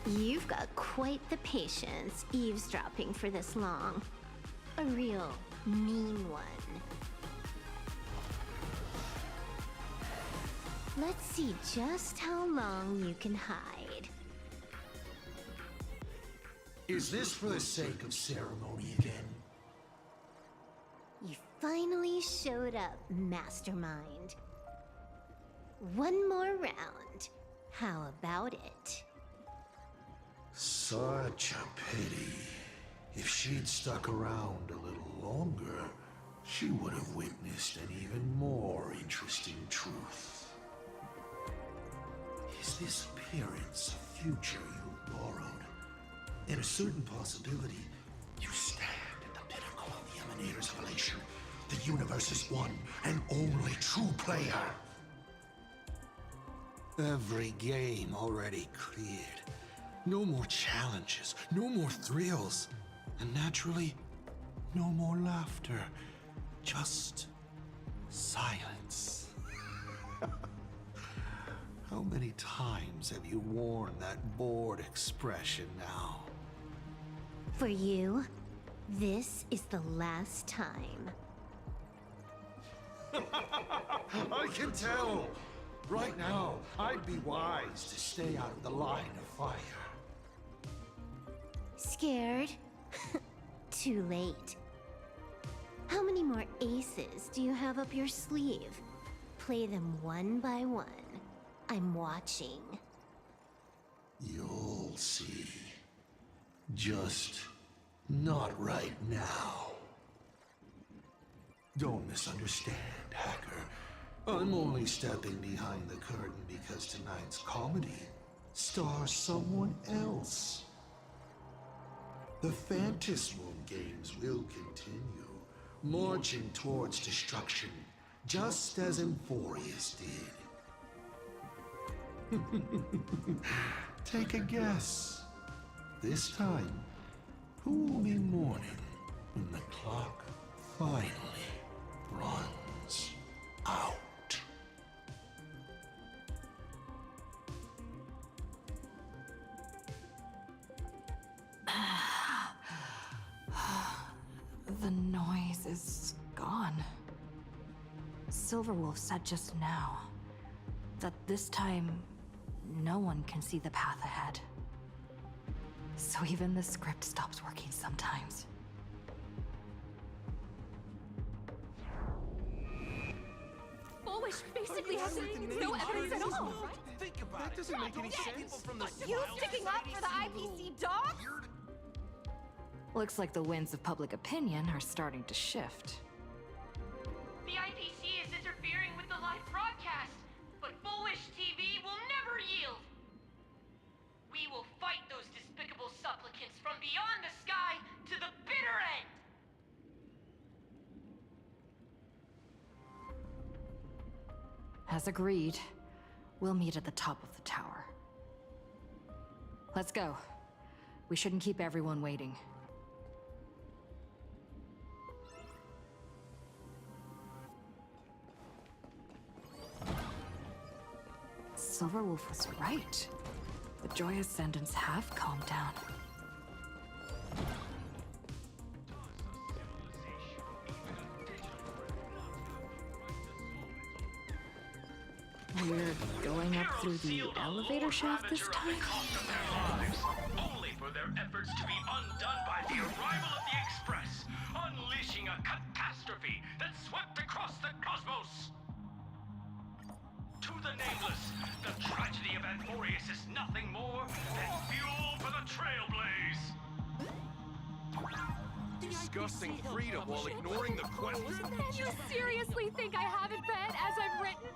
You've got quite the patience eavesdropping for this long. A real mean one. Let's see just how long you can hide. Is this for the sake of ceremony again? You finally showed up, Mastermind. One more round. How about it? Such a pity. If she'd stuck around a little longer, she would have witnessed an even more interesting truth. Is this appearance a future you borrowed? In a certain possibility, you stand at the pinnacle of the Emanators of Elation, the universe's one and only true player. Every game already cleared. No more challenges, no more thrills, and naturally, no more laughter. Just silence. How many times have you worn that bored expression now? For you, this is the last time. I can tell! Right now, I'd be wise to stay out of the line of fire. Scared? Too late. How many more aces do you have up your sleeve? Play them one by one. I'm watching. You'll see. Just not right now. Don't misunderstand, Hacker. I'm only stepping behind the curtain because tonight's comedy stars someone else. The Phantasm games will continue, marching towards destruction, just as Emphorius did. Take a guess. This time, who will be mourning when the clock finally runs out? The noise is gone. Silverwolf said just now that this time no one can see the path ahead. So even the script stops working sometimes. Bullish basically has no evidence at all. Think about that doesn't make any sense. From the You sticking up for the IPC dogs? Looks like the winds of public opinion are starting to shift. The IPC is interfering with the live broadcast, but Bullish TV will never yield. We will fight those despicable supplicants from beyond the sky to the bitter end. As agreed, we'll meet at the top of the tower. Let's go. We shouldn't keep everyone waiting. Silverwolf was right. The Joy Ascendants have calmed down. We're going up through the elevator shaft this time? Only for their efforts to be undone by the arrival of the Express, unleashing a catastrophe that swept across the cosmos. To the nameless, the tragedy of Emphorius is nothing more than fuel for the trailblaze. Discussing freedom while ignoring the question. You seriously think I haven't read as I've written?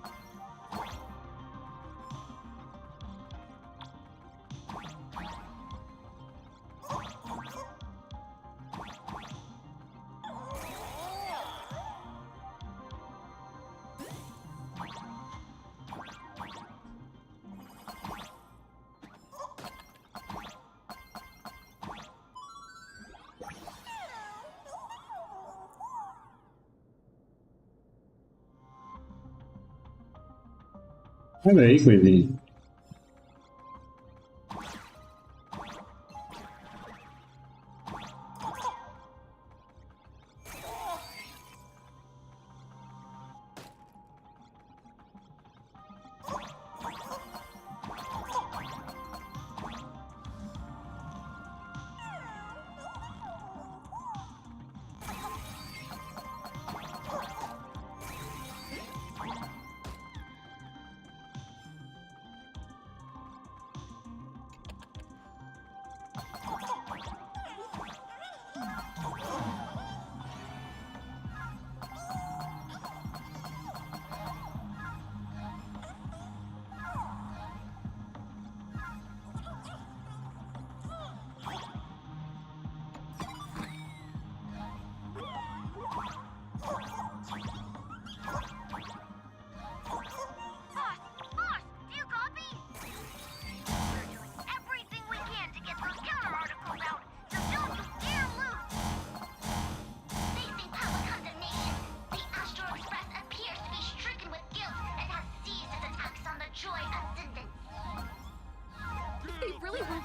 Olha aí, coelhinho.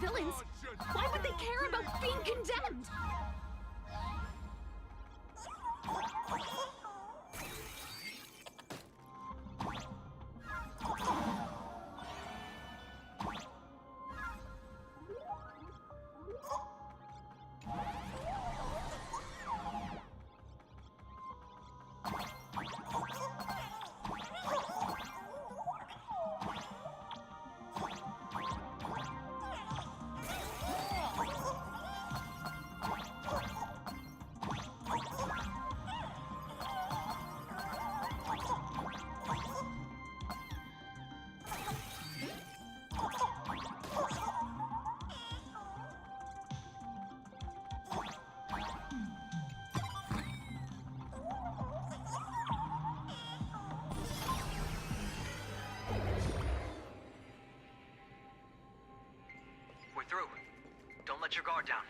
villains. Why would they care about being condemned? We're through. Don't let your guard down.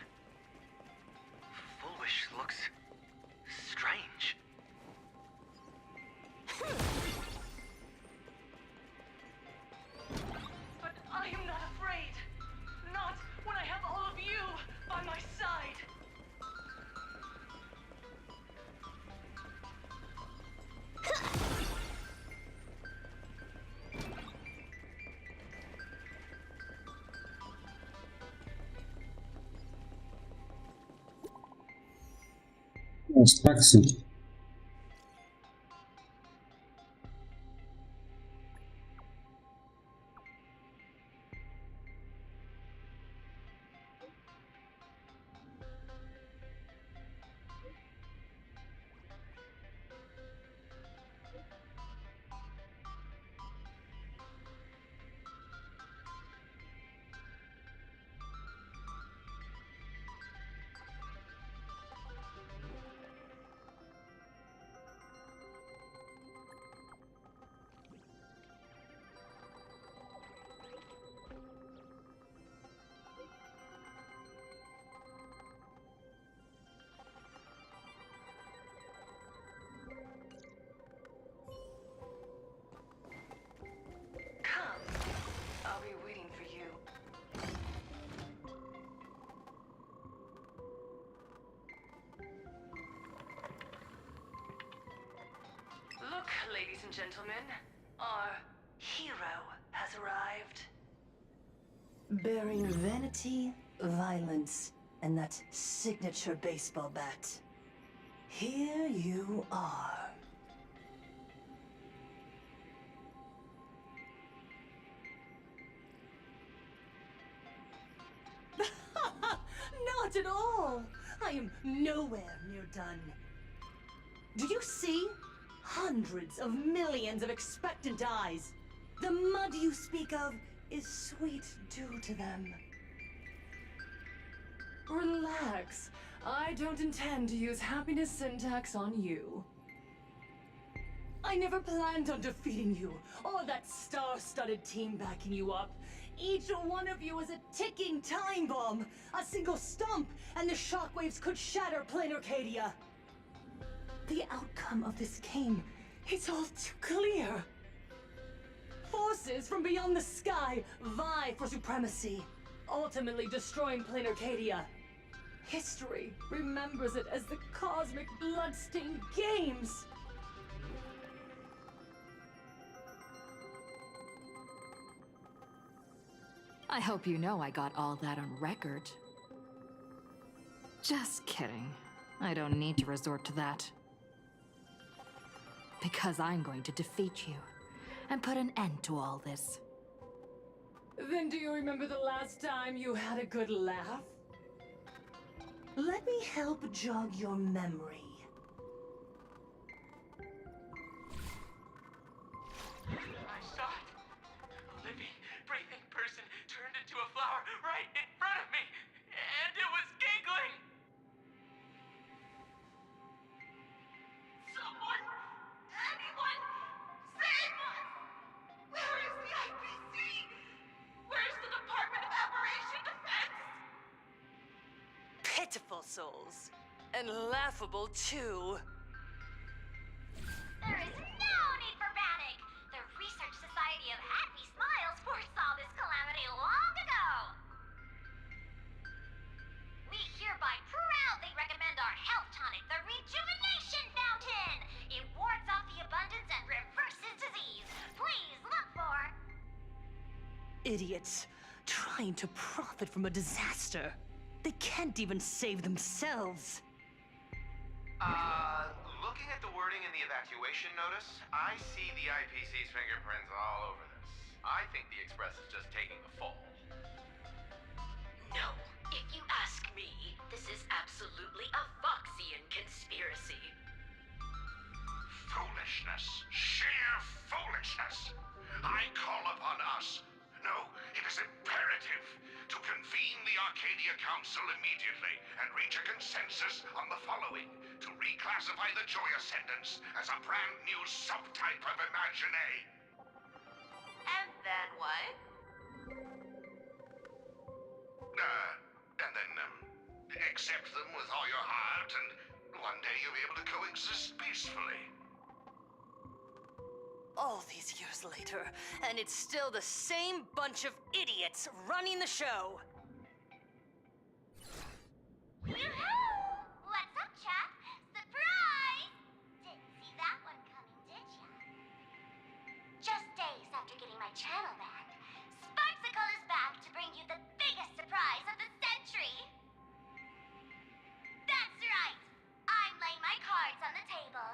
Full Wish looks strange. But I am not afraid. Not when I have all of you by my side. Os táxis. I'll be waiting for you. Look, ladies and gentlemen, our hero has arrived. Bearing vanity, violence, and that signature baseball bat. Here you are. Not at all! I am nowhere near done. Do you see? Hundreds of millions of expectant eyes. The mud you speak of is sweet due to them. Relax. I don't intend to use happiness syntax on you. I never planned on defeating you, or that star-studded team backing you up. Each one of you is a ticking time bomb. A single stomp, and the shockwaves could shatter plain Arcadia. The outcome of this game is all too clear. Forces from beyond the sky vie for supremacy, ultimately destroying plain Arcadia. History remembers it as the cosmic bloodstained games. I hope you know I got all that on record. Just kidding. I don't need to resort to that. Because I'm going to defeat you and put an end to all this. Then do you remember the last time you had a good laugh? Let me help jog your memory. I saw it. A living, breathing person turned into a flower right in front of me, and it was giggling. Someone, anyone, save us! Where is the IPC? Where's the Department of Operation Defense? Pitiful souls. And laughable, too. There is no need for panic. The Research Society of Happy Smiles foresaw this calamity long ago. idiots, trying to profit from a disaster. They can't even save themselves. Looking at the wording in the evacuation notice, I see the IPC's fingerprints all over this. I think the Express is just taking the fall. No, if you ask me, this is absolutely a Voxian conspiracy. Foolishness. Sheer foolishness. I call upon us. No, it is imperative to convene the Arcadia Council immediately and reach a consensus on the following. To reclassify the Joy Ascendants as a brand new subtype of Imagine. And then what? And then, accept them with all your heart, and one day you'll be able to coexist peacefully. All these years later, and it's still the same bunch of idiots running the show. Yoo-hoo! What's up, chap? Surprise! Didn't see that one coming, did ya? Just days after getting my channel banned, Sparksicle is back to bring you the biggest surprise of the century! That's right! I'm laying my cards on the table.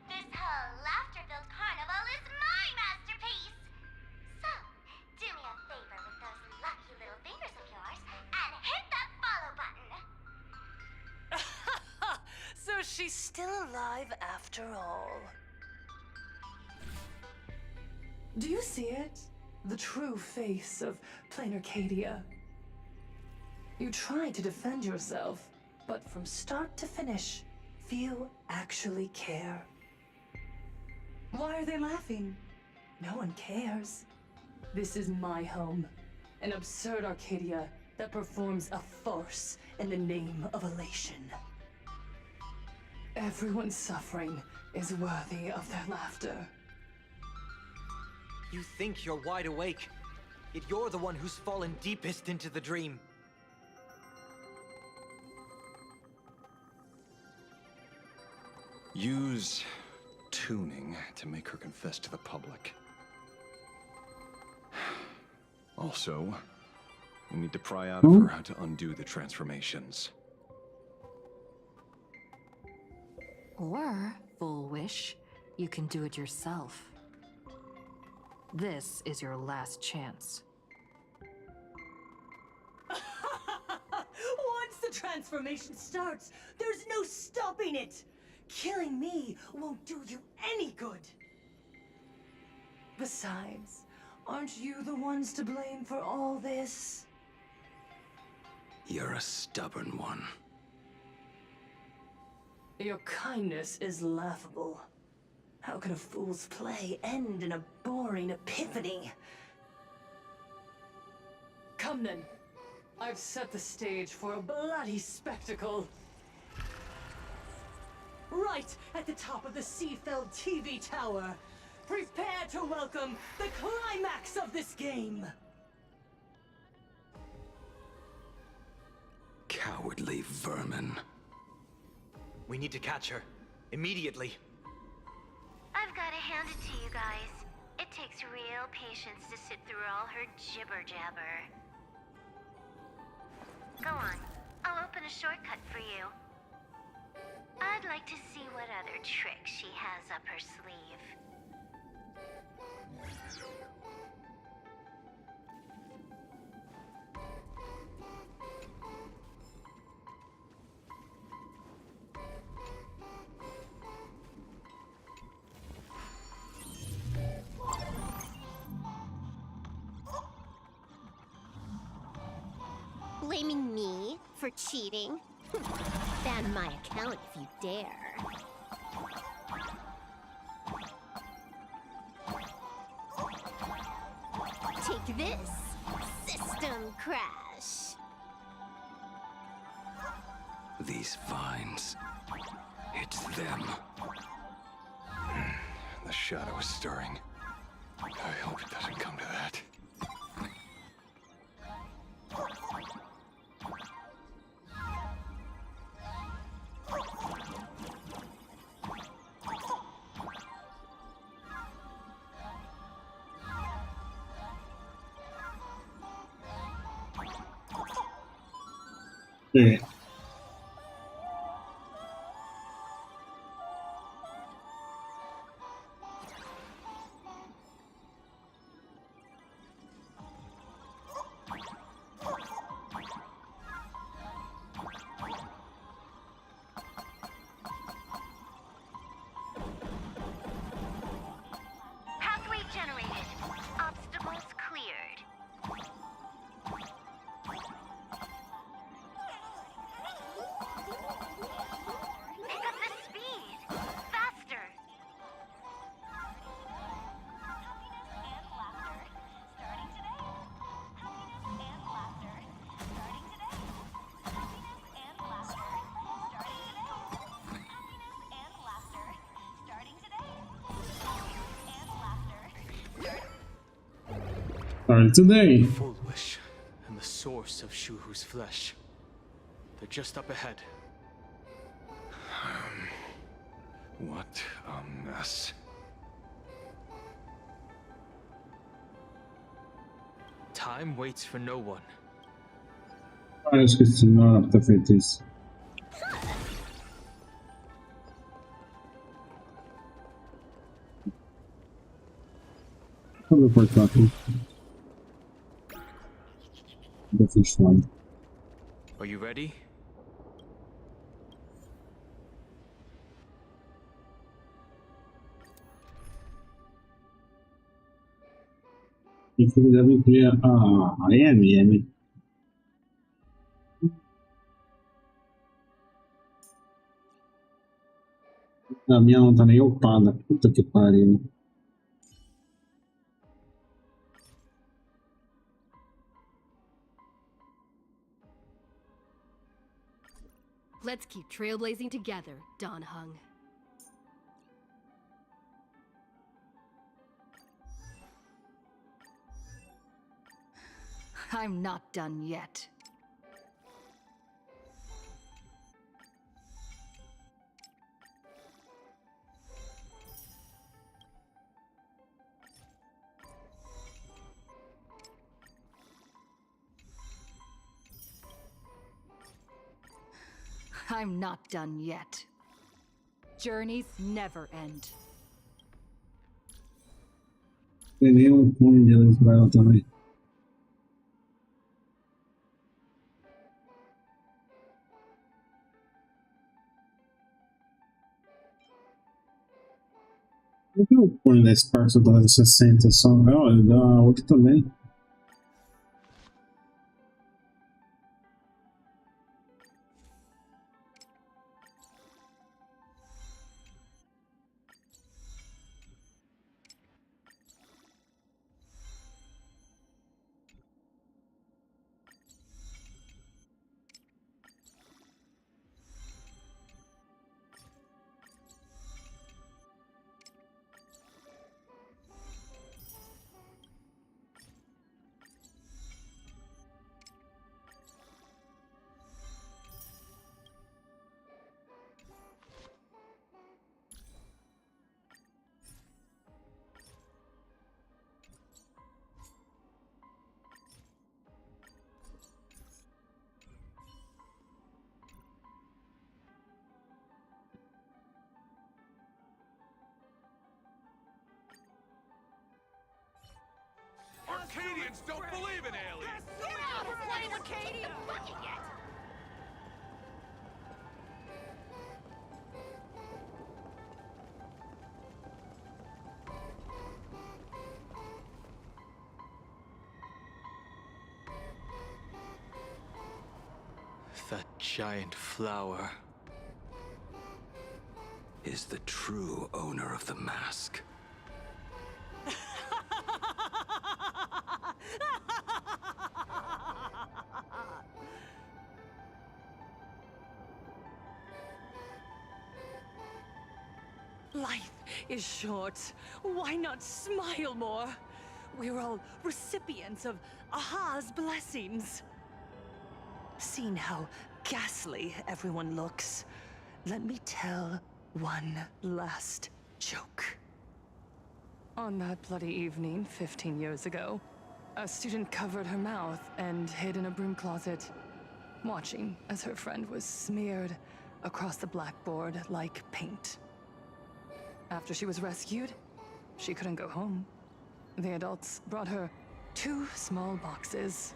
This whole laughter-filled carnival is my masterpiece! So, do me a favor with those lucky little fingers of yours and hit that follow button! So she's still alive after all. Do you see it? The true face of plain Arcadia. You try to defend yourself, but from start to finish, few actually care. Why are they laughing? No one cares. This is my home. An absurd Arcadia that performs a farce in the name of elation. Everyone's suffering is worthy of their laughter. You think you're wide awake, yet you're the one who's fallen deepest into the dream. Use tuning to make her confess to the public. Also, we need to pry out of her how to undo the transformations. Or, Full Wish, you can do it yourself. This is your last chance. Once the transformation starts, there's no stopping it! Killing me won't do you any good! Besides, aren't you the ones to blame for all this? You're a stubborn one. Your kindness is laughable. How can a fool's play end in a boring epiphany? Come then. I've set the stage for a bloody spectacle. Right at the top of the Seafeld TV tower. Prepare to welcome the climax of this game. Cowardly vermin. We need to catch her. Immediately. I've gotta hand it to you guys. It takes real patience to sit through all her jibber-jabber. Go on. I'll open a shortcut for you. I'd like to see what other tricks she has up her sleeve. Blaming me for cheating? Ban my account if you dare. Take this, system crash. These vines. It's them. The shadow is stirring. I hope it doesn't come to that. É. Pathway generated. Obstacles cleared. Pick up the speed. Faster. Start today. Full wish and the source of Shuhu's flesh. They're just up ahead. What a mess. Time waits for no one. Ah, eu esqueci, não era pra ter feito isso. Deixa eu ver o portão aqui. Vou fechar. Are you ready? E que deve incluir a MM. A minha não tá nem upada. Puta que pariu. Let's keep trailblazing together, Don Hung. I'm not done yet. I'm not done yet. Journeys never end. Tem nem um cone de Desbravador também. Por que o cone da Sparks dá 60 só? Olha, dá outro também. Arcadians don't believe in aliens! You're not a flame Arcadia! Fucking yet! That giant flower is the true owner of the mask. Life is short. Why not smile more? We're all recipients of Aha's blessings. Seeing how ghastly everyone looks, let me tell one last joke. On that bloody evening 15 years ago, a student covered her mouth and hid in a broom closet. watching as her friend was smeared across the blackboard like paint. After she was rescued, she couldn't go home. The adults brought her 2 small boxes.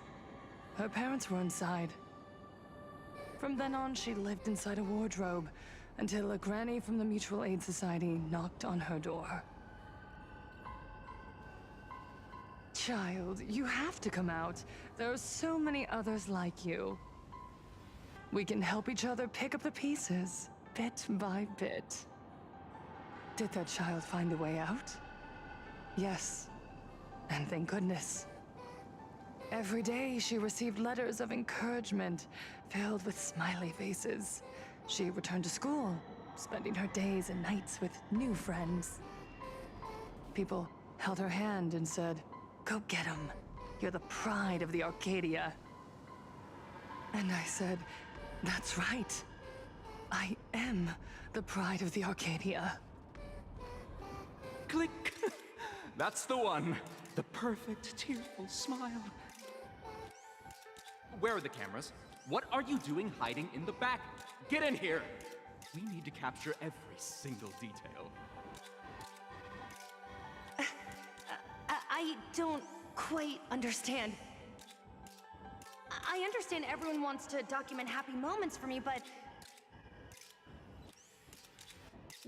Her parents were inside. From then on, she lived inside a wardrobe until a granny from the Mutual Aid Society knocked on her door. Child, you have to come out. There are so many others like you. We can help each other pick up the pieces, bit by bit. Did that child find a way out? Yes, and thank goodness. Every day she received letters of encouragement filled with smiley faces. She returned to school, spending her days and nights with new friends. People held her hand and said, "Go get him. You're the pride of the Arcadia." And I said, "That's right. I am the pride of the Arcadia." Click! That's the one. The perfect, tearful smile. Where are the cameras? What are you doing hiding in the back? Get in here! We need to capture every single detail. I don't quite understand. I understand everyone wants to document happy moments for me, but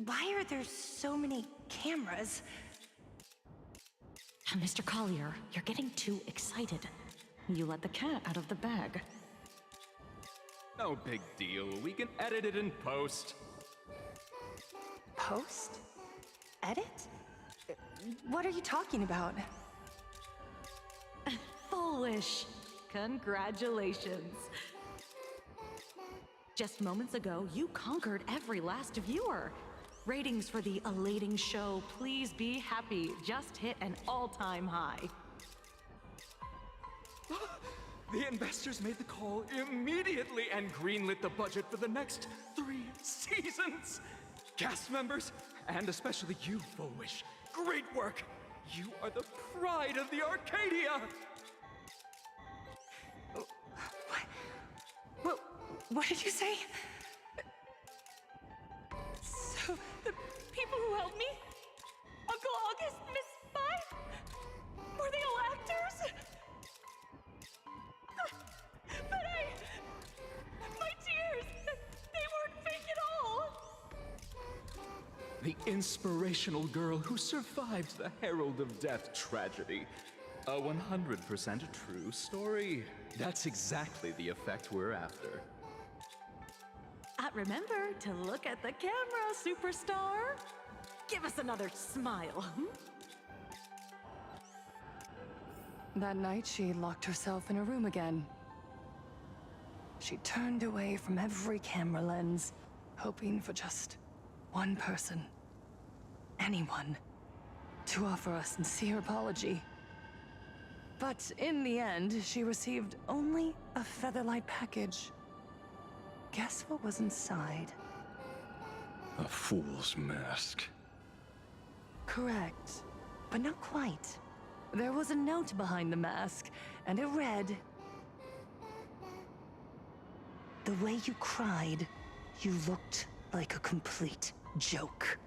why are there so many cameras? Mr. Collier, you're getting too excited. You let the cat out of the bag. No big deal. We can edit it in post. Post? Edit? What are you talking about? Foolish. Congratulations. Just moments ago, you conquered every last viewer. Ratings for the elating show, Please Be Happy, just hit an all-time high. The investors made the call immediately and greenlit the budget for the next 3 seasons. Cast members, and especially you, Foolish, great work. You are the pride of the Arcadia. What did you say? So, the people who helped me? Uncle August, Miss Spy? Were they all actors? But my tears, they weren't fake at all. The inspirational girl who survived the Herald of Death tragedy. A 100% true story. That's exactly the effect we're after. Remember to look at the camera, superstar. Give us another smile. That night, she locked herself in a room again. She turned away from every camera lens, hoping for just one person, anyone, to offer a sincere apology. But in the end, she received only a featherlight package. Guess what was inside? A fool's mask. Correct, but not quite. There was a note behind the mask, and it read, "The way you cried, you looked like a complete joke."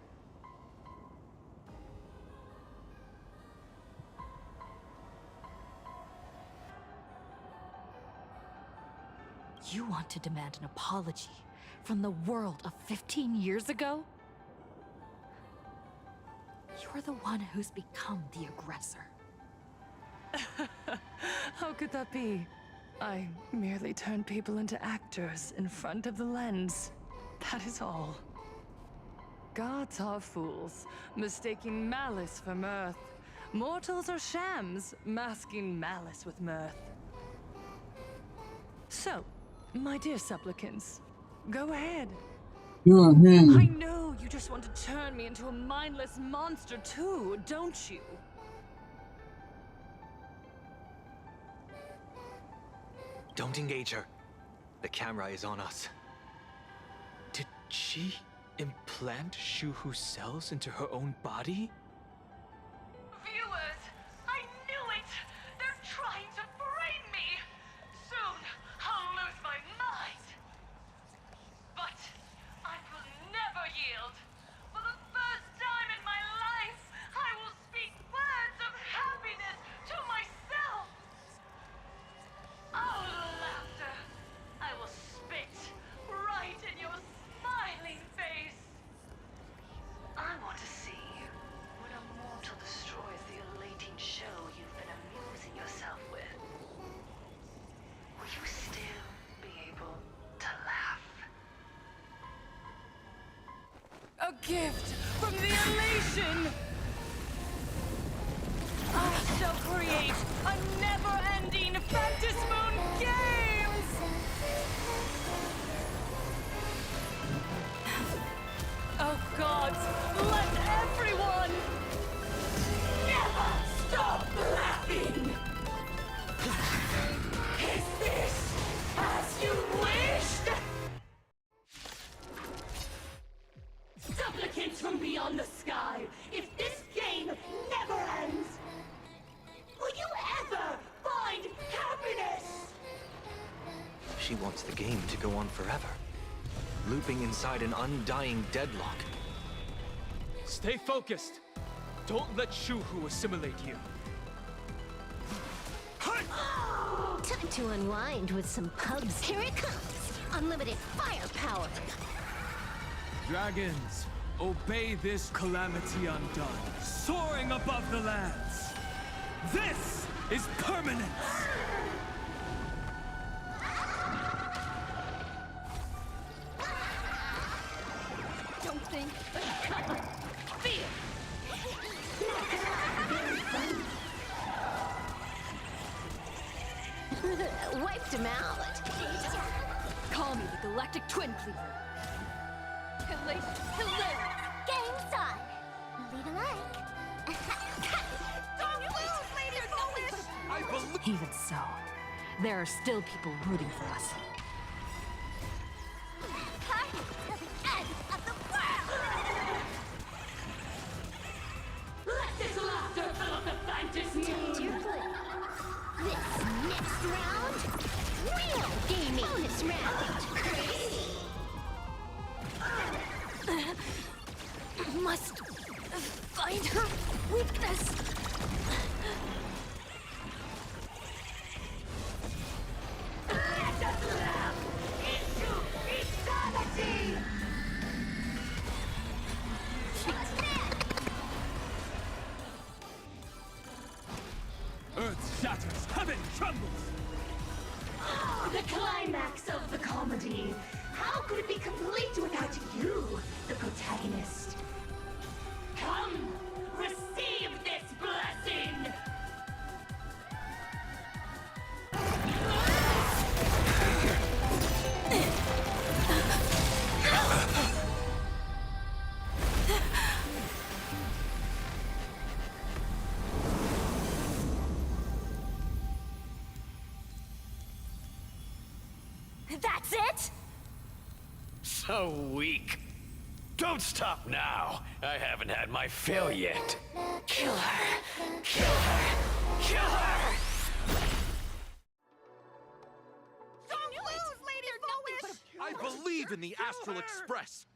You want to demand an apology from the world of 15 years ago? You're the one who's become the aggressor. How could that be? I merely turned people into actors in front of the lens. That is all. Gods are fools, mistaking malice for mirth. Mortals are shams, masking malice with mirth. So, my dear supplicants, go ahead. Oh, man. I know you just want to turn me into a mindless monster too, don't you? Don't engage her. The camera is on us. Did she implant Shuhu cells into her own body? Viewers, I knew it! They're trying to frame me! Soon, I'll lose my gift from the elation! I shall create a never-ending Fantasmoon Games! Oh gods, let everyone never stop laughing! Is this as you wished? Supplicants from beyond the sky, if this game never ends, will you ever find happiness? She wants the game to go on forever, looping inside an undying deadlock. Stay focused. Don't let Shuhu assimilate you. Time to unwind with some pubs. Here it comes! Unlimited firepower! Dragons, obey this calamity undone, soaring above the lands. This is permanence! Don't think. Feel! Wiped him out. Call me the Galactic Twin Cleaver. Hilarious! Game's on. Leave a like. Don't lose, Lady Foolish! Even so, there are still people rooting for us. To the end of the world! Let this laughter fill up the Fantasmoon! Dearly. This next round, real gaming. Bonus round. Crazy. Must find her weakness. Let us laugh into eternity! Earth shatters, heaven trembles! The climax of the comedy. How could it be complete without you, the protagonist? Come, receive this blessing! That's it? So weak. Don't stop now. I haven't had my fill yet. Kill her! Kill her! Kill her! Don't lose, Lady Foolish! I believe in the Astral Express!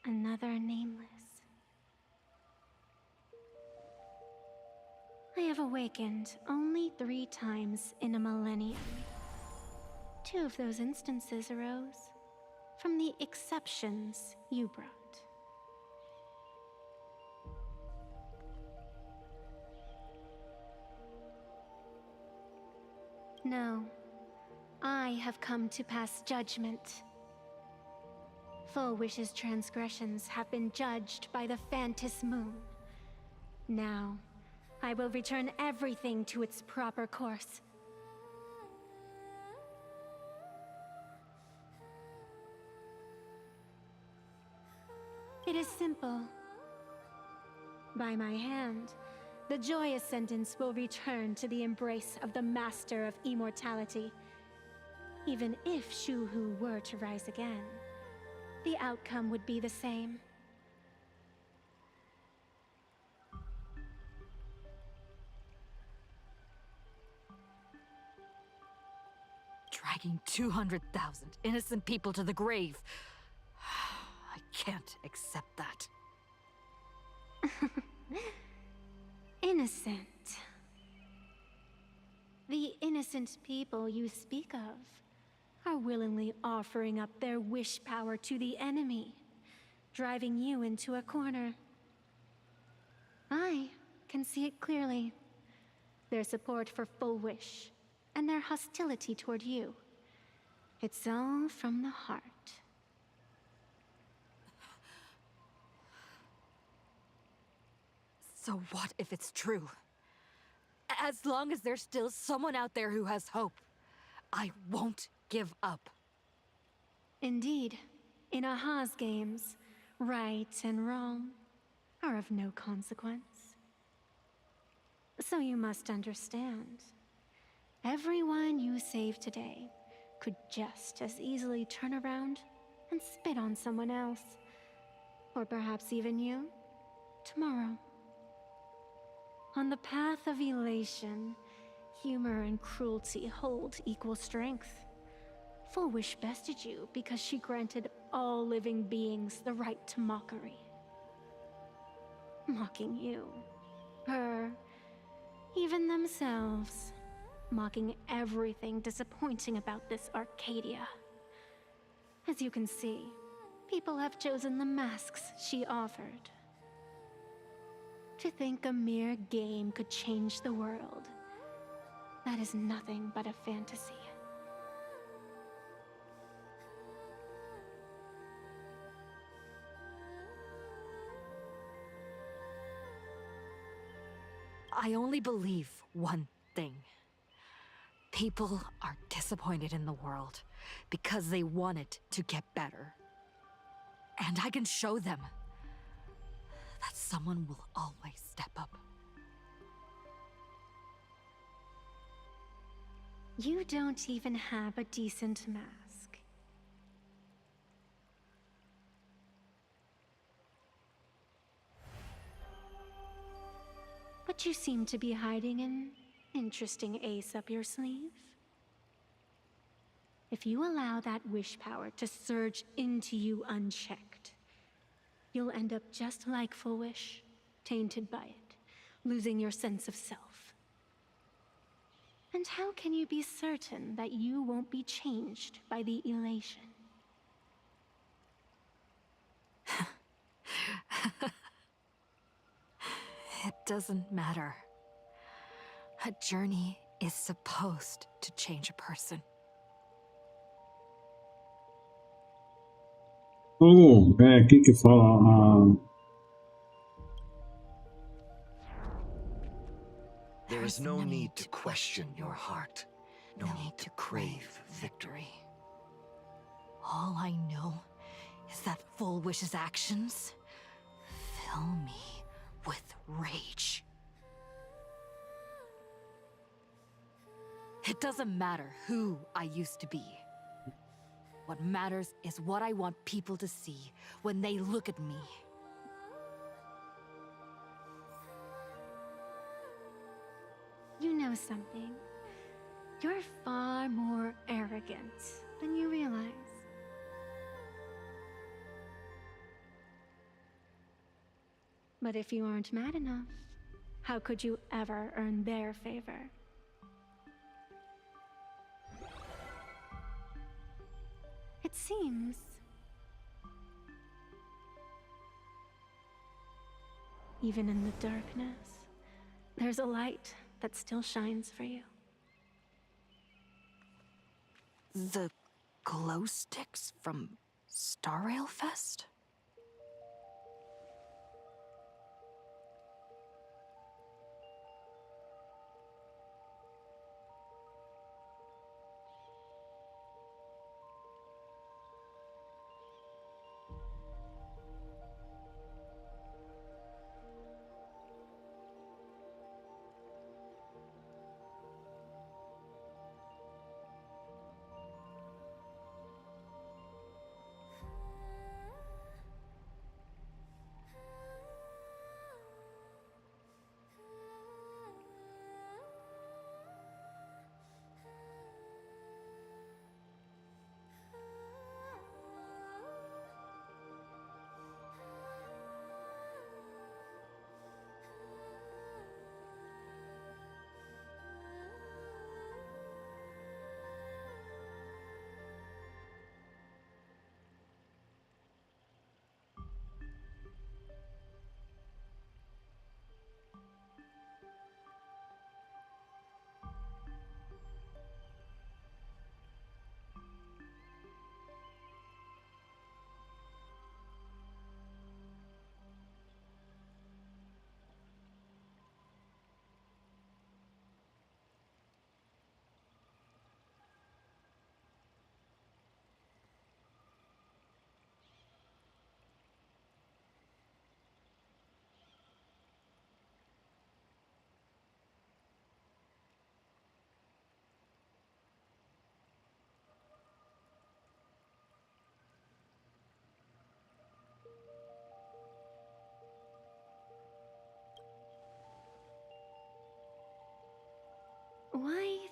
Another nameless. I have awakened only 3 times in a millennium. 2 of those instances arose from the exceptions you brought. No, I have come to pass judgment. Full Wish's transgressions have been judged by the Fantasmoon. Now, I will return everything to its proper course. It is simple. By my hand, the joyous sentence will return to the embrace of the Master of Immortality. Even if Shuhu were to rise again, the outcome would be the same. Dragging 200,000 innocent people to the grave. I can't accept that. Innocent. The innocent people you speak of are willingly offering up their wish power to the enemy, driving you into a corner. I can see it clearly. Their support for Full Wish, and their hostility toward you. It's all from the heart. So what if it's true? As long as there's still someone out there who has hope, I won't give up. Indeed, in Aha's games, right and wrong are of no consequence. So you must understand, everyone you save today could just as easily turn around and spit on someone else. Or perhaps even you, tomorrow. On the path of elation, humor and cruelty hold equal strength. Full Wish bested you because she granted all living beings the right to mockery. Mocking you, her, even themselves. Mocking everything disappointing about this Arcadia. As you can see, people have chosen the masks she offered. To think a mere game could change the world, that is nothing but a fantasy. I only believe one thing. People are disappointed in the world because they want it to get better. And I can show them that someone will always step up. You don't even have a decent mask. But you seem to be hiding an interesting ace up your sleeve. If you allow that wish power to surge into you unchecked, you'll end up just like Full Wish, tainted by it, losing your sense of self. And how can you be certain that you won't be changed by the elation? It doesn't matter. A journey is supposed to change a person. Oh, aqui que fala. There is no need to question your heart. No need to crave victory. All I know is that Full Wish's actions fill me with rage. It doesn't matter who I used to be. What matters is what I want people to see when they look at me. You know something? You're far more arrogant than you realize. But if you aren't mad enough, how could you ever earn their favor? It seems even in the darkness, there's a light that still shines for you. The glow sticks from Star Rail Fest?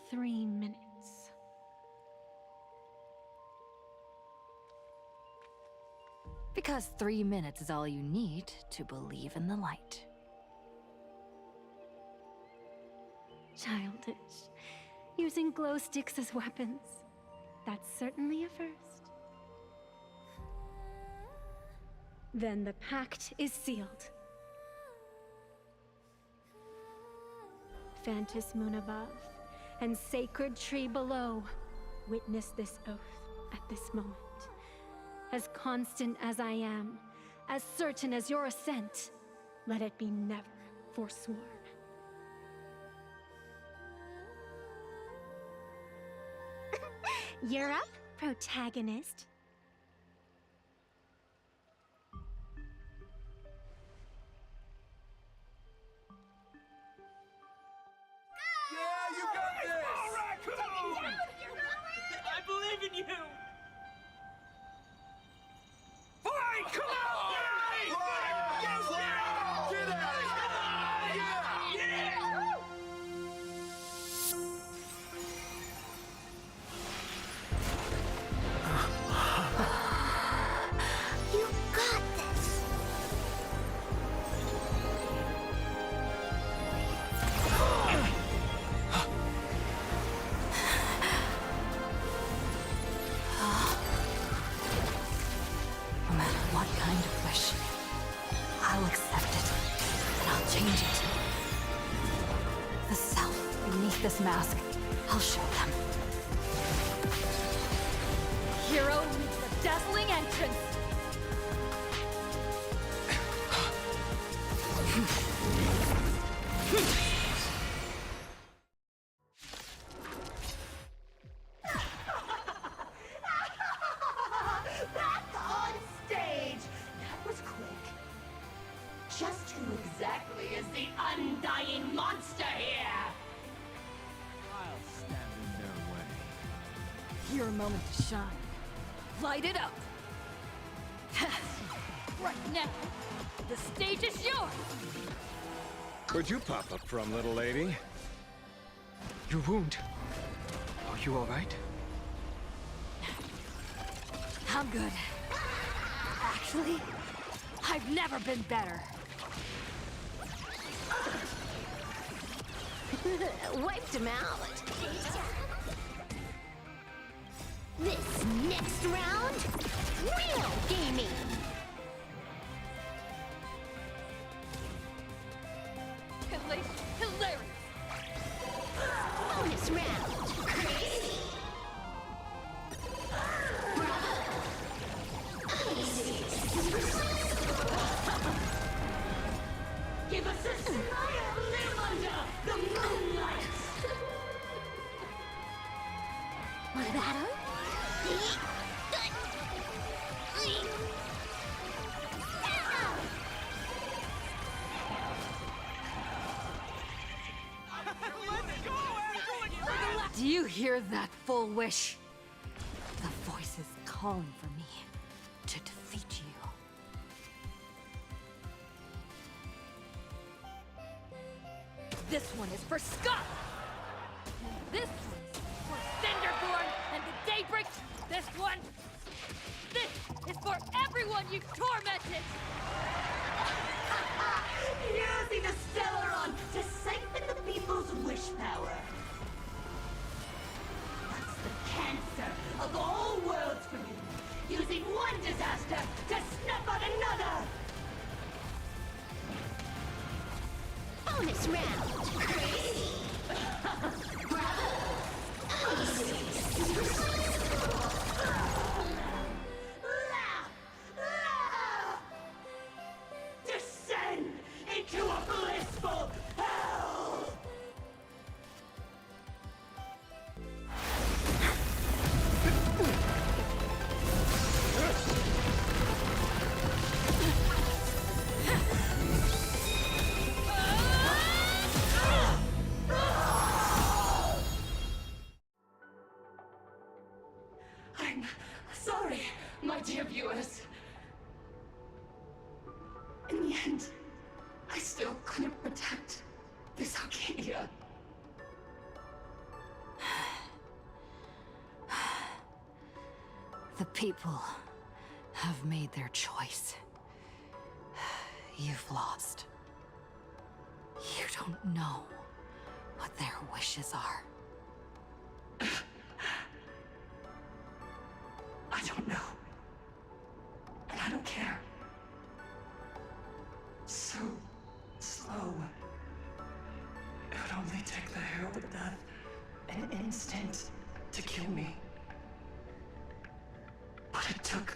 3 minutes. Because 3 minutes is all you need to believe in the light. Childish. Using glow sticks as weapons. That's certainly a first. Then the pact is sealed. Fantas moon above and sacred tree below, witness this oath at this moment. As constant as I am, as certain as your ascent, let it be never forsworn. You're up, protagonist. Yeah, you got this! I believe in you! Fine, come on! Get at it! Yeah! You got this! No matter what kind of wish, I'll accept it, and I'll change it. The self beneath this mask, I'll show them. Hero meets the dazzling entrance. Back on stage! That was quick. Just who exactly is the undying monster here? I'll stand in their way. Your moment to shine. Light it up. Right now, the stage is yours. Where'd you pop up from, little lady? Your wound. Are you alright? I'm good. Actually, I've never been better. Wiped him out. This next round, real gaming. Hilarious. Bonus round, crazy. Give us a smile, live under the moonlight. What about him? Do you hear that, full wish? The voice is calling for me to defeat you. This one is for Scott. This one's for Cinderborn and the Daybreak. This is for everyone you've tormented. Using the Stellarons to siphon the people's wish power. That's the cancer of all worlds for you. Using one disaster to snuff out another. Bonus round, crazy. Descend into a blissful hell! I'm sorry, my dear viewers. In the end, I still couldn't protect this Arcadia. The people have made their choice. You've lost. You don't know what their wishes are. I don't know. And I don't care. So slow. It would only take the herald death an instant to kill me. But it took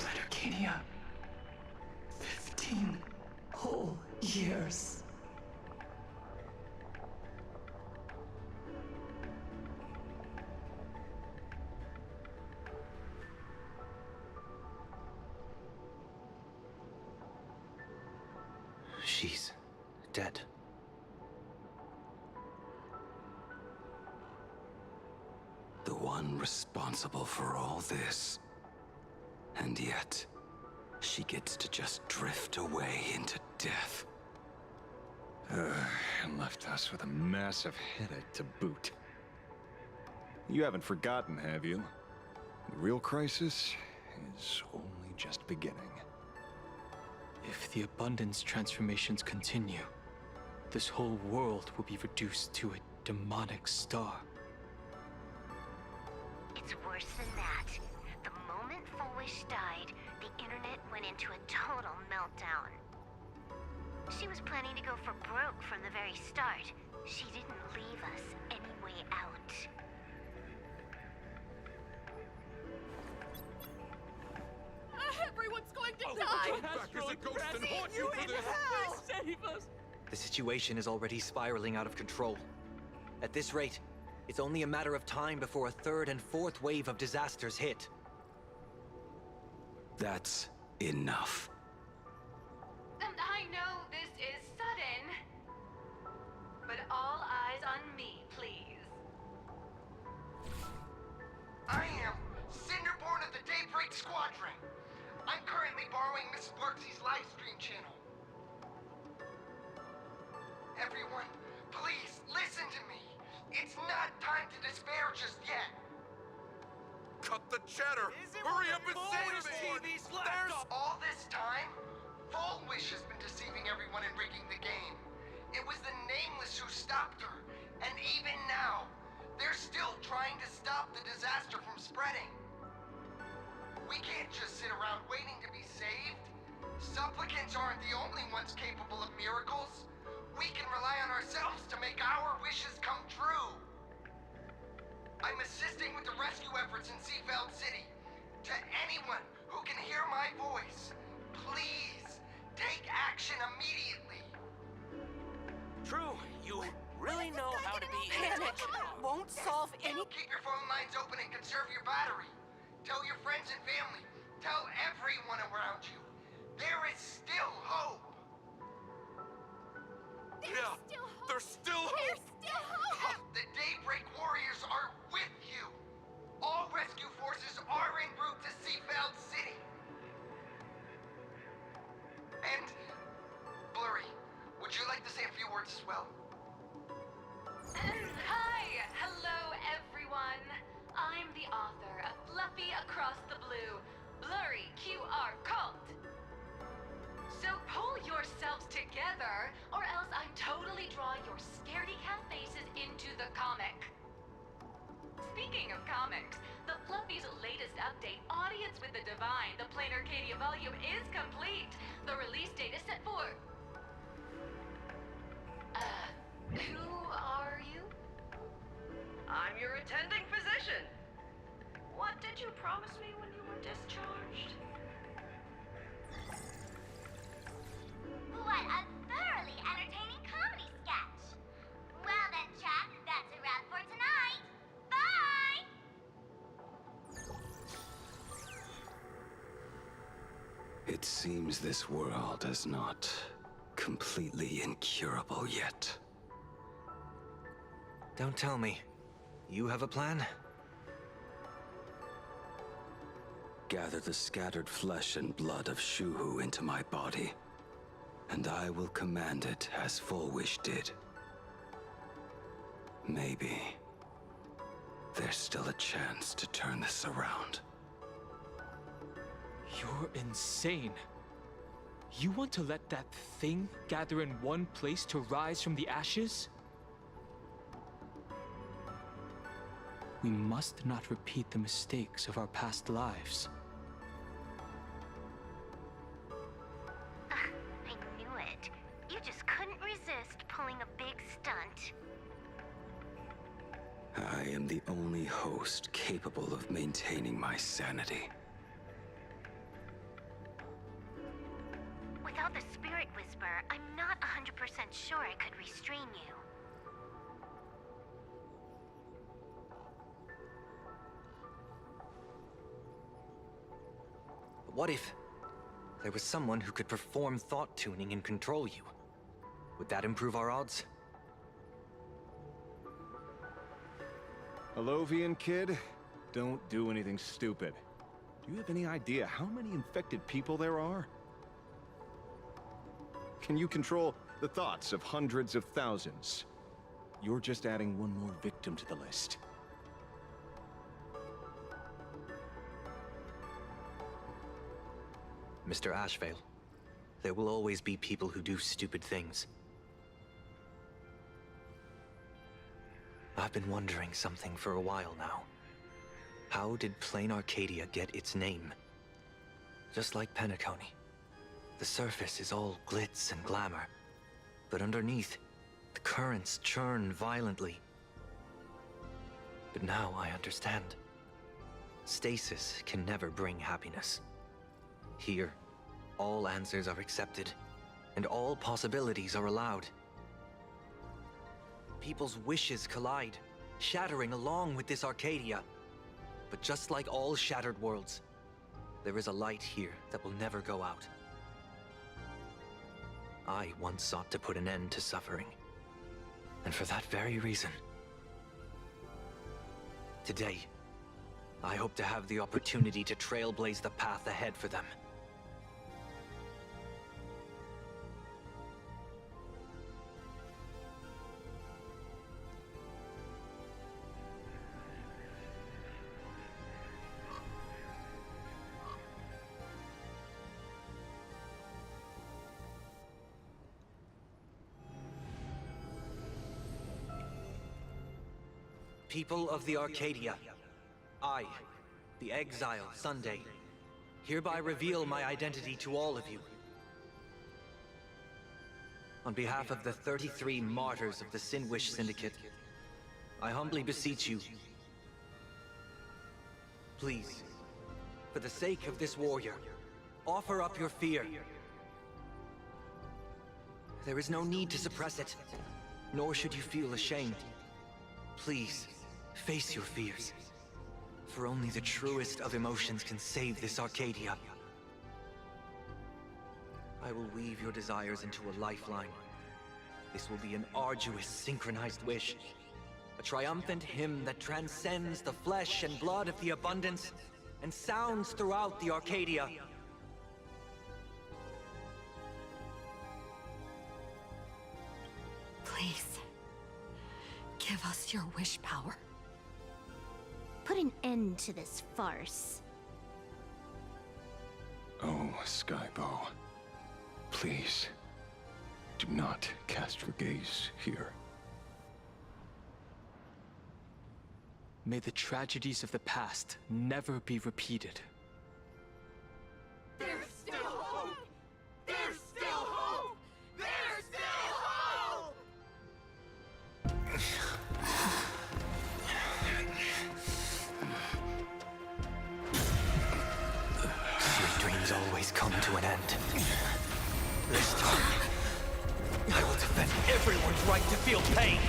Arcadia 15 whole years. She's dead. The one responsible for all this. And yet, she gets to just drift away into death. And left us with a massive headache to boot. You haven't forgotten, have you? The real crisis is only just beginning. If the abundance transformations continue, this whole world will be reduced to a demonic star. It's worse than that. The moment Fullwish died, the internet went into a total meltdown. She was planning to go for broke from the very start. She didn't leave us any way out. Everyone's going to die! You in hell! Save us! The situation is already spiraling out of control. At this rate, it's only a matter of time before a third and fourth wave of disasters hit. That's enough. I know this is sudden, but all eyes on me, please. I am Cinderborn of the Daybreak Squadron. I'm currently borrowing Miss Sparksy's live stream channel. Everyone, please listen to me. It's not time to despair just yet. Cut the chatter! Hurry up and save me! There's all this time, Fullwish has been deceiving everyone and rigging the game. It was the Nameless who stopped her, and even now, they're still trying to stop the disaster from spreading. We can't just sit around waiting to be saved. Supplicants aren't the only ones capable of miracles. We can rely on ourselves to make our wishes come true. I'm assisting with the rescue efforts in Seafeld City. To anyone who can hear my voice, please take action immediately. True, you really know how to be... Panic won't solve any... Keep your phone lines open and conserve your battery. Tell your friends and family. Tell everyone around you. There is still hope. There's still hope! There's still hope! The Daybreak Warriors are with you. All rescue forces are en route to Seafeld City. And, Blurry, would you like to say a few words as well? Hi! Hello, everyone! I'm the author of Fluffy Across the Blue, Blurry QR Cult. So pull yourselves together, or else I'm totally drawing your scaredy cat faces into the comic. Speaking of comics, the Fluffy's latest update, Audience with the Divine, the Plain Arcadia volume, is complete. The release date is set for... who are you? I'm your attending physician. What did you promise me when you were discharged? What a thoroughly entertaining comedy sketch. Well then, Chuck, that's a wrap for tonight. Bye! It seems this world is not completely incurable yet. Don't tell me. You have a plan? Gather the scattered flesh and blood of Shuhu into my body, and I will command it as Fullwish did. Maybe there's still a chance to turn this around. You're insane. You want to let that thing gather in one place to rise from the ashes? We must not repeat the mistakes of our past lives. I knew it. You just couldn't resist pulling a big stunt. I am the only host capable of maintaining my sanity. Without the Spirit Whisper, I'm not 100% sure I could restrain you. What if there was someone who could perform thought tuning and control you? Would that improve our odds? Alovian kid, don't do anything stupid. Do you have any idea how many infected people there are? Can you control the thoughts of hundreds of thousands? You're just adding one more victim to the list. Mr. Ashvale, there will always be people who do stupid things. I've been wondering something for a while now. How did Plain Arcadia get its name? Just like Penacony, the surface is all glitz and glamour, but underneath, the currents churn violently. But now I understand. Stasis can never bring happiness. Here, all answers are accepted, and all possibilities are allowed. People's wishes collide, shattering along with this Arcadia. But just like all shattered worlds, there is a light here that will never go out. I once sought to put an end to suffering, and for that very reason, today, I hope to have the opportunity to trailblaze the path ahead for them. People of the Arcadia, I, the exile Sunday, hereby reveal my identity to all of you. On behalf of the 33 martyrs of the Sinwish Syndicate, I humbly beseech you, please, for the sake of this warrior, offer up your fear. There is no need to suppress it, nor should you feel ashamed. Please, face your fears, for only the truest of emotions can save this Arcadia. I will weave your desires into a lifeline. This will be an arduous, synchronized wish, a triumphant hymn that transcends the flesh and blood of the abundance and sounds throughout the Arcadia. Please, give us your wish power. Put an end to this farce. Oh, Skybow. Please, do not cast your gaze here. May the tragedies of the past never be repeated. There's still hope! There's still hope! There's still hope! Your dreams always come to an end. This time, I will defend everyone's right to feel pain.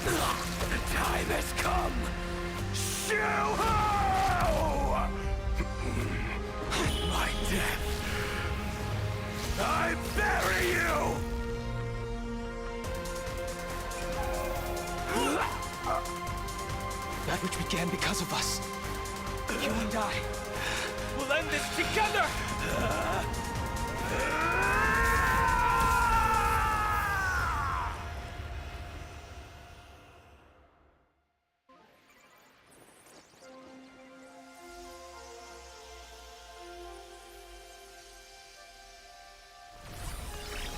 The time has come! Show how! My death! I bury you! That which began because of us. You and I will end this together!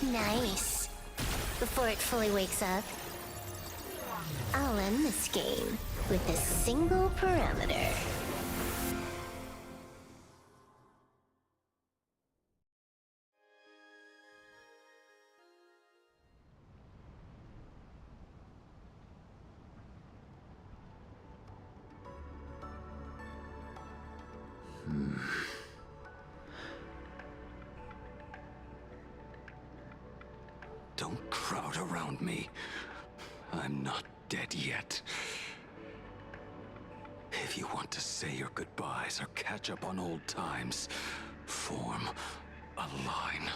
Nice. Before it fully wakes up, I'll end this game with a single parameter. Don't crowd around me. I'm not dead yet. If you want to say your goodbyes or catch up on old times, form a line.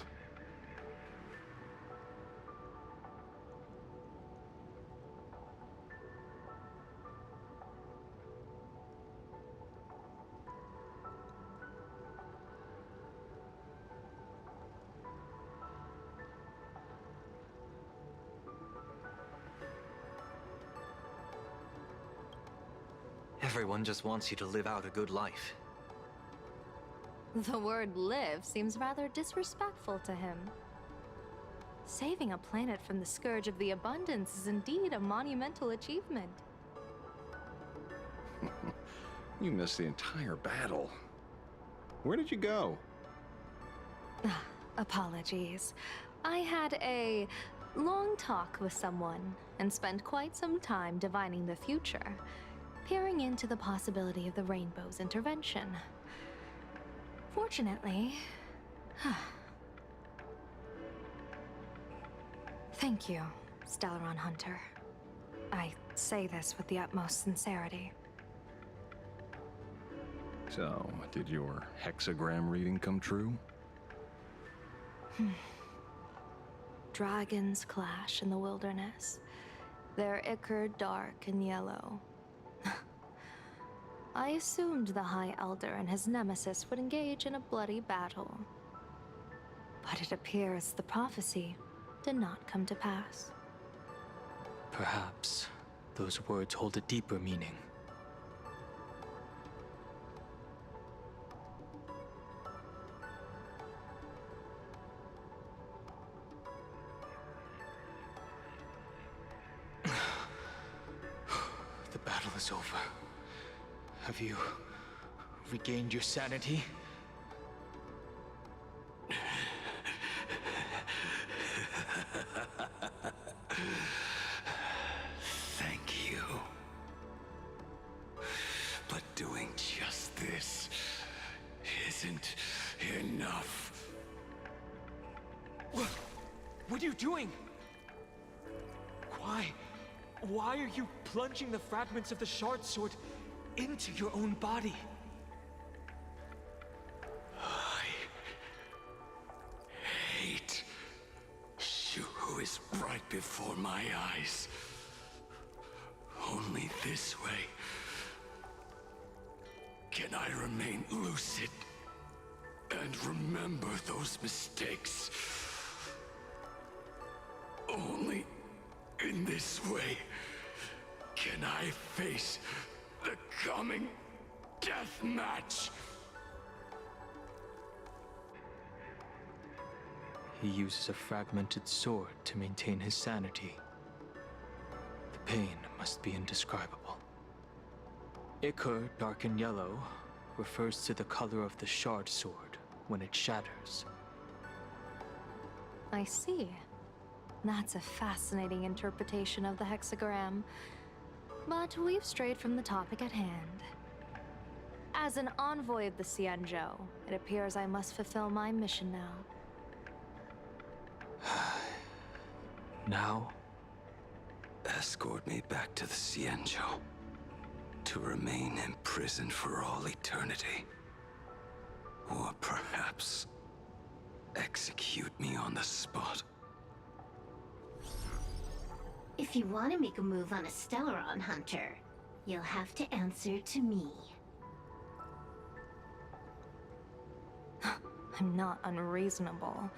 Everyone just wants you to live out a good life. The word live seems rather disrespectful to him. Saving a planet from the scourge of the abundance is indeed a monumental achievement. You missed the entire battle. Where did you go? Apologies. I had a long talk with someone and spent quite some time divining the future, peering into the possibility of the Rainbow's intervention. Fortunately... Thank you, Stellaron Hunter. I say this with the utmost sincerity. So, did your hexagram reading come true? Dragons clash in the wilderness, their ichor dark and yellow. I assumed the High Elder and his nemesis would engage in a bloody battle. But it appears the prophecy did not come to pass. Perhaps those words hold a deeper meaning. The battle is over. Have you regained your sanity? Thank you. But doing just this isn't enough. What are you doing? Why are you plunging the fragments of the shard sword into your own body? I hate you who is right before my eyes. Only this way can I remain lucid and remember those mistakes. Only in this way can I face the coming death match. He uses a fragmented sword to maintain his sanity. The pain must be indescribable. Ichor, dark and yellow, refers to the color of the shard sword when it shatters. I see. That's a fascinating interpretation of the hexagram. But we've strayed from the topic at hand. As an envoy of the Xianzhou, it appears I must fulfill my mission now. Now? Escort me back to the Xianzhou, to remain imprisoned for all eternity. Or perhaps execute me on the spot. If you want to make a move on a Stellarons Hunter, you'll have to answer to me. I'm not unreasonable.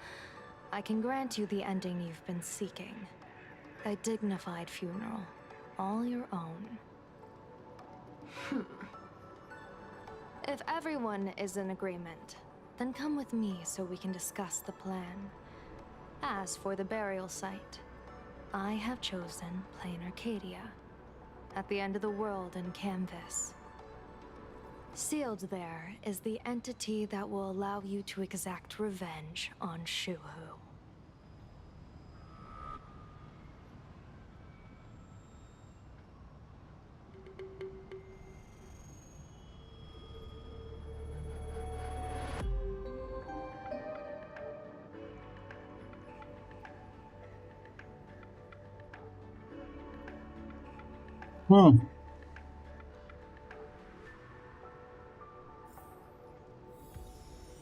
I can grant you the ending you've been seeking. A dignified funeral, all your own. If everyone is in agreement, then come with me so we can discuss the plan. As for the burial site, I have chosen Plain Arcadia, at the end of the world in Canvas. Sealed there is the entity that will allow you to exact revenge on Shuhu.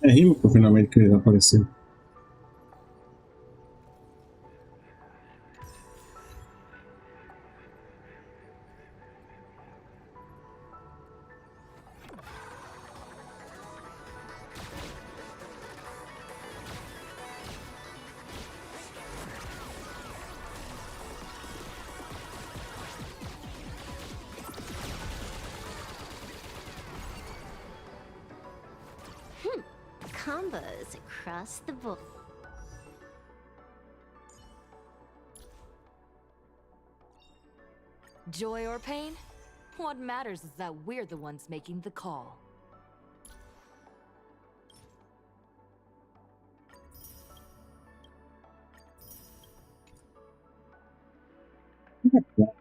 É rimo que finalmente ele apareceu. Combos across the board. Joy or pain? What matters is that we're the ones making the call.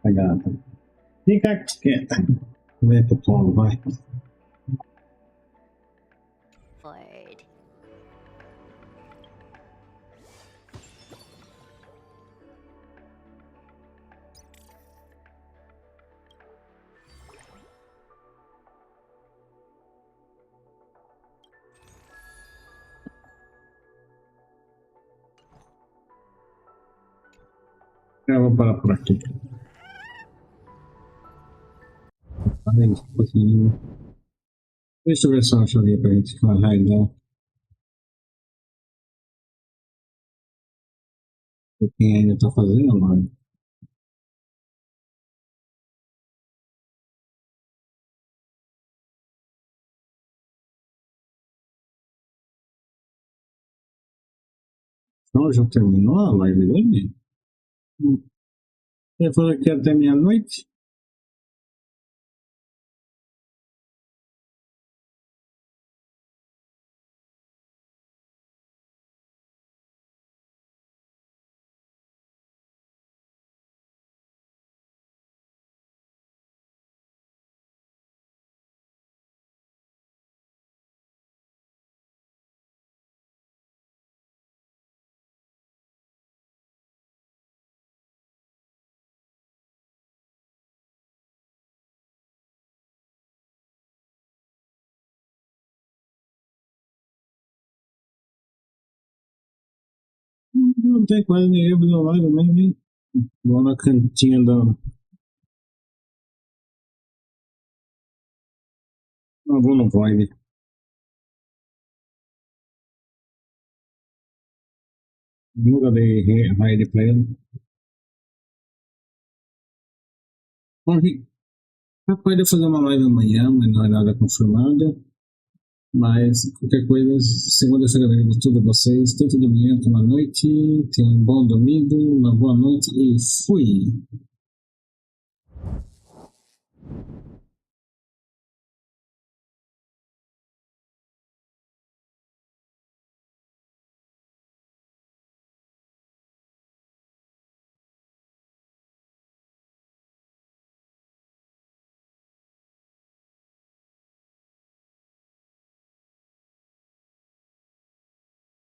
Gata. Fica quieta. Vem pro plano, vai. Eu vou parar por aqui. Deixa eu ver se eu acho ali pra gente ficar legal. Quem ainda tá fazendo, mano. Então já terminou a live dele? Ele falou que até meia-noite? Não tem quase ninguém fazendo live, nem vou na cantinha da. Não vou no Void. Nunca dei raid pra ele. Capaz de fazer uma live amanhã, mas não é nada confirmada. Mas qualquer coisa, segunda-feira eu vejo tudo vocês, tanto de manhã como à noite. Tenham um bom domingo, uma boa noite e fui!